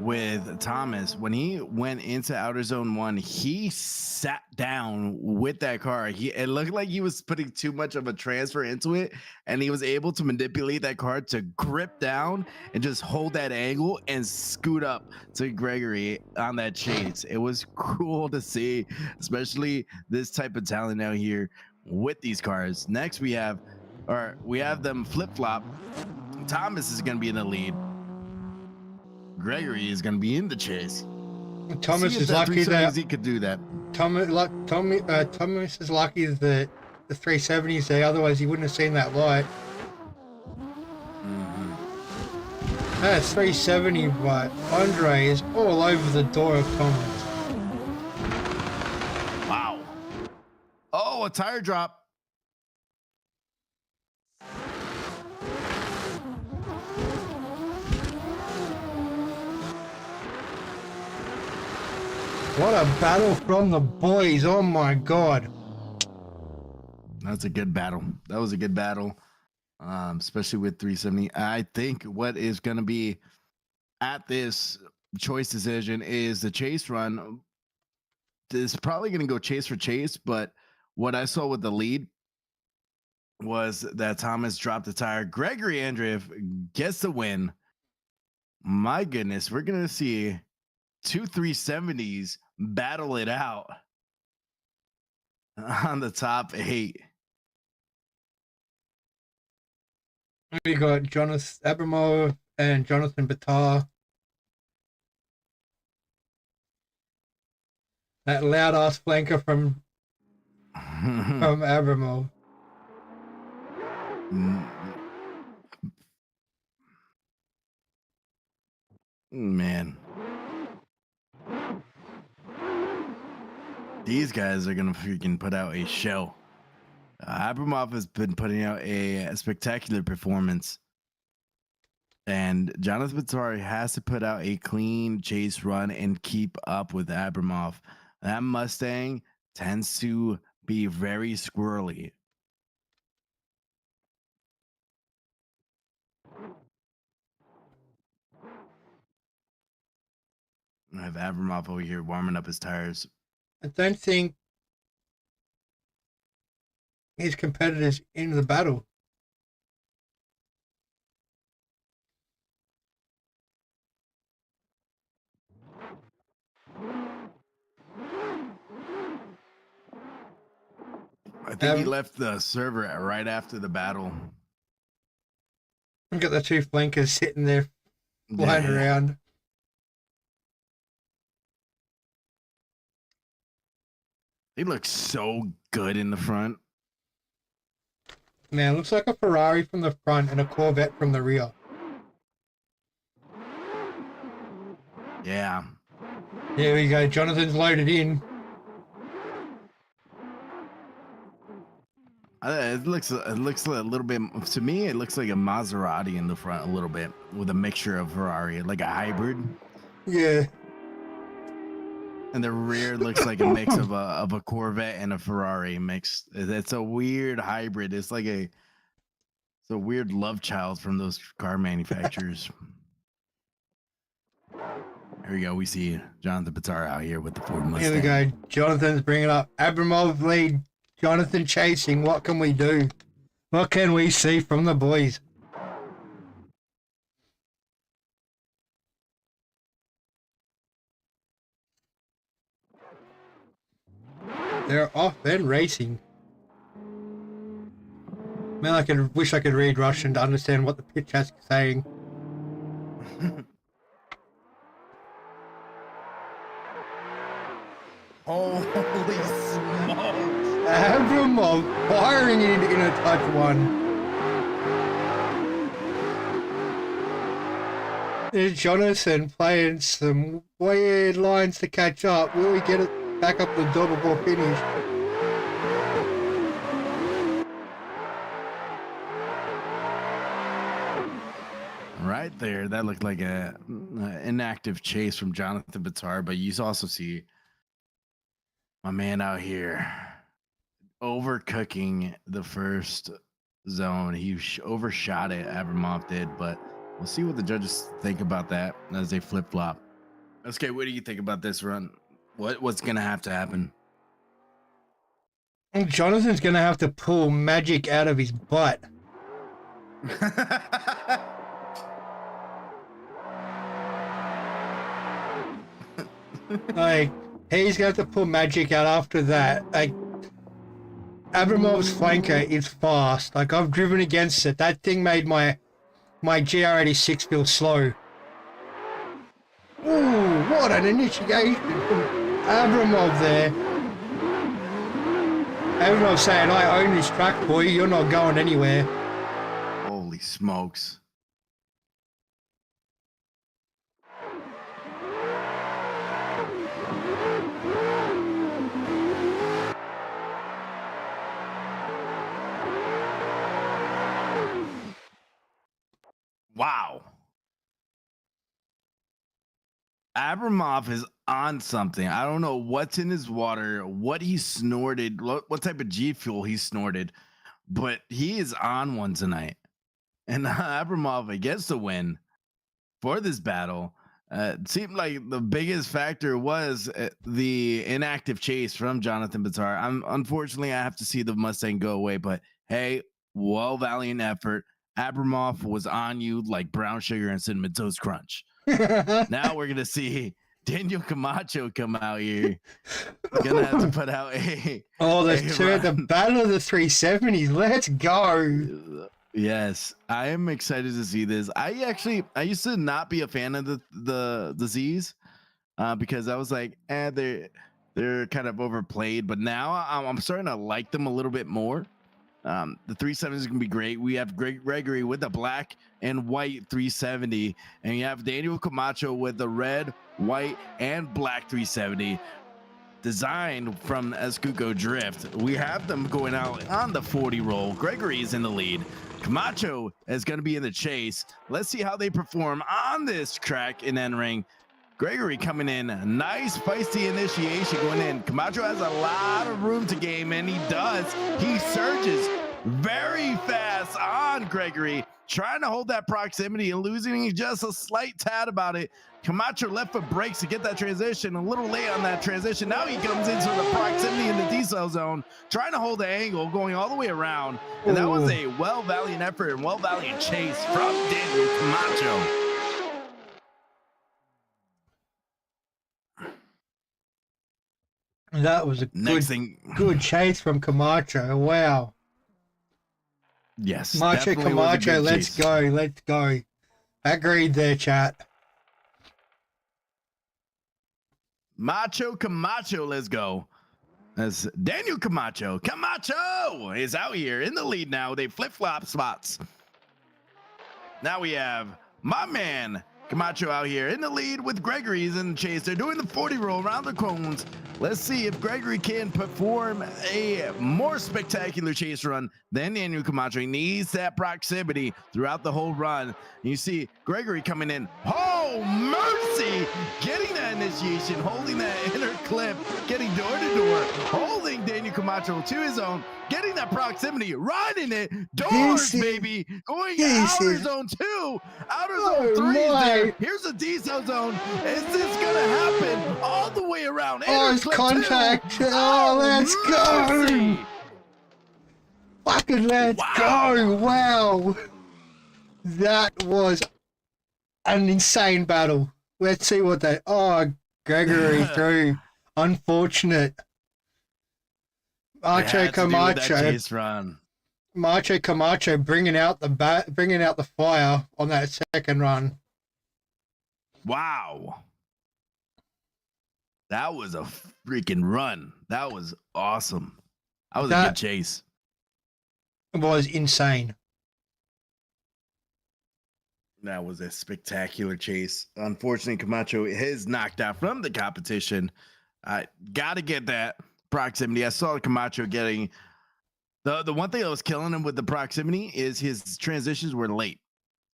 with Thomas. When he went into Outer Zone 1, he sat down with that car. It looked like he was putting too much of a transfer into it, and he was able to manipulate that car to grip down and just hold that angle and scoot up to Gregory on that chase. It was cool to see, especially this type of talent out here with these cars. Next we have them flip-flop. Thomas is going to be in the lead. Gregory is going to be in the chase. Thomas See if is that lucky that 370Z could do that. Thomas is lucky that the 370 is there. Otherwise, he wouldn't have seen that light. That's 370, but Andre is all over the door of Thomas. Wow. Oh, a tire drop. What a battle from the boys. Oh my god. That's a good battle. That was a good battle, especially with 370. I think what is going to be at this choice decision is the chase run. This is probably going to go chase for chase, but what I saw with the lead was that Thomas dropped the tire. Gregory Andreev gets the win. My goodness, we're going to see two 370s battle it out on the top 8. We got Jonathan Abramov and Jonathan Batar. That loud ass flanker from Abramov. Man, these guys are gonna freaking put out a show. Abramov has been putting out a spectacular performance, and Jonathan Batari has to put out a clean chase run and keep up with Abramov. That Mustang tends to be very squirrely. I have Abramov over here warming up his tires. I don't think his competitors in the battle. I think he left the server right after the battle. We've got the two flankers sitting there flying around. They look so good in the front. Man, looks like a Ferrari from the front and a Corvette from the rear. Yeah. There we go. Jonathan's loaded in. It looks a little bit, to me, it looks like a Maserati in the front a little bit with a mixture of Ferrari, like a hybrid. Yeah. And the rear looks like a mix of a Corvette and a Ferrari mix. It's a weird hybrid. It's a weird love child from those car manufacturers. Here we go. We see Jonathan Batar out here with the Ford Mustang. Here we go. Jonathan's bringing up. Abramov lead. Jonathan chasing. What can we do? What can we see from the boys? They're off and racing. Man, I wish I could read Russian to understand what the pitch has saying. Holy smokes! Abramov firing it in a touch one. There's Jonathan playing some weird lines to catch up. Will we get it back up the door before finish? Right there, that looked like a inactive chase from Jonathan Batar, but you also see my man out here overcooking the first zone. He overshot it. Abramov did, but we'll see what the judges think about that as they flip flop. Okay, what do you think about this run? What's gonna have to happen? Jonathan's going to have to pull magic out of his butt. Like, he's going to have to pull magic out after that. Like, Abramov's flanker is fast. Like, I've driven against it. That thing made my GR86 feel slow. Ooh, what an initiation from Abramov there. Abramov saying, I own this track, boy. You're not going anywhere. Holy smokes. Wow. Abramov is on something. I don't know what's in his water, what he snorted, what type of G fuel he snorted, but he is on one tonight. And Abramov gets the win for this battle. It seemed like the biggest factor was the inactive chase from Jonathan Bitar. Unfortunately, I have to see the Mustang go away, but hey, well, valiant effort. Abramov was on you like brown sugar and cinnamon toast crunch. Now we're gonna see Daniel Camacho come out here. Gonna have to put out a the battle of the 370s. Let's go. Yes, I am excited to see this. I used to not be a fan of the Z's because I was like, they're kind of overplayed, but now I'm starting to like them a little bit more. The 370 is gonna be great. We have Gregory with the black and white 370, and you have Daniel Camacho with the red, white, and black 370. Designed from Escuco Drift. We have them going out on the 40 roll. Gregory is in the lead. Camacho is going to be in the chase. Let's see how they perform on this track in end ring. Gregory coming in, nice feisty initiation going in. Camacho has a lot of room to game, and he does. He surges very fast on Gregory, trying to hold that proximity and losing just a slight tad about it. Camacho left foot brakes to get that transition, a little late on that transition. Now he comes into the proximity in the decel zone, trying to hold the angle, going all the way around. And that was a well-valiant effort and well-valiant chase from Daniel Camacho. That was a good chase from Camacho. Wow. Yes. Macho Camacho, let's go. Let's go. Agreed there, chat. Macho Camacho, let's go. As Daniel Camacho is out here in the lead now. They flip-flop spots. Now we have my man Camacho out here in the lead with Gregory's in the chase. They're doing the 40 roll around the cones. Let's see if Gregory can perform a more spectacular chase run than Daniel Camacho. He needs that proximity throughout the whole run. You see Gregory coming in. Oh, mercy! Getting that initiation, holding that inner clip, getting door to door, holding Daniel Camacho to his own, getting that proximity, riding it, doors, baby, going outer zone 2, outer zone 3 is there. Here's a decel zone. Is this gonna happen all the way around? Oh, it's contact. Oh, let's go. Fucking let's go. Wow. That was an insane battle. Let's see what they... Oh, Gregory through. Unfortunate. Macho Camacho bringing out the fire on that second run. Wow. That was a freaking run. That was awesome. That was a good chase. It was insane. That was a spectacular chase. Unfortunately, Camacho is knocked out from the competition. I got to get that proximity. I saw Camacho getting the one thing that was killing him with the proximity is his transitions were late.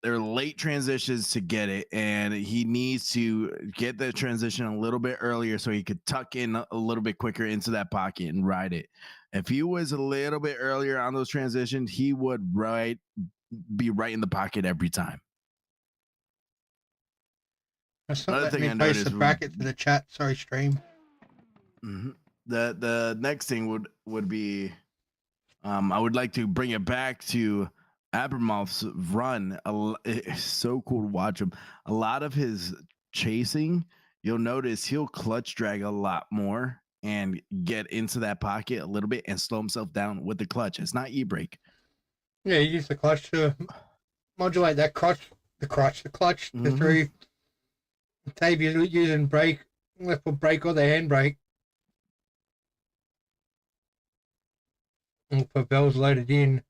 they're late transitions to get it, and he needs to get the transition a little bit earlier so he could tuck in a little bit quicker into that pocket and ride it. If he was a little bit earlier on those transitions, he would be right in the pocket every time. That's not Another letting thing me I post noticed the bracket to the chat. Sorry, stream. The next thing would be I would like to bring it back to Abramov's run. It's so cool to watch him. A lot of his chasing, you'll notice he'll clutch drag a lot more and get into that pocket a little bit and slow himself down with the clutch. It's not e-brake. Yeah, you use the clutch to modulate that clutch, the clutch to through. Dave, you're using brake, left foot brake or the handbrake. And Pavel's loaded in.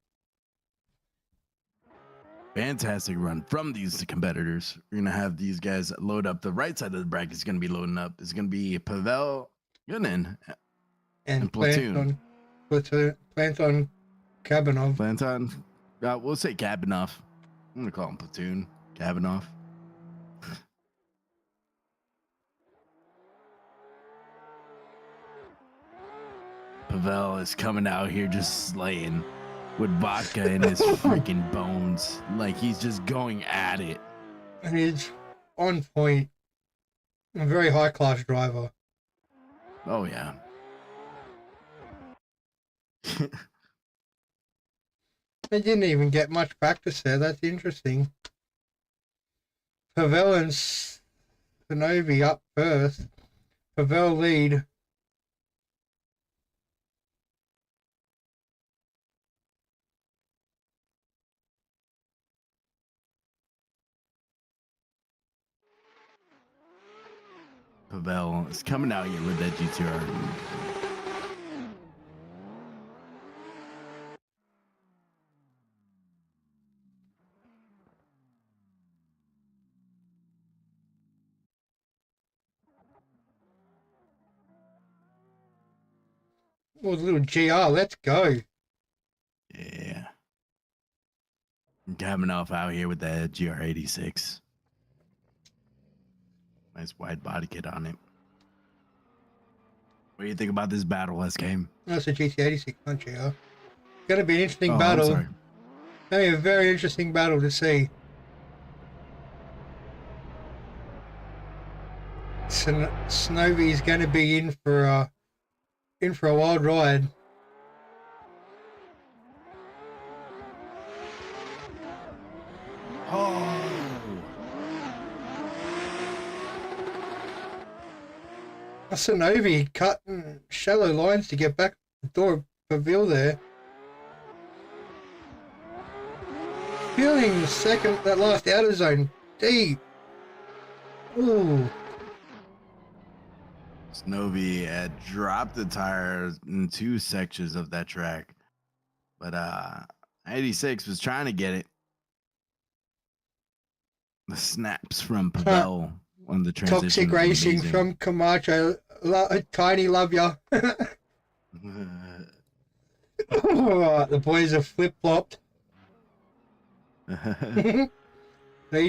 Fantastic run from these competitors. We're gonna have these guys load up. The right side of the bracket is gonna be loading up. It's gonna be Pavel, Gunin, and Platoon. Planton Kabanov. Planton. We'll say Kabanoff. I'm gonna call him Platoon. Kabanoff. Pavel is coming out here just slaying with vodka in his freaking bones. Like he's just going at it. He's on point. A very high class driver. Oh yeah. They didn't even get much practice there. That's interesting. Pavel and Sanovi up first. Pavel lead. Pavel is coming out here with that GTR. Oh, a little GR. Let's go. Yeah. Kabanoff out here with that GR86. Nice wide body kit on it. What do you think about this battle, SK? That's a GT86, not GR. Gonna be an interesting I'm battle. sorry. Gonna be a very interesting battle to see. Snovy's gonna be in for a wild ride. Oh. Sanovi cutting shallow lines to get back the door of Pavel there. Feeling that last outer zone deep. Ooh. Snowy had dropped the tires in 2 sections of that track. But 86 was trying to get it. The snaps from Pavel on the transition. Toxic racing from Camacho. Tiny, love ya. Oh, the boys are flip-flopped. 3,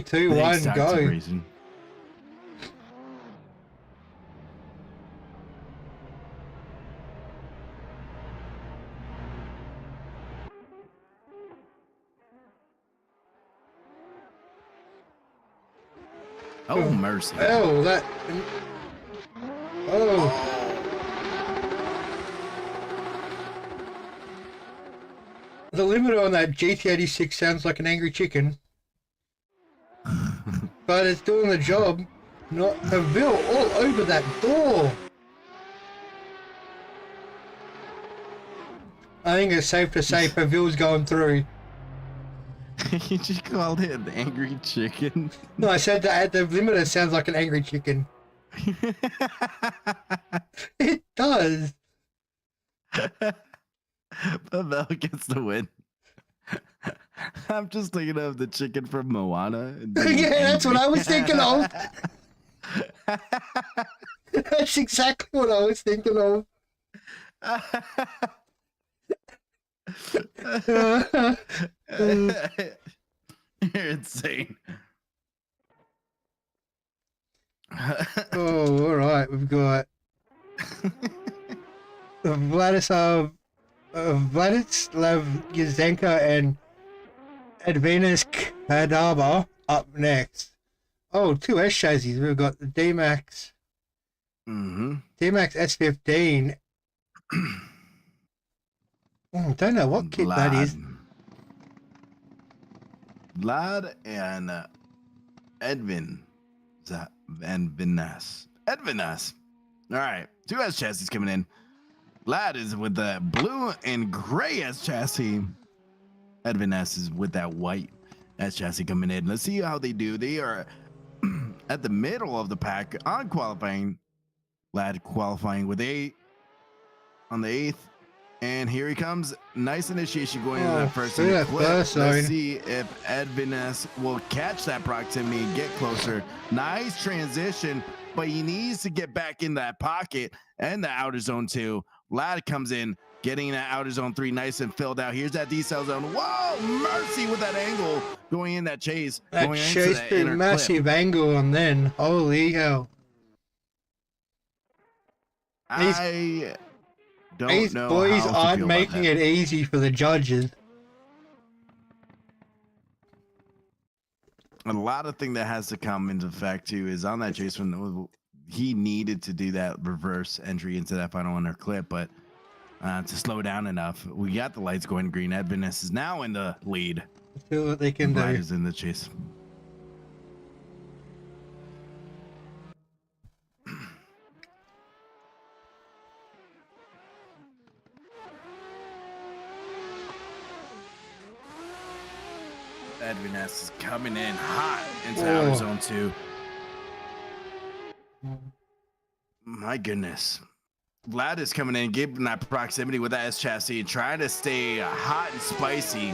2, 1, go. Racing. Oh, mercy. Oh, that. Oh. The limiter on that GT86 sounds like an angry chicken. But it's doing the job. Not Pavel all over that door. I think it's safe to say Pavel's going through. You just called it an angry chicken. No, I said that the limiter sounds like an angry chicken. It does. Pavel gets the win. I'm just thinking of the chicken from Moana. Yeah, that's what I was thinking of. That's exactly what I was thinking of. You're insane. Oh, all right. We've got Vladislav Yuzenko and Advenus Kadaba up next. Oh, two S chassis. We've got the D-Max S15. Don't know what kit that is. Vlad and Edvin and Vinas. Edvinas. All right, two S chassis coming in. Vlad is with the blue and gray S chassis. Edvinas is with that white S chassis coming in. Let's see how they do. They are at the middle of the pack on qualifying. Vlad qualifying with 8 on the 8th. And here he comes. Nice initiation going into that first through that clip. first Let's zone. see if Edvinas will catch that proximity and get closer. Nice transition, but he needs to get back in that pocket and the outer zone 2. Vlad comes in, getting that outer zone 3 nice and filled out. Here's that decel zone. Whoa, mercy with that angle going in that chase. That going into chase that through inner massive clip. angle and then holy hell. I don't These know boys how to aren't feel about making that. it easy for the judges. A lot of thing that has to come into effect too is on that chase when he needed to do that reverse entry into that final under clip, but to slow down enough, we got the lights going green. Edvinas is now in the lead. See what they can Vlad do. is in the chase. Edvinas is coming in hot into outer zone 2. My goodness. Vlad is coming in, giving that proximity with that S chassis, trying to stay hot and spicy,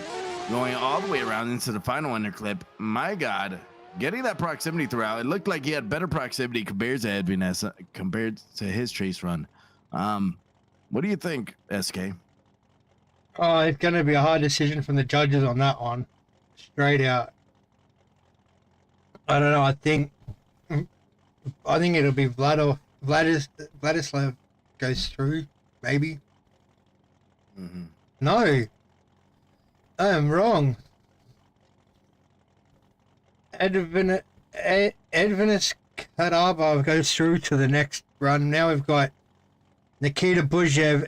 going all the way around into the final underclip. My God, getting that proximity throughout. It looked like he had better proximity compared to Edvinas, compared to his chase run. What do you think, SK? Oh, it's going to be a hard decision from the judges on that one. Straight out. I don't know. I think it'll be Vladislav goes through, maybe. No, I am wrong. Edvinus Kadabov goes through to the next run. Now we've got Nikita Buzhev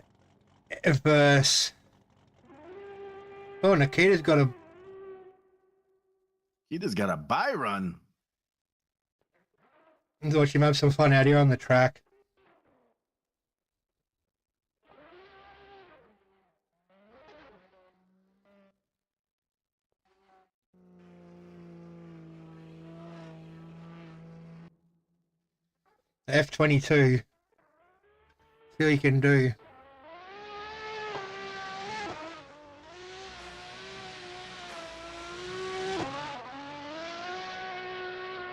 versus. Oh, Nikita's got a. He just got a bye run. Watch him have some fun out here on the track. F22. See what he can do.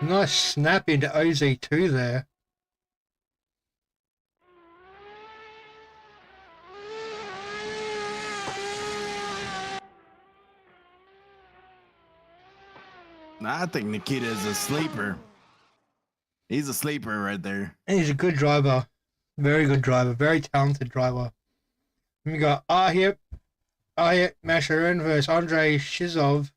Nice snap into OZ2 there. I think Nikita is a sleeper. He's a sleeper right there. And he's a good driver. Very good driver. Very talented driver. And we got Ahip Masharin versus Andrei Shizov.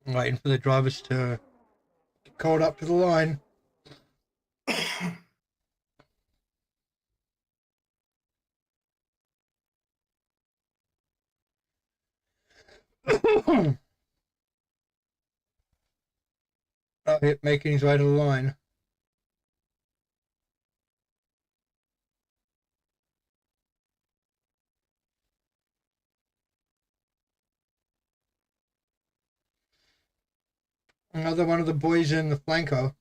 I'm waiting for the drivers to get called up to the line. Ahip making his way to the line. Another one of the boys in the flanker.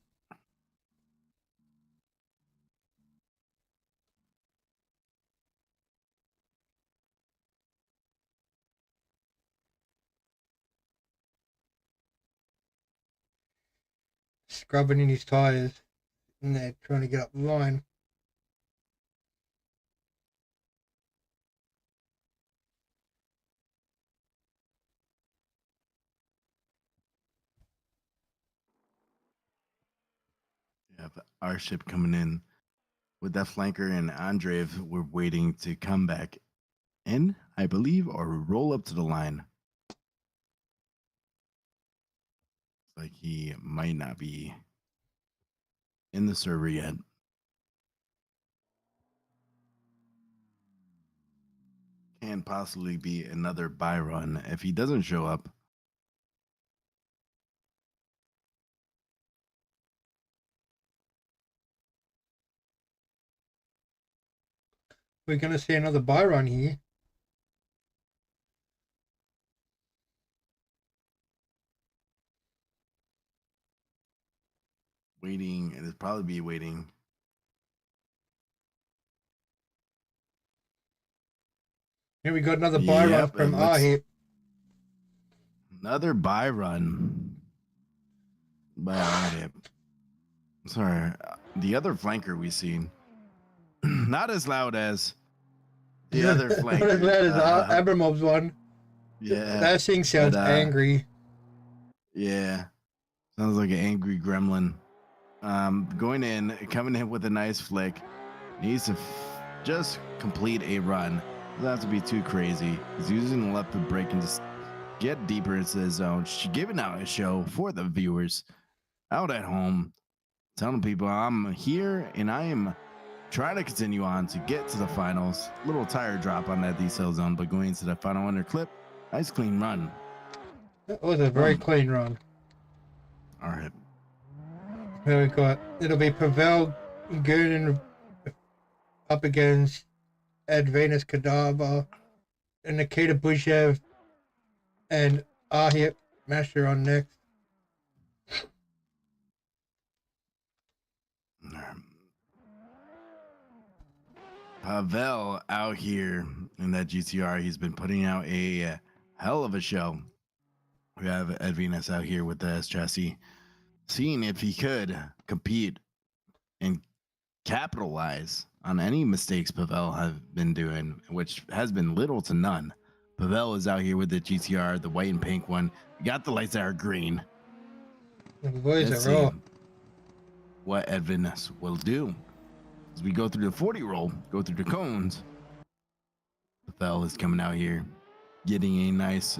scrubbing in his tyres. And they're trying to get up the line. Yeah, but our ship coming in with that flanker and Andreev. We're waiting to come back in, I believe, or roll up to the line. It's like he might not be in the server yet. Can possibly be another buy run if he doesn't show up. We're going to see another buy run here. Waiting, and it'll probably be waiting. Here we got another buy run from Ahip. Another buy run by Ahip. Sorry, the other flanker we seen. Not as loud as the other flanker. Not as loud as Abramov's one. Yeah. That thing sounds angry. Yeah. Sounds like an angry gremlin. Going in, coming in with a nice flick. Needs to just complete a run. Doesn't have to be too crazy. He's using the left foot brake and just get deeper into the zone. She's giving out a show for the viewers out at home, telling people I'm here and I am trying to continue on to get to the finals. Little tire drop on that decel zone, but going into the final under clip, nice clean run. That was a very clean run. All right. Here we got, it'll be Pavel Gooden up against Advenus Kadaba and Nikita Bushev and Ahip Masher on next. Pavel out here in that GTR, he's been putting out a hell of a show. We have Advenus out here with the S chassis, seeing if he could compete and capitalize on any mistakes Pavel have been doing, which has been little to none. Pavel is out here with the GTR, the white and pink one. We got the lights that are green. Let's see what Advenus will do. As we go through the 40 roll, go through the cones, Pavel is coming out here, getting a nice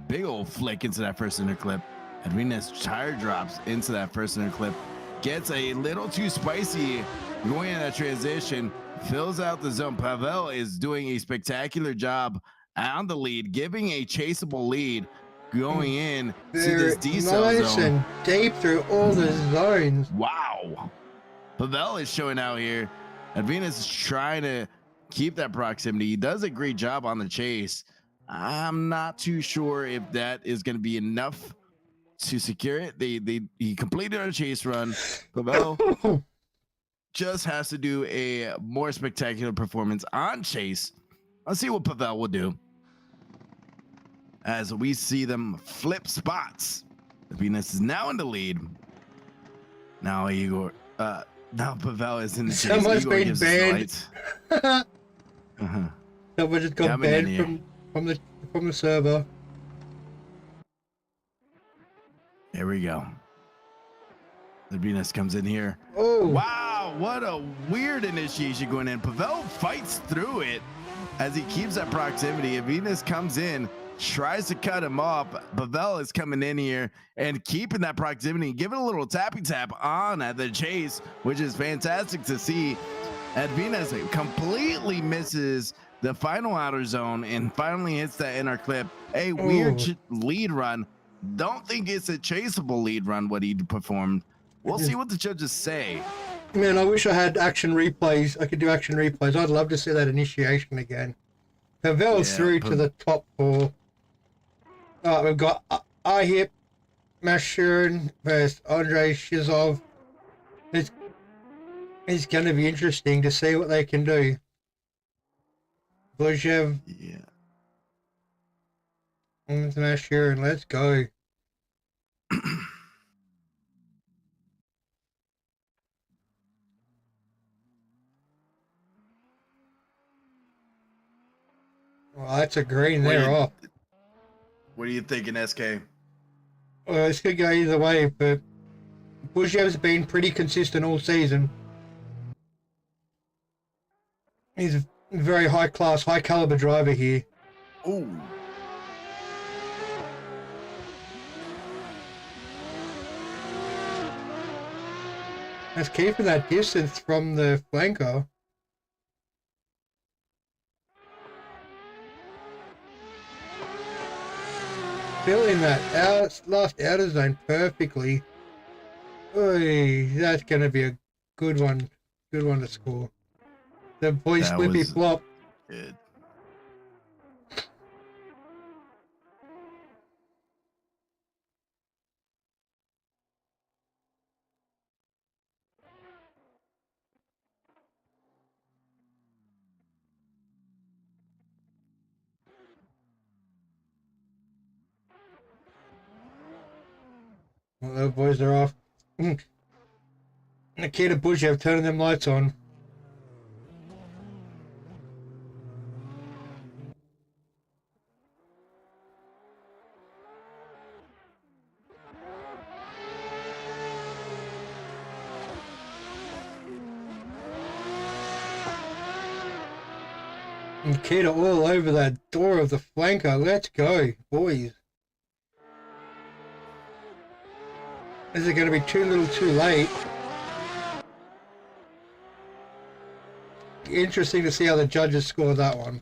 big old flick into that first inner clip. Advenus tire drops into that first inner clip, gets a little too spicy going in that transition, fills out the zone. Pavel is doing a spectacular job on the lead, giving a chaseable lead going in to this decel nice zone. And deep through all the zones. Wow. Pavel is showing out here. Advenus is trying to keep that proximity. He does a great job on the chase. I'm not too sure if that is going to be enough to secure it. He completed a chase run. Pavel just has to do a more spectacular performance on chase. Let's see what Pavel will do as we see them flip spots. Advenus is now in the lead. Now Igor, now Pavel is in the chase. Someone's Igor been banned. Someone just got Coming in banned from the server. There we go. Advenus comes in here. Oh wow, what a weird initiation going in. Pavel fights through it as he keeps that proximity. Advenus comes in, tries to cut him off. Pavel is coming in here and keeping that proximity, giving a little tappy tap on at the chase, which is fantastic to see. Advenus completely misses the final outer zone and finally hits that inner clip. A weird lead run. Don't think it's a chaseable lead run what he performed. We'll see what the judges say. man, I wish I had action replays. I could do action replays. I'd love to see that initiation again. Pavel's through to the top four. We've got Ahip Mashurin versus Andrei Shizov. It's going to be interesting to see what they can do. Buzhev. Yeah. Mashurin, let's go. Well, that's a green What do there you, off. what are you thinking, SK? Well, this could go either way, but Buzhev's been pretty consistent all season. He's a very high class, high caliber driver here. Ooh. That's keeping that distance from the flanker. Filling that last outer zone perfectly. Oy, that's going to be a good one to score. The boy That Slippy was flop. good. Well, those boys are off. Nikita Buzhev turning them lights on. Nikita all over that door of the flanker. Let's go, boys. Is it going to be too little too late? Interesting to see how the judges score that one.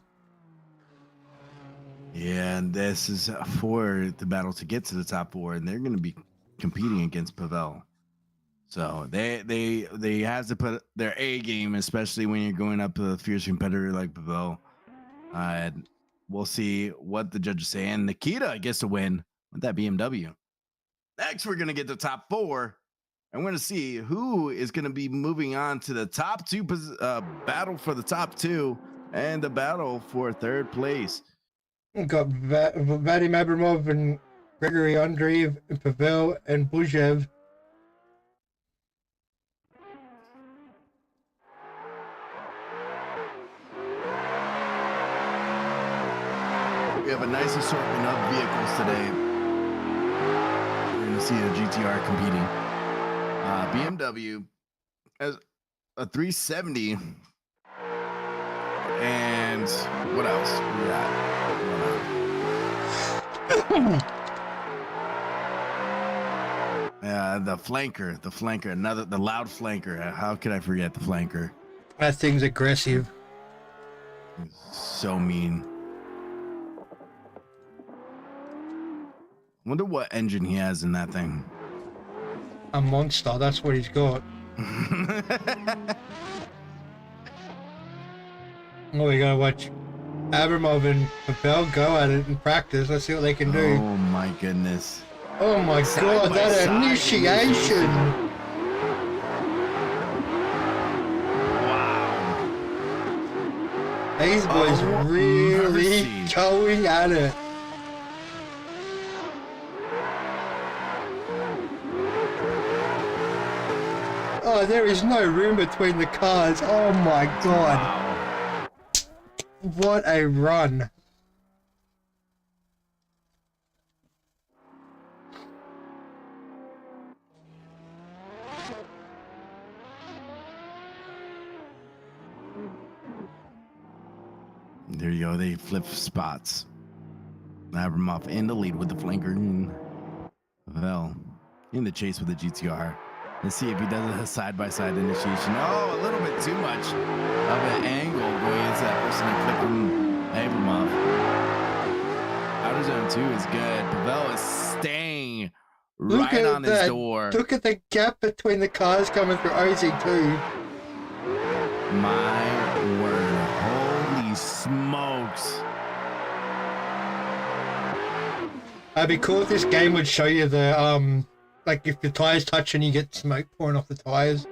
Yeah, and this is for the battle to get to the top 4, and they're going to be competing against Pavel. So they have to put their A game, especially when you're going up to a fierce competitor like Pavel. And we'll see what the judges say. And Nikita gets to win with that BMW. Next, we're going to get the top 4. And we're going to see who is going to be moving on to the top 2 battle for the top 2 and the battle for 3rd place. We've got Vadim Abramov and Gregory Andreev and Pavel and Buzhev. We have a nice assortment of vehicles today. We're going to see a GTR competing. BMW has a 370. And what else? We got the flanker, the loud flanker. How could I forget the flanker? That thing's aggressive. So mean. Wonder what engine he has in that thing. A monster, that's what he's got. Oh, we gotta watch Abramov and Pavel go at it in practice. Let's see what they can do. Oh my goodness. Oh my god, that initiation! Wow. These boys really going at it. Oh, there is no room between the cars. Oh my god. Wow. What a run. There you go. They flip spots. Abramov in the lead with the flanker and Pavel in the chase with the GTR. Let's see if he does a side-by-side initiation. Oh, a little bit too much of an angle going into that person and flipping Abramov. Outer zone 2 is good. Pavel is staying right on his door. Look at the gap between the cars coming through OZ2. My word. Holy smokes. It'd be cool if this game would show you the, like if the tires touch and you get smoke pouring off the tires.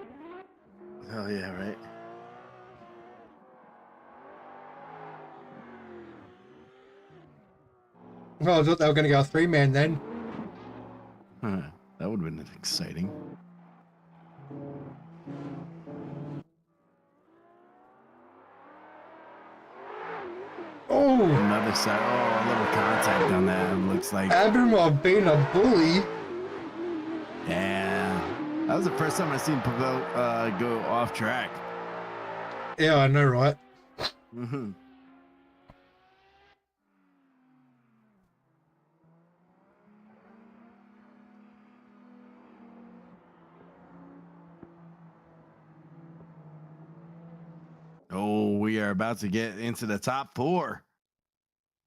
Oh, yeah, right. Oh, I thought they were going to go 3-man then. That would have been exciting. Oh, Another side. Oh, a little contact on that. It looks like. Abramov being a bully. Yeah. That was the first time I seen Pavel go off track. Yeah, I know, right? Mm-hmm. Oh, we are about to get into the top 4.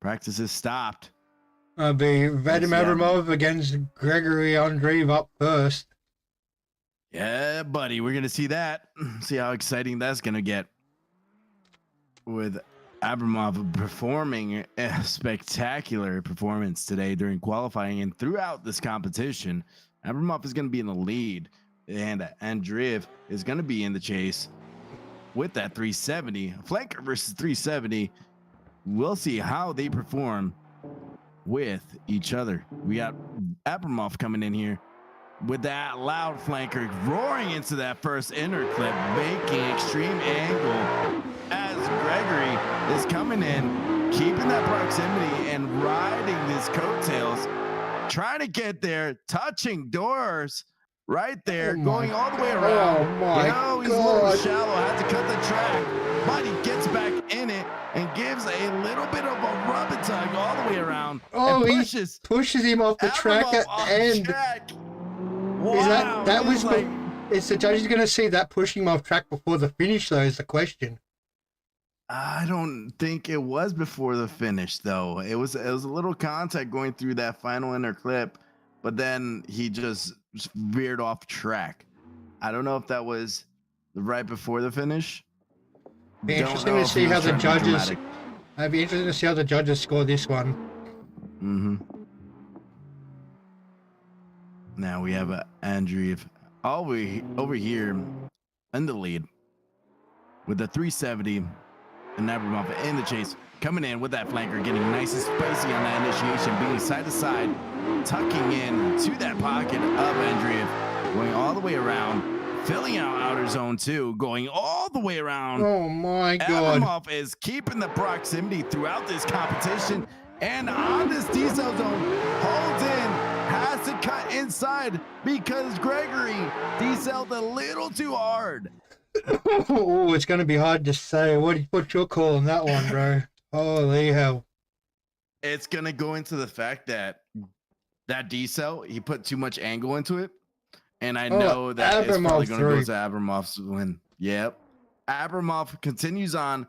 Practice is stopped. It'll be Vadim yeah. Abramov against Gregory Andreev up first. Yeah, buddy, we're gonna see that. See how exciting that's gonna get. With Abramov performing a spectacular performance today during qualifying and throughout this competition. Abramov is gonna be in the lead, and Andreev is gonna be in the chase with that 370. Flanker versus 370. We'll see how they perform with each other. We got Abramov coming in here with that loud flanker roaring into that first inner clip, making extreme angle as Gregory is coming in, keeping that proximity and riding his coattails, trying to get there, touching doors right there, going all the way around. Oh my He's a little God. shallow, had to cut the track, but he gets back in it and gives a little bit of a rub and tug all the way around. Oh, and he pushes him off the track Abramov at the off end. track. Is Wow, that was like, is the judges going to see that pushing him off track before the finish, though, is the question. I don't think it was before the finish, though. It was a little contact going through that final inner clip, but then he just veered off track. I don't know if that was right before the finish. Be Don't interesting know to if see he was how the trying to be judges. dramatic. It'd be interesting to see how the judges score this one. Mm-hmm. Now we have Andreev over here in the lead with the 370, and Abramov in the chase, coming in with that flanker, getting nice and spicy on that initiation, being side to side, tucking in to that pocket of Andreev, going all the way around, filling out outer zone 2, going all the way around. Oh my God. Abramov is keeping the proximity throughout this competition, and on this D-cell zone, holds in, has to cut inside because Gregory D-celled a little too hard. Oh, it's going to be hard to say. What's your call on that one, bro? Holy hell. It's going to go into the fact that D-cell, he put too much angle into it, and I know that it's probably going to go to Abramov's win. Yep. Abramov continues on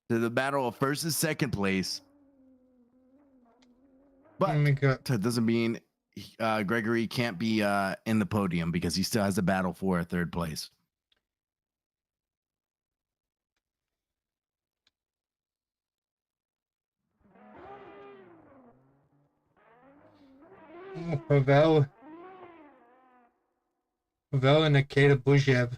to the battle of first and second place. But that doesn't mean Gregory can't be in the podium because he still has a battle for a third place. Pavel and Nikita Buzhev.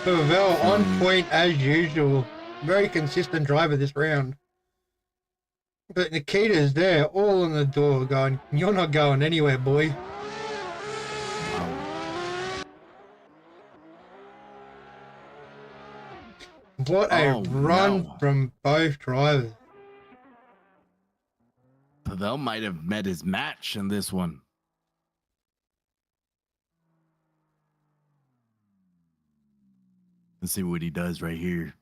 Pavel on point as usual. Very consistent driver this round. But Nikita's there, all on the door, going, "You're not going anywhere, boy." What a run from both drivers. Pavel might have met his match in this one. Let's see what he does right here.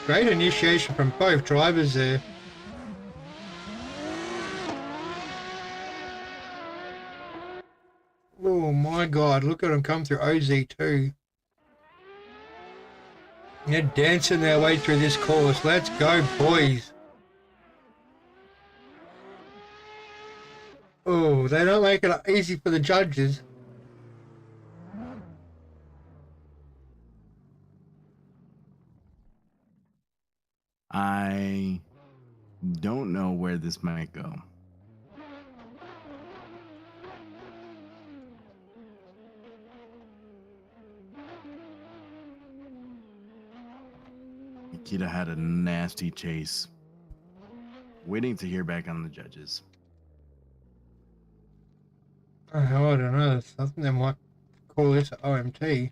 Great initiation from both drivers there. Oh my God, look at him come through OZ2. They're dancing their way through this course. Let's go, boys. Oh, they don't make it easy for the judges. I don't know where this might go. Nikita had a nasty chase. Waiting to hear back on the judges. Oh, I don't know. I think they might call this an OMT.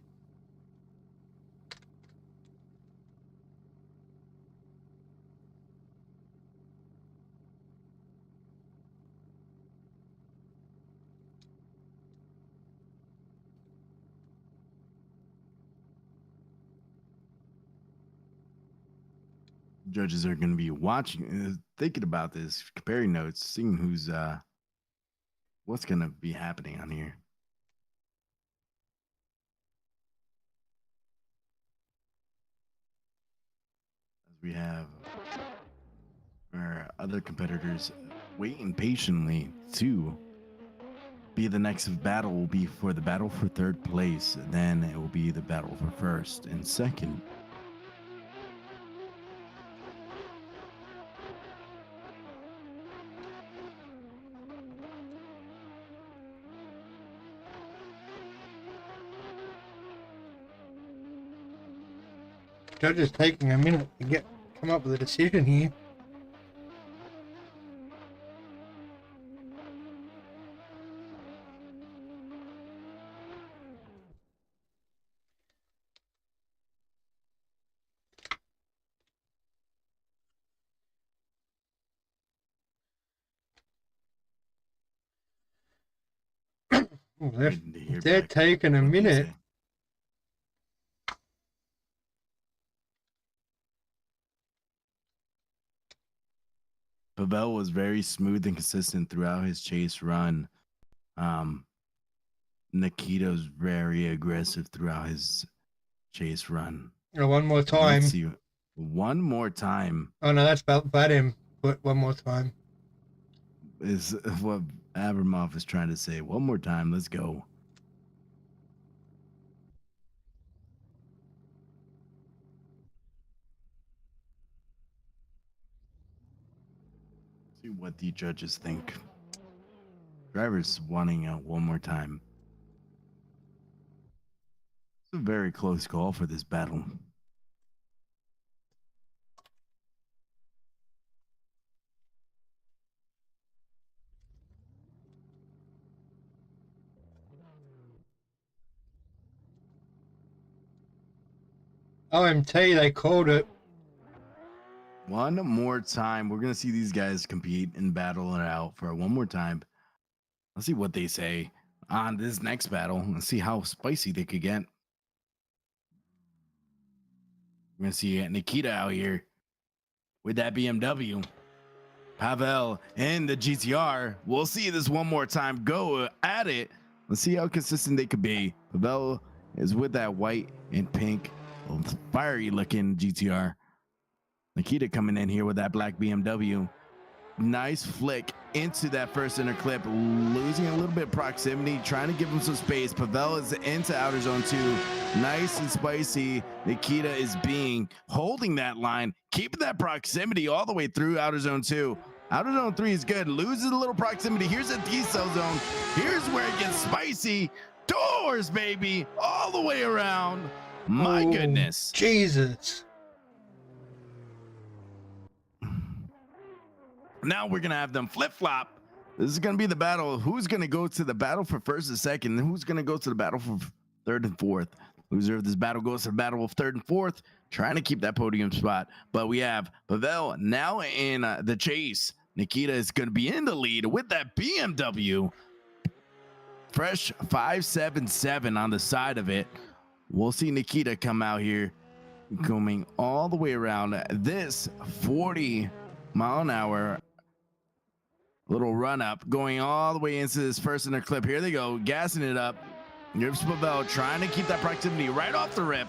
Judges are going to be watching, thinking about this, comparing notes, seeing who's what's going to be happening on here. As we have our other competitors waiting patiently to be the next battle will be for the battle for third place. Then it will be the battle for first and second. Judges taking a minute to come up with a decision here. Oh, they're taking a minute. Pavel was very smooth and consistent throughout his chase run. Nikita was very aggressive throughout his chase run. Oh, one more time. Let's see. One more time. Oh no, that's bad him. But one more time is what Abramov is trying to say. One more time. Let's go. See what the judges think. Drivers wanting out one more time. It's a very close call for this battle. OMT, they called it. One more time. We're going to see these guys compete and battle it out for one more time. Let's see what they say on this next battle. Let's see how spicy they could get. We're going to see Nikita out here with that BMW. Pavel and the GTR. We'll see this one more time. Go at it. Let's see how consistent they could be. Pavel is with that white and pink, fiery looking GTR. Nikita coming in here with that black BMW. Nice flick into that first inner clip, losing a little bit of proximity, trying to give him some space. Pavel is into outer zone 2. Nice and spicy. Nikita is holding that line, keeping that proximity all the way through outer zone 2. Outer zone 3 is good. Loses a little proximity. Here's a D-cell zone. Here's where it gets spicy. Doors, baby, all the way around. My goodness. Jesus. Now we're going to have them flip-flop. This is going to be the battle. Who's going to go to the battle for first and second? And who's going to go to the battle for third and fourth? Loser of this battle goes to the battle of third and fourth, trying to keep that podium spot. But we have Pavel now in the chase. Nikita is going to be in the lead with that BMW. Fresh 577 on the side of it. We'll see Nikita come out here, coming all the way around this 40-mile-an-hour little run up, going all the way into this first inner clip. Here they go, gassing it up. Here's Pavel trying to keep that proximity right off the rip.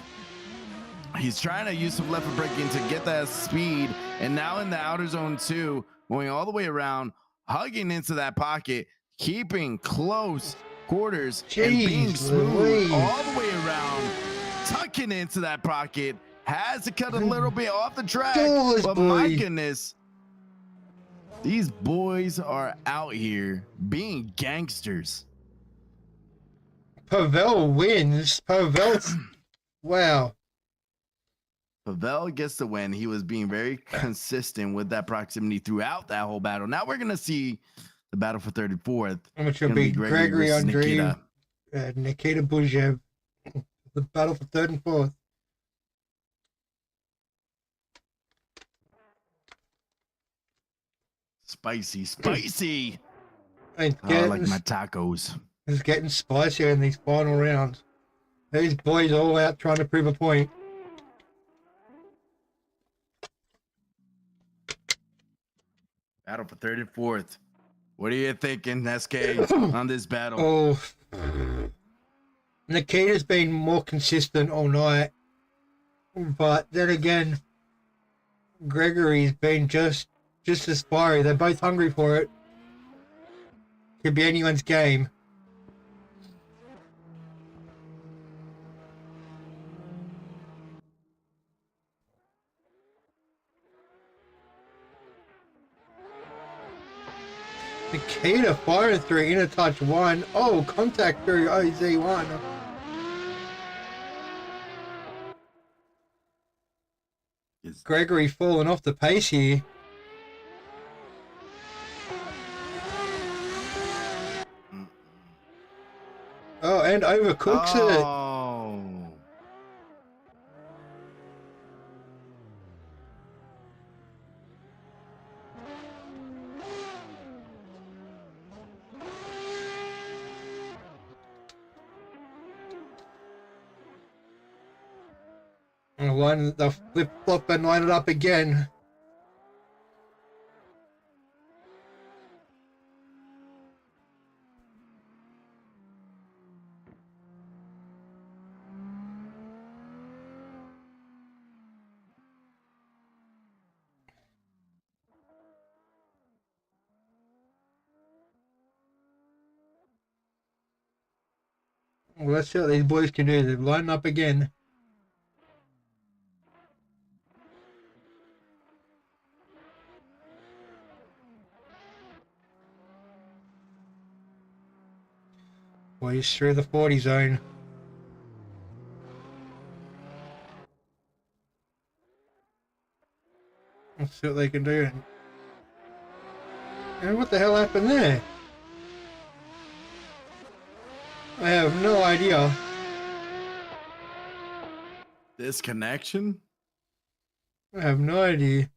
He's trying to use some left foot braking to get that speed, and now in the outer zone 2, going all the way around, hugging into that pocket, keeping close quarters, and being Jeez smooth Louise. all the way around, tucking into that pocket. Has to cut a little bit off the track, but my goodness, these boys are out here being gangsters. Pavel wins. Pavel's wow. Pavel gets the win. He was being very consistent with that proximity throughout that whole battle. Now we're gonna see the battle for 34th, which will be Gregory versus Andreev, Nikita. Nikita Buzhev. The battle for 3rd and 4th. Spicy. I like my tacos. It's getting spicier in these final rounds. These boys all out trying to prove a point. Battle for 3rd and 4th. What are you thinking, SK, on this battle? Oh, Nikita's been more consistent all night, but then again, Gregory's been just as fiery. They're both hungry for it. Could be anyone's game. Nikita firing through inner touch 1. Oh, contact through OZ1. Gregory falling off the pace here. Oh, and overcooks it. And line the flip flop and line it up again. Well, let's see what these boys can do. They've lined up again. Boys through the 40 zone. Let's see what they can do. And what the hell happened there? I have no idea. Disconnection? I have no idea.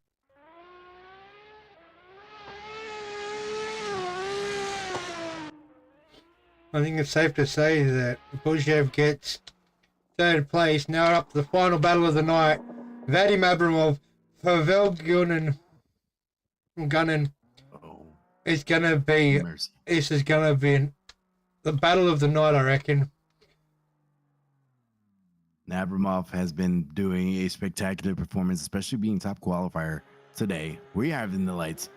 I think it's safe to say that Buzhev gets 3rd place. Now up to the final battle of the night. Vadim Abramov, Pavel Gunnin. It's gonna be. Mercy. This is gonna be the battle of the night, I reckon. Abramov has been doing a spectacular performance, especially being top qualifier today. We have in the lights.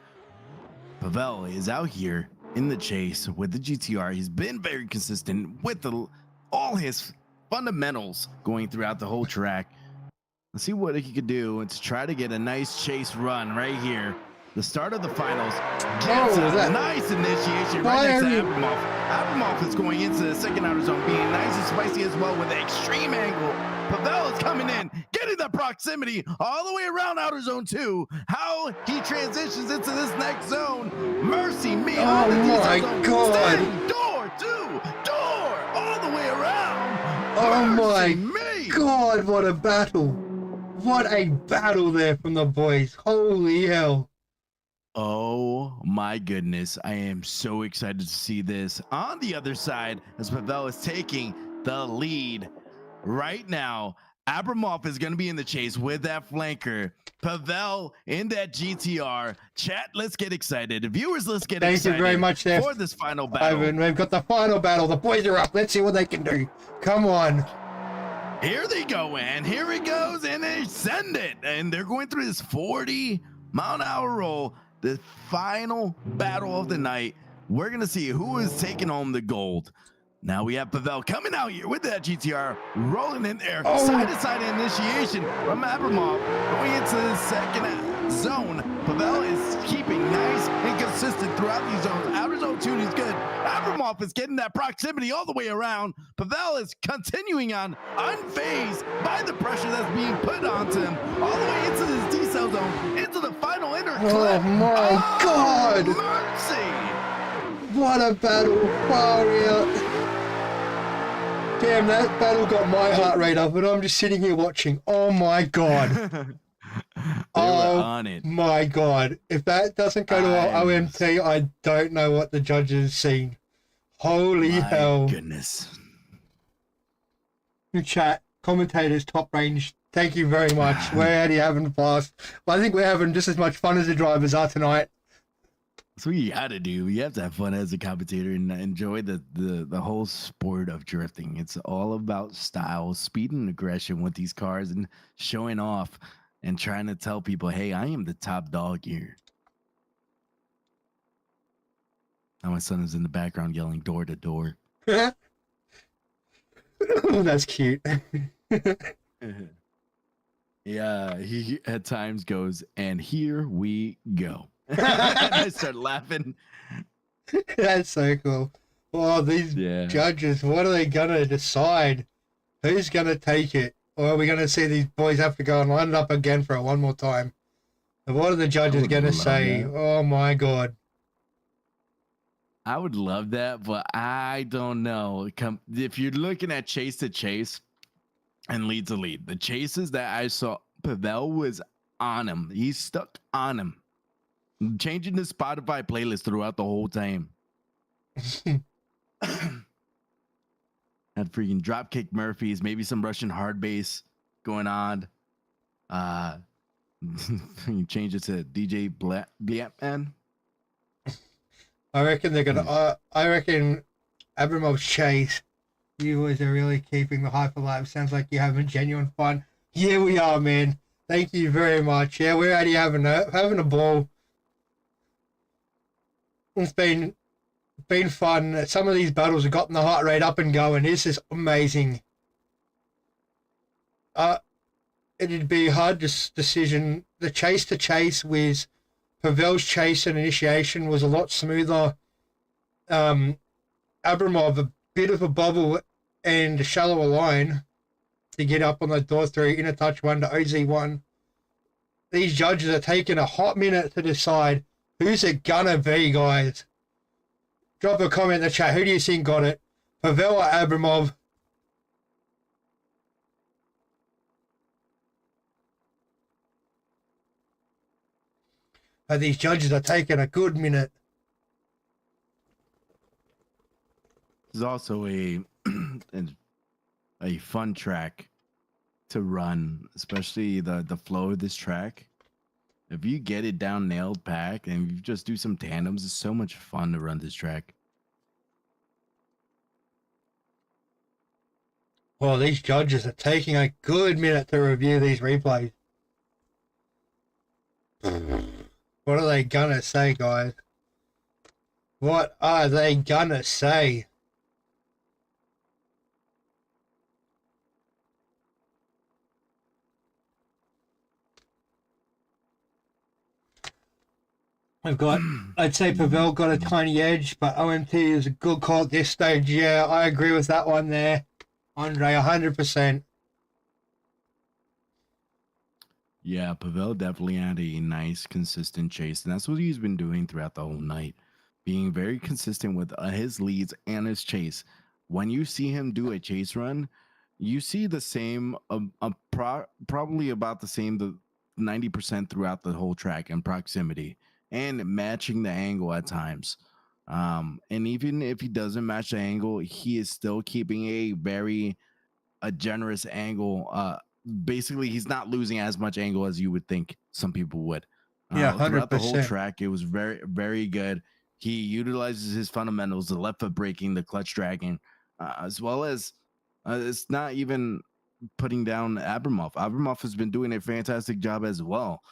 Pavel is out here in the chase with the GTR. He's been very consistent with all his fundamentals going throughout the whole track. Let's see what he could do and to try to get a nice chase run right here. The start of the finals. Gets a nice initiation right next to Abramov. Abramov is going into the 2nd outer zone, being nice and spicy as well with an extreme angle. Pavel is coming in, getting the proximity all the way around outer zone 2. How he transitions into this next zone. Mercy me. Oh my God. Door to door, all the way around. Oh Mercy my me. God, what a battle. What a battle there from the boys. Holy hell. Oh my goodness. I am so excited to see this. On the other side, as Pavel is taking the lead right now, Abramov is going to be in the chase with that flanker. Pavel in that GTR. Chat, let's get excited. Viewers, let's get excited. Thank you very much there for this final battle. Ivan, we've got the final battle. The boys are up. Let's see what they can do. Come on. Here they go, and here it goes, and they send it. And they're going through this 40-mile-an-hour roll, the final battle of the night. We're going to see who is taking home the gold. Now we have Pavel coming out here with that GTR, rolling in there, side-to-side initiation from Abramov, going into the second zone. Pavel is keeping nice and consistent throughout these zones. Outer zone 2 is good. Abramov is getting that proximity all the way around. Pavel is continuing on, unfazed by the pressure that's being put onto him, all the way into this decel zone, into the final inner clip. Oh my God! Mercy! What a battle! Far out! Damn, that battle got my heart rate up, and I'm just sitting here watching. Oh my God! Oh on it. My God! If that doesn't go to OMT, I don't know what the judges seen. Holy hell! Goodness. Chat, commentators, top range. Thank you very much. We're out here having a blast. Well, I think we're having just as much fun as the drivers are tonight. That's what you gotta do. You have to have fun as a commentator and enjoy the whole sport of drifting. It's all about style, speed, and aggression with these cars, and showing off and trying to tell people, hey, I am the top dog here. Now my son is in the background yelling door to door. That's cute. Yeah, he at times goes, and here we go. And I start laughing. That's so cool. Oh, these judges, what are they gonna decide? Who's gonna take it? Or are we gonna see these boys have to go and line it up again for it one more time? And what are the judges gonna say? That. Oh my God. I would love that, but I don't know. If you're looking at chase to chase and lead to lead, the chases that I saw, Pavel was on him. He's stuck on him. Changing the Spotify playlist throughout the whole time. Had freaking Dropkick Murphys, maybe some Russian hard bass going on. You change it to DJ Bliapman. I reckon they're gonna. I reckon Abramov's chase. You boys are really keeping the hype alive. Sounds like you're having genuine fun. Yeah, we are, man. Thank you very much. Yeah, we're out here having a ball. It's been fun. Some of these battles have gotten the heart rate up and going. This is amazing. It'd be a hard decision. The chase to chase with Pavel's chase and initiation was a lot smoother. Abramov, a bit of a bubble and a shallower line to get up on the door through inner touch 1 to OZ1. These judges are taking a hot minute to decide who's it gonna be, guys. Drop a comment in the chat. Who do you think got it? Pavel or Abramov? But these judges are taking a good minute. This is also a fun track to run, especially the flow of this track. If you get it down nailed pack and you just do some tandems, it's so much fun to run this track. Well, these judges are taking a good minute to review these replays. What are they gonna say, guys? What are they gonna say? I'd say Pavel got a tiny edge, but OMT is a good call at this stage. Yeah, I agree with that one there, Andre, 100%. Yeah, Pavel definitely had a nice, consistent chase, and that's what he's been doing throughout the whole night, being very consistent with his leads and his chase. When you see him do a chase run, you see the same, probably about the same, the 90% throughout the whole track in proximity and matching the angle at times. And even if he doesn't match the angle, he is still keeping a generous angle. Basically, he's not losing as much angle as you would think some people would. Yeah, 100%. Throughout the whole track, it was very, very good. He utilizes his fundamentals, the left foot braking, the clutch dragging, as well as it's not even putting down Abramov. Abramov has been doing a fantastic job as well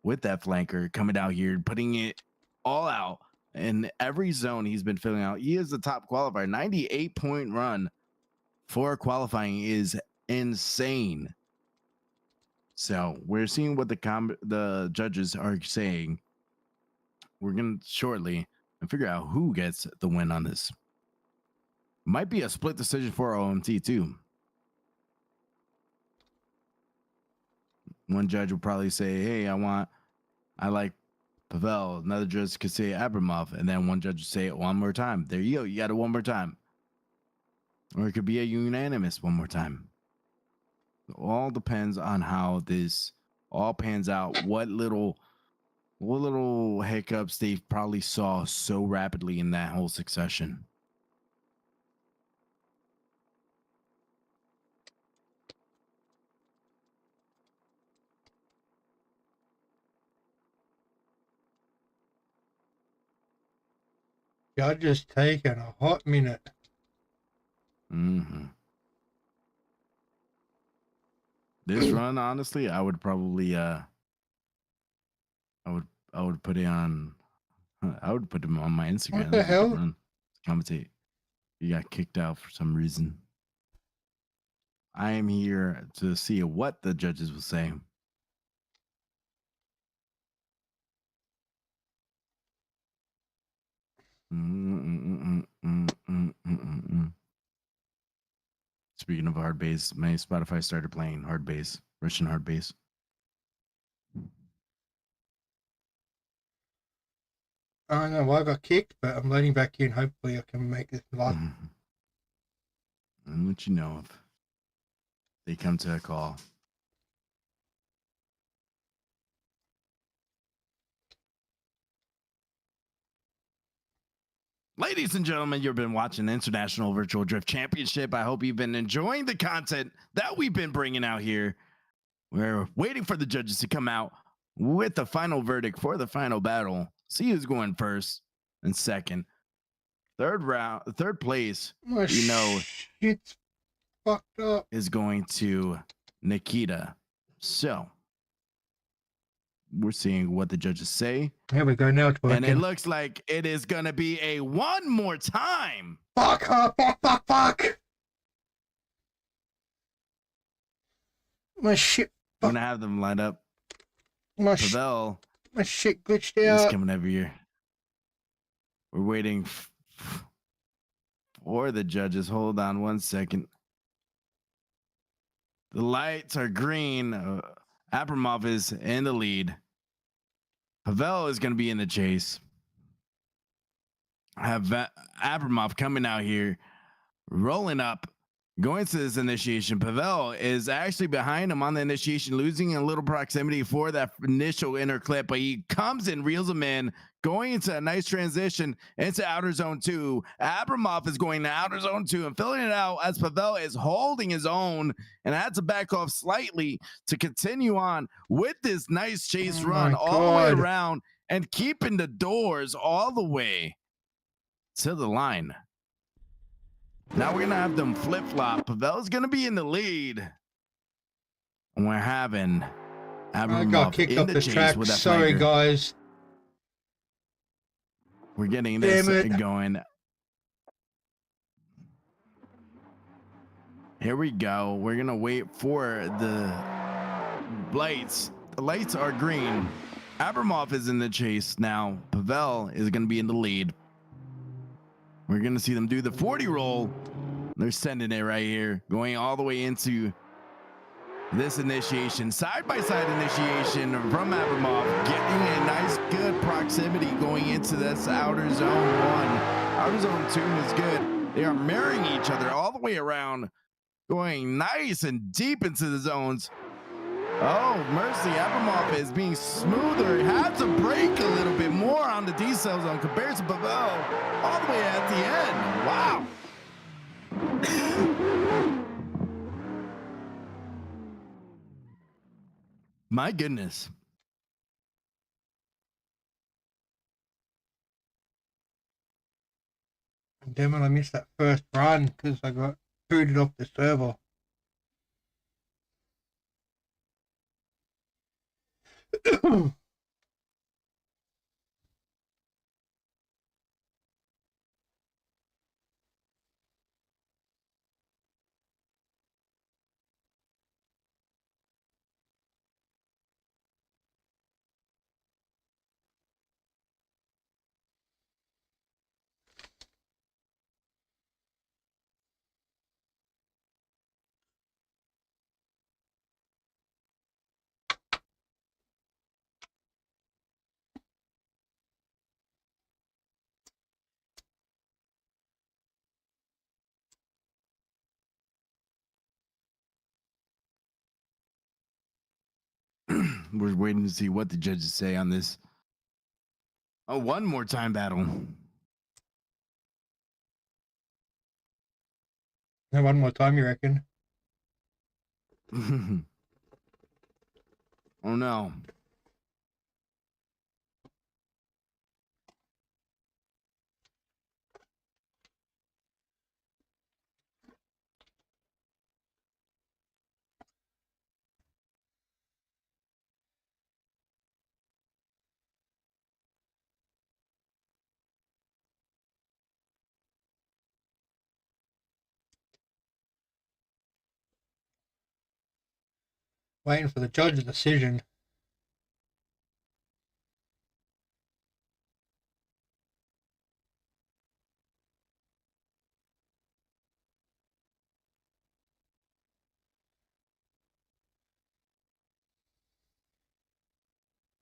with that flanker coming out here, putting it all out in every zone he's been filling out. He is the top qualifier. 98-point run for qualifying is insane. So we're seeing what the judges are saying. We're gonna shortly and figure out who gets the win on this. Might be a split decision for OMT too. One judge will probably say, "Hey, I like Pavel." Another judge could say Abramov, and then one judge would say it one more time. There you go. You got it one more time, or it could be a unanimous one more time. It all depends on how this all pans out. What little hiccups they probably saw so rapidly in that whole succession. Judge is taking a hot minute. Mm-hmm. This run, honestly, I would probably I would put it on. I would put him on my Instagram. What the hell? Run. Commentate. You got kicked out for some reason. I am here to see what the judges will say. Speaking of hard bass, my Spotify started playing hard bass, Russian hard bass. I don't know why I got kicked, but I'm letting back in. Hopefully I can make this last. And what you know if they come to a call. Ladies and gentlemen, you've been watching the International Virtual Drift Championship. I hope you've been enjoying the content that we've been bringing out here. We're waiting for the judges to come out with the final verdict for the final battle. See who's going first and second. Third place, My shit's fucked up. is going to Nikita. So we're seeing what the judges say. Here we go. Now it's working. And it looks like it is going to be a one more time. Fuck her. Fuck. My shit. I'm going to have them line up. My Pavel shit glitched is out. coming every year. We're waiting for the judges. Hold on one second. The lights are green. Abramov is in the lead. Pavel is going to be in the chase. I have Abramov coming out here, rolling up, going to this initiation. Pavel is actually behind him on the initiation, losing a little proximity for that initial inner clip, but he comes and reels him in, going into a nice transition into outer zone 2. Abramov is going to outer zone 2 and filling it out as Pavel is holding his own and had to back off slightly to continue on with this nice chase run all the way around and keeping the doors all the way to the line. Now we're going to have them flip-flop. Pavel's going to be in the lead. And we're having I got kicked off the track. Sorry, guys. We're getting this going. Here we go. We're going to wait for the lights. The lights are green. Abramov is in the chase now. Pavel is going to be in the lead. We're going to see them do the 40 roll. They're sending it right here, going all the way into this initiation, side-by-side initiation from Abramov, getting a nice, good proximity going into this outer zone 1. Outer zone 2 is good. They are marrying each other all the way around, going nice and deep into the zones. Oh, mercy. Abramov is being smoother. He had to brake a little bit more on the D-cell zone compared to Pavel all the way at the end. Wow. My goodness. Damn it, I missed that first run because I got booted off the server. We're waiting to see what the judges say on this. Oh, one more time battle. One more time, you reckon? Oh no. Waiting for the judge's decision.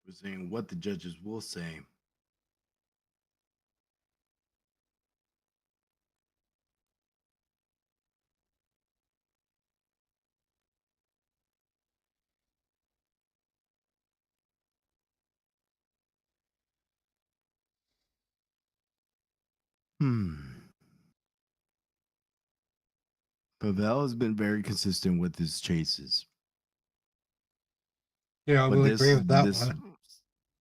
We're saying what the judges will say. Pavel has been very consistent with his chases. Yeah, I But will agree with that this one.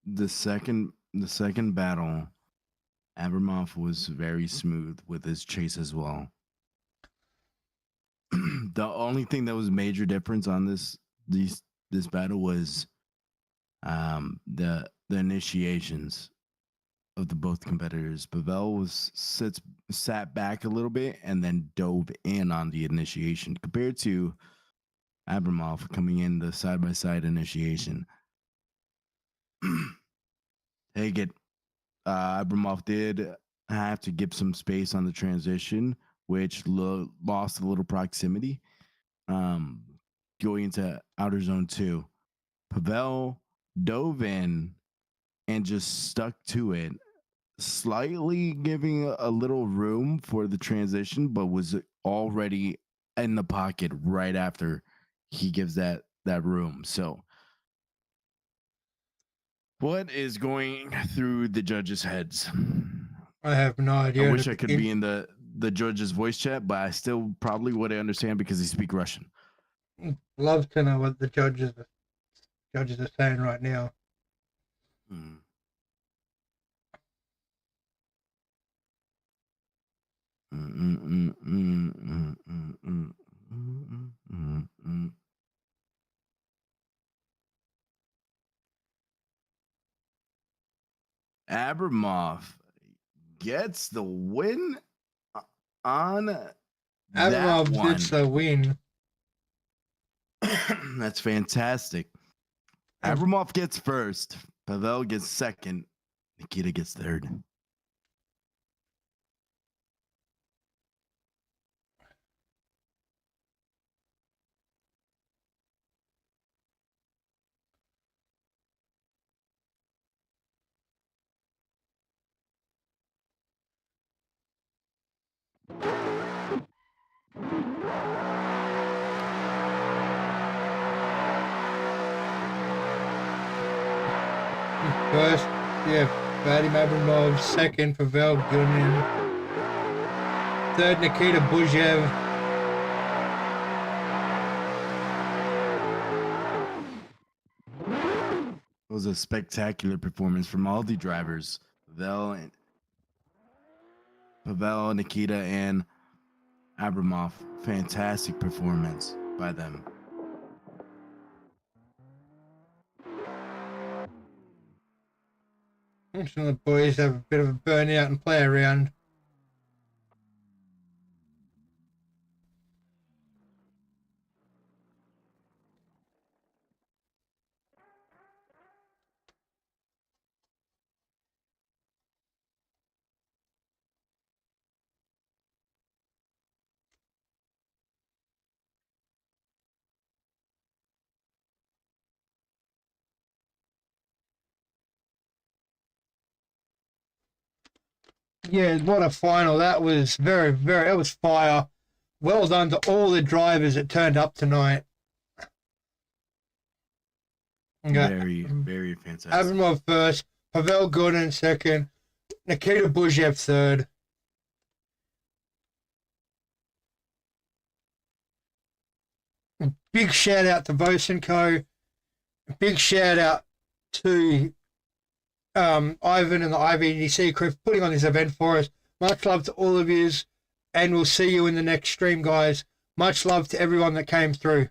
the second battle, Abramov was very smooth with his chase as well. The only thing that was major difference on this battle was the initiations of the both competitors. Pavel sat back a little bit and then dove in on the initiation compared to Abramov coming in the side by side initiation. Take it. Abramov did have to give some space on the transition, which lost a little proximity. Um, Going into outer zone 2, Pavel dove in and just stuck to it, slightly giving a little room for the transition, but was already in the pocket right after he gives that room. So what is going through the judges' heads? I have no I idea. wish I could be in the judge's voice chat, but I still probably wouldn't understand because they speak Russian. Love to know what the judges are saying right now. Hmm. Abramov gets the win on that Avamov one. gets a win. That's fantastic. Abramov gets first. Pavel gets second. Nikita gets third. First, yeah, Vadim Abramov. Second, Pavel Gunin. Third, Nikita Bujev. It was a spectacular performance from all the drivers. Pavel, Nikita, and Abramov. Fantastic performance by them. Some of the boys have a bit of a burnout and play around. Yeah, what a final. That was that was fire. Well done to all the drivers that turned up tonight. Very, very fantastic. Abramov first, Pavel Gordon second, Nikita Buzhev third. Big shout out to Vosenko. Big shout out to Ivan and the Ivdc crew for putting on this event for us. Much love to all of yous, and we'll see you in the next stream, guys. Much love to everyone that came through.